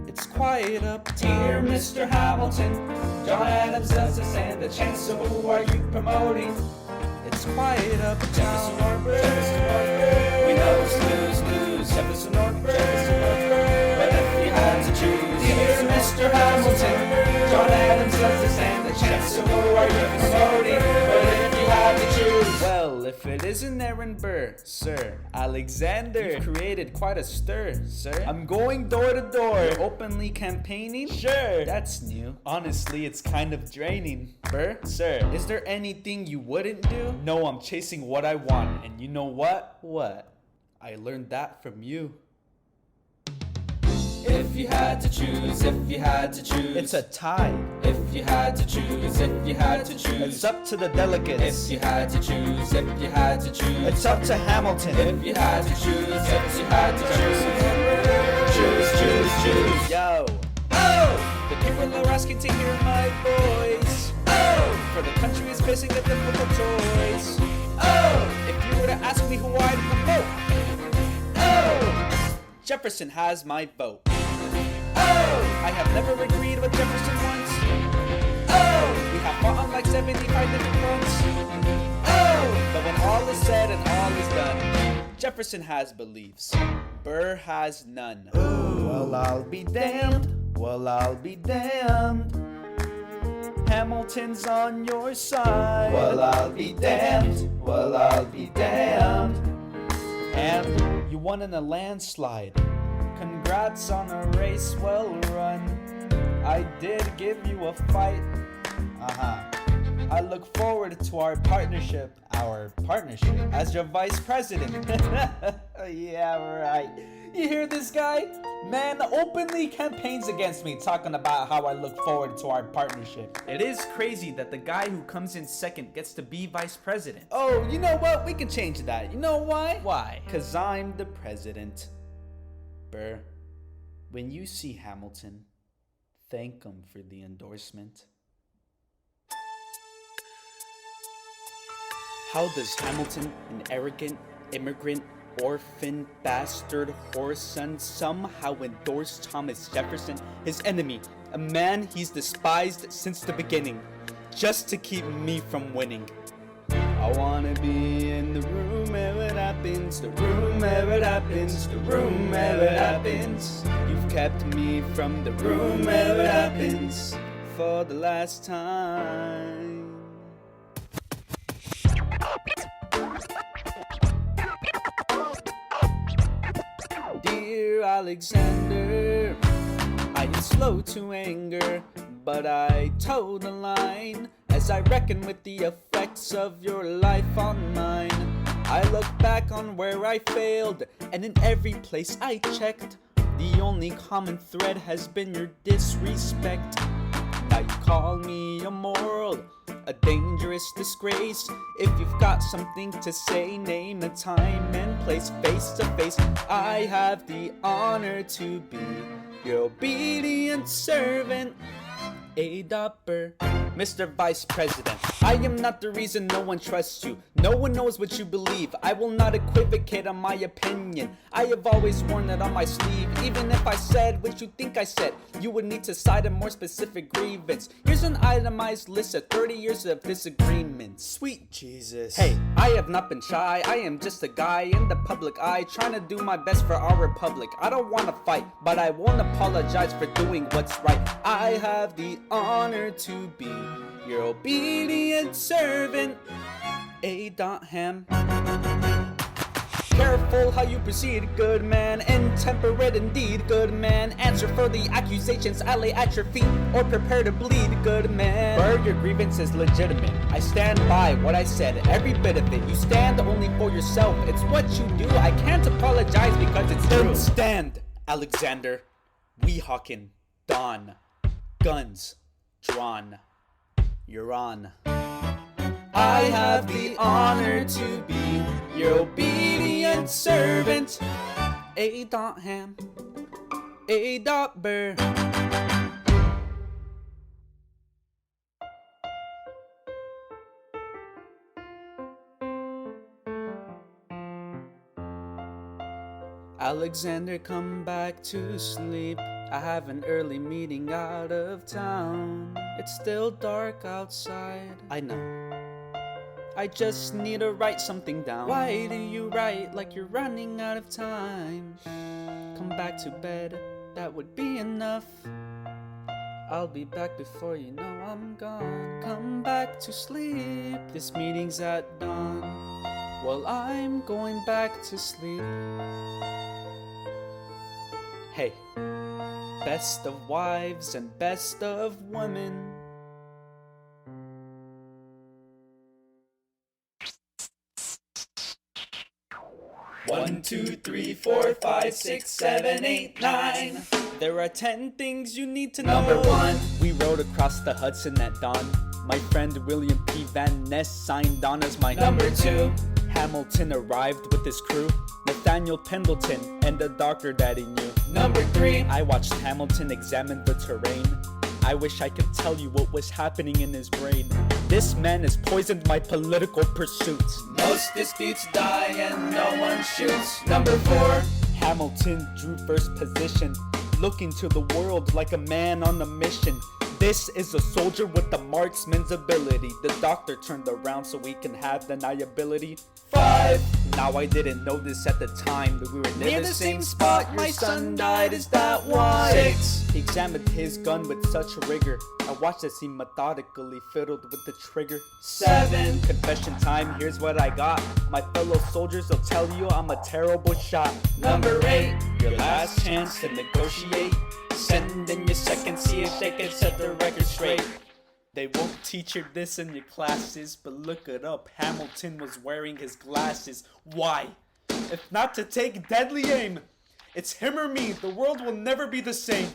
It's quiet uptown. Dear Mr. Hamilton, John Adams does this and the chancellor, who are you promoting? It's quiet uptown. Jefferson or Burr, we know it's lose. Jefferson or Burr, but if you had to choose, dear Mr. Hamilton, John Adams does this and the chancellor, who are you promoting? But if you had to choose, well, if it isn't Aaron Burr, sir, Alexander, you've created quite a stir, sir. I'm going door to door. You're openly campaigning? Sure. That's new. Honestly, it's kind of draining. Burr, sir, is there anything you wouldn't do? No, I'm chasing what I want. And you know what? What? I learned that from you. If you had to choose, it's a tie. If If you had to choose, if you had to choose. It's up to the delegates. If you had to choose, if you had to choose. It's up to Hamilton. If you had to choose, if you had to choose. Choose. Yo. Oh! The people are asking to hear my voice. Oh! For the country is facing a difficult choice. Oh! If you were to ask me who I'd promote, Oh! Jefferson has my vote. Oh! I have never agreed with Jefferson once. Oh! We have fought on like 75 different fronts. Oh! But when all is said and all is done, Jefferson has beliefs. Burr has none. Well, I'll be damned. Well, I'll be damned. Hamilton's on your side. Well, I'll be damned. Well, I'll be damned. And you won in a landslide. Congrats on a race well run. I did give you a fight. I look forward to our partnership as your vice president. Yeah, right. You hear this guy? Man openly campaigns against me, talking about how I look forward to our partnership. It is crazy that the guy who comes in second gets to be vice president. Oh, you know what? We can change that. You know why? Why? 'Cause I'm the president. Burr, when you see Hamilton, thank him for the endorsement. How does Hamilton, an arrogant immigrant, orphan, bastard, whore son, somehow endorse Thomas Jefferson, his enemy, a man he's despised since the beginning, just to keep me from winning? I wanna be in the room where it happens, the room where it happens, the room where it happens. You've kept me from the room where it happens for the last time. Dear Alexander, I am slow to anger, but I toe the line as I reckon with the effects of your life on mine. I look back on where I failed, and in every place I checked, the only common thread has been your disrespect. Now you call me immoral, a dangerous disgrace. If you've got something to say, name a time and place, face to face. I have the honor to be your obedient servant, A. Burr. Mr. Vice President, I am not the reason no one trusts you. No one knows what you believe. I will not equivocate on my opinion. I have always worn it on my sleeve. Even if I said what you think I said, you would need to cite a more specific grievance. Here's an itemized list of 30 years of disagreements. Sweet Jesus. Hey, I have not been shy. I am just a guy in the public eye trying to do my best for our republic. I don't want to fight, but I won't apologize for doing what's right. I have the honor to be your obedient servant, A. Ham. Careful how you proceed, good man. Intemperate indeed, good man. Answer for the accusations I lay at your feet, or prepare to bleed, good man. Burr, your grievance is legitimate. I stand by what I said, every bit of it. You stand only for yourself. It's what you do. I can't apologize because it's true. Then stand, Alexander. Weehawken, dawn. Guns drawn. You're on. I have the honor to be your obedient servant, A. Ham, A. Burr. Alexander, come back to sleep. I have an early meeting out of town. It's still dark outside, I know. I just need to write something down. Why do you write like you're running out of time? Come back to bed, that would be enough. I'll be back before you know I'm gone. Come back to sleep, this meeting's at dawn. Well, I'm going back to sleep. Hey, best of wives and best of women. One, two, three, 4, 5, 6, 7, 8, 9. There are 10 things you need to know. Number 1, we rode across the Hudson at dawn. My friend William P. Van Ness signed on as my number 2. Hamilton arrived with his crew, Nathaniel Pendleton and a doctor that he knew. Number 3. I watched Hamilton examine the terrain. I wish I could tell you what was happening in his brain. This man has poisoned my political pursuits. Most disputes die and no one shoots. Number 4. Hamilton drew first position, looking to the world like a man on a mission. This is a soldier with the marksman's ability. The doctor turned around so we can have deniability. 5. Now I didn't know this at the time, that we were Near the same spot my son died, is that why? 6. He examined his gun with such rigor. I watched as he methodically fiddled with the trigger. 7. Confession time, here's what I got. My fellow soldiers will tell you I'm a terrible shot. Number 8. Your last chance to negotiate. Send in your second, see if they can set the record straight. They won't teach you this in your classes, but look it up. Hamilton was wearing his glasses. Why? If not to take deadly aim. It's him or me. The world will never be the same.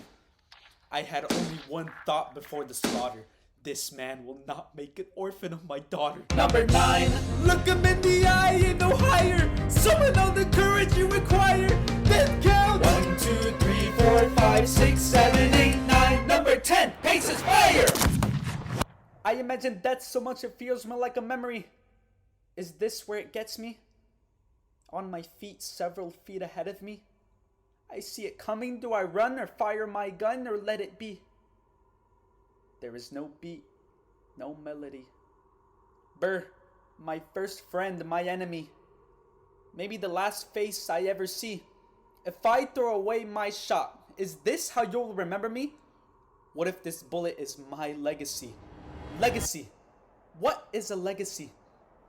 I had only one thought before the slaughter. This man will not make an orphan of my daughter. Number 9. Look him in the eye and no higher. Summon all the courage you require. Then count. 1, 2, 3, 4, 5, 6, 7, 8, 9. Number 10. Paces fire. I imagine death so much it feels more like a memory. Is this where it gets me? On my feet, several feet ahead of me. I see it coming. Do I run or fire my gun or let it be? There is no beat, no melody. Burr, my first friend, my enemy. Maybe the last face I ever see. If I throw away my shot, is this how you'll remember me? What if this bullet is my legacy? Legacy. What is a legacy?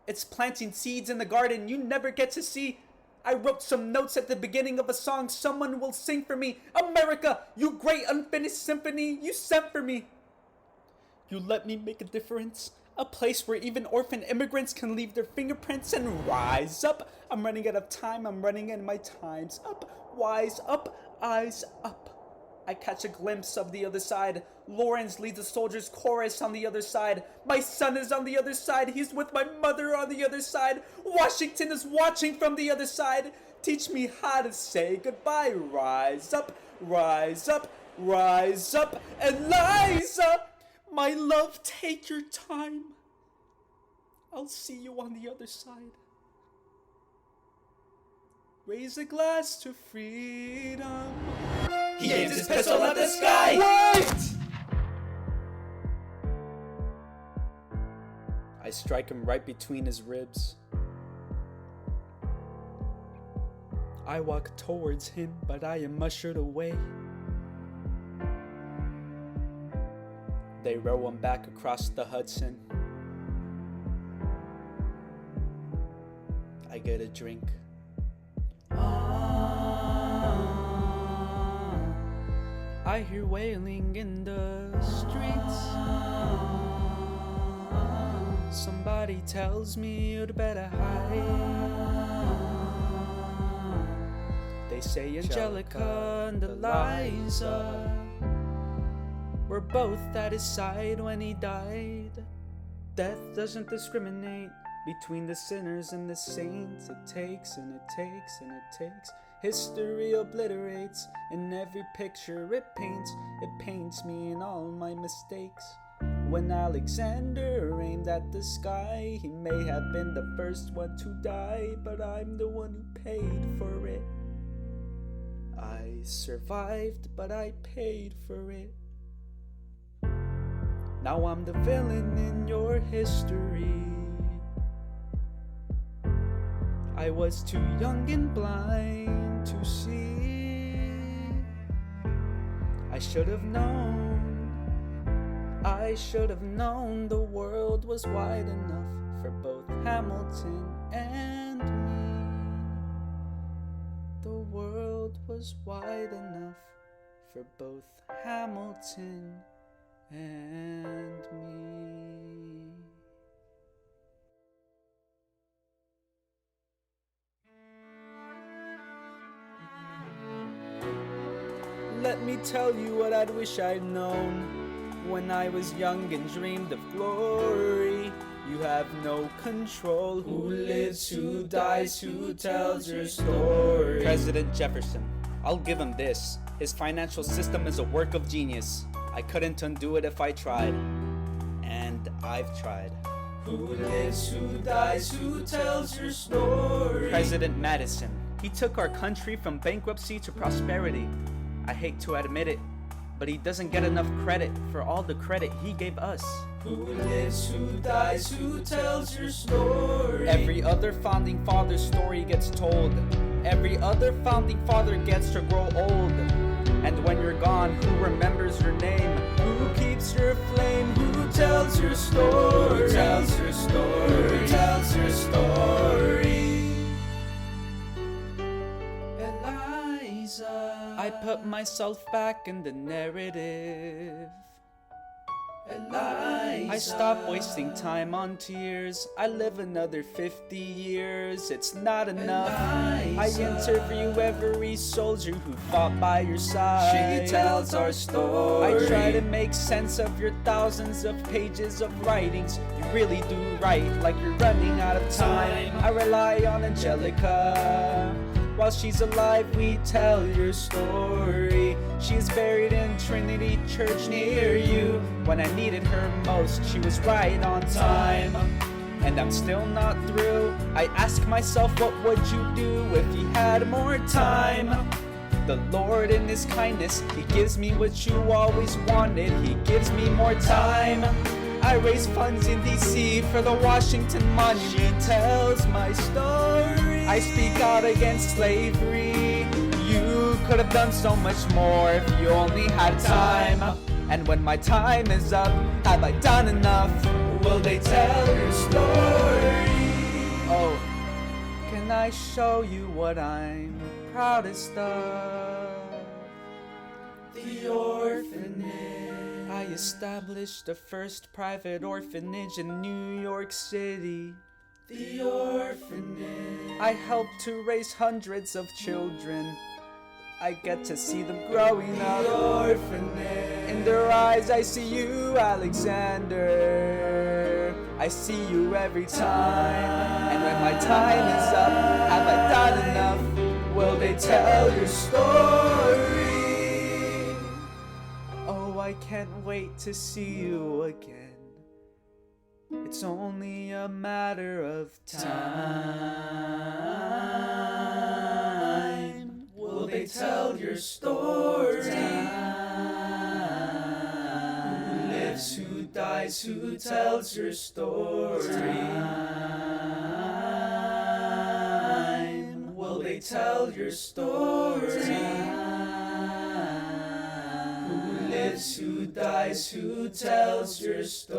It's planting seeds in the garden you never get to see. I wrote some notes at the beginning of a song someone will sing for me. America, you great unfinished symphony you sent for me. You let me make a difference. A place where even orphan immigrants can leave their fingerprints and rise up. I'm running out of time, I'm running and my time's up. Wise up, eyes up. I catch a glimpse of the other side. Lawrence leads a soldier's chorus on the other side. My son is on the other side. He's with my mother on the other side. Washington is watching from the other side. Teach me how to say goodbye. Rise up, rise up, rise up. Eliza, my love, take your time. I'll see you on the other side. Raise a glass to freedom. He aims his pistol at the sky. Wait! I strike him right between his ribs. I walk towards him, but I am ushered away. They row him back across the Hudson. I get a drink. I hear wailing in the streets. Somebody tells me you'd better hide. They say Angelica and Eliza were both at his side when he died. Death doesn't discriminate between the sinners and the saints. It takes and it takes and it takes. History obliterates in every picture it paints me in all my mistakes. When Alexander aimed at the sky, he may have been the first one to die, but I'm the one who paid for it. I survived, but I paid for it. Now I'm the villain in your history. I was too young and blind to see. I should have known the world was wide enough for both Hamilton and me. The world was wide enough for both Hamilton and me. Let me tell you what I'd wish I'd known when I was young and dreamed of glory. You have no control. Who lives, who dies, who tells your story? President Jefferson, I'll give him this. His financial system is a work of genius. I couldn't undo it if I tried. And I've tried. Who lives, who dies, who tells your story? President Madison, he took our country from bankruptcy to prosperity. I hate to admit it, but he doesn't get enough credit for all the credit he gave us. Who lives, who dies, who tells your story? Every other founding father's story gets told. Every other founding father gets to grow old. And when you're gone, who remembers your name? Who keeps your flame? Who tells your story? Who tells your story? Who tells your story? Eliza, I put myself back in the narrative. Eliza, I stop wasting time on tears. I live another 50 years. It's not enough. Eliza, I interview every soldier who fought by your side. she tells our story. I try to make sense of your thousands of pages of writings. You really do write like you're running out of time. I rely on Angelica. While she's alive, we tell your story. She's buried in Trinity Church near you. When I needed her most, she was right on time. And I'm still not through. I ask myself, what would you do if you had more time? The Lord in His kindness, He gives me what you always wanted. He gives me more time. I raise funds in DC for the Washington Monument. She tells my story. I speak out against slavery. You could have done so much more if you only had time. And when my time is up, have I done enough? Will they tell your story? Oh, can I show you what I'm proudest of? The orphanage. I established the first private orphanage in New York City. The orphanage. I helped to raise hundreds of children. I get to see them growing up. The orphanage. In their eyes I see you, Alexander. I see you every time. And when my time is up, have I done enough? Will they tell your story? Oh, I can't wait to see you again. It's only a matter of time. Will they tell your story? Who lives, who dies, who tells your story? Will they tell your story? Who lives, who dies, who tells your story?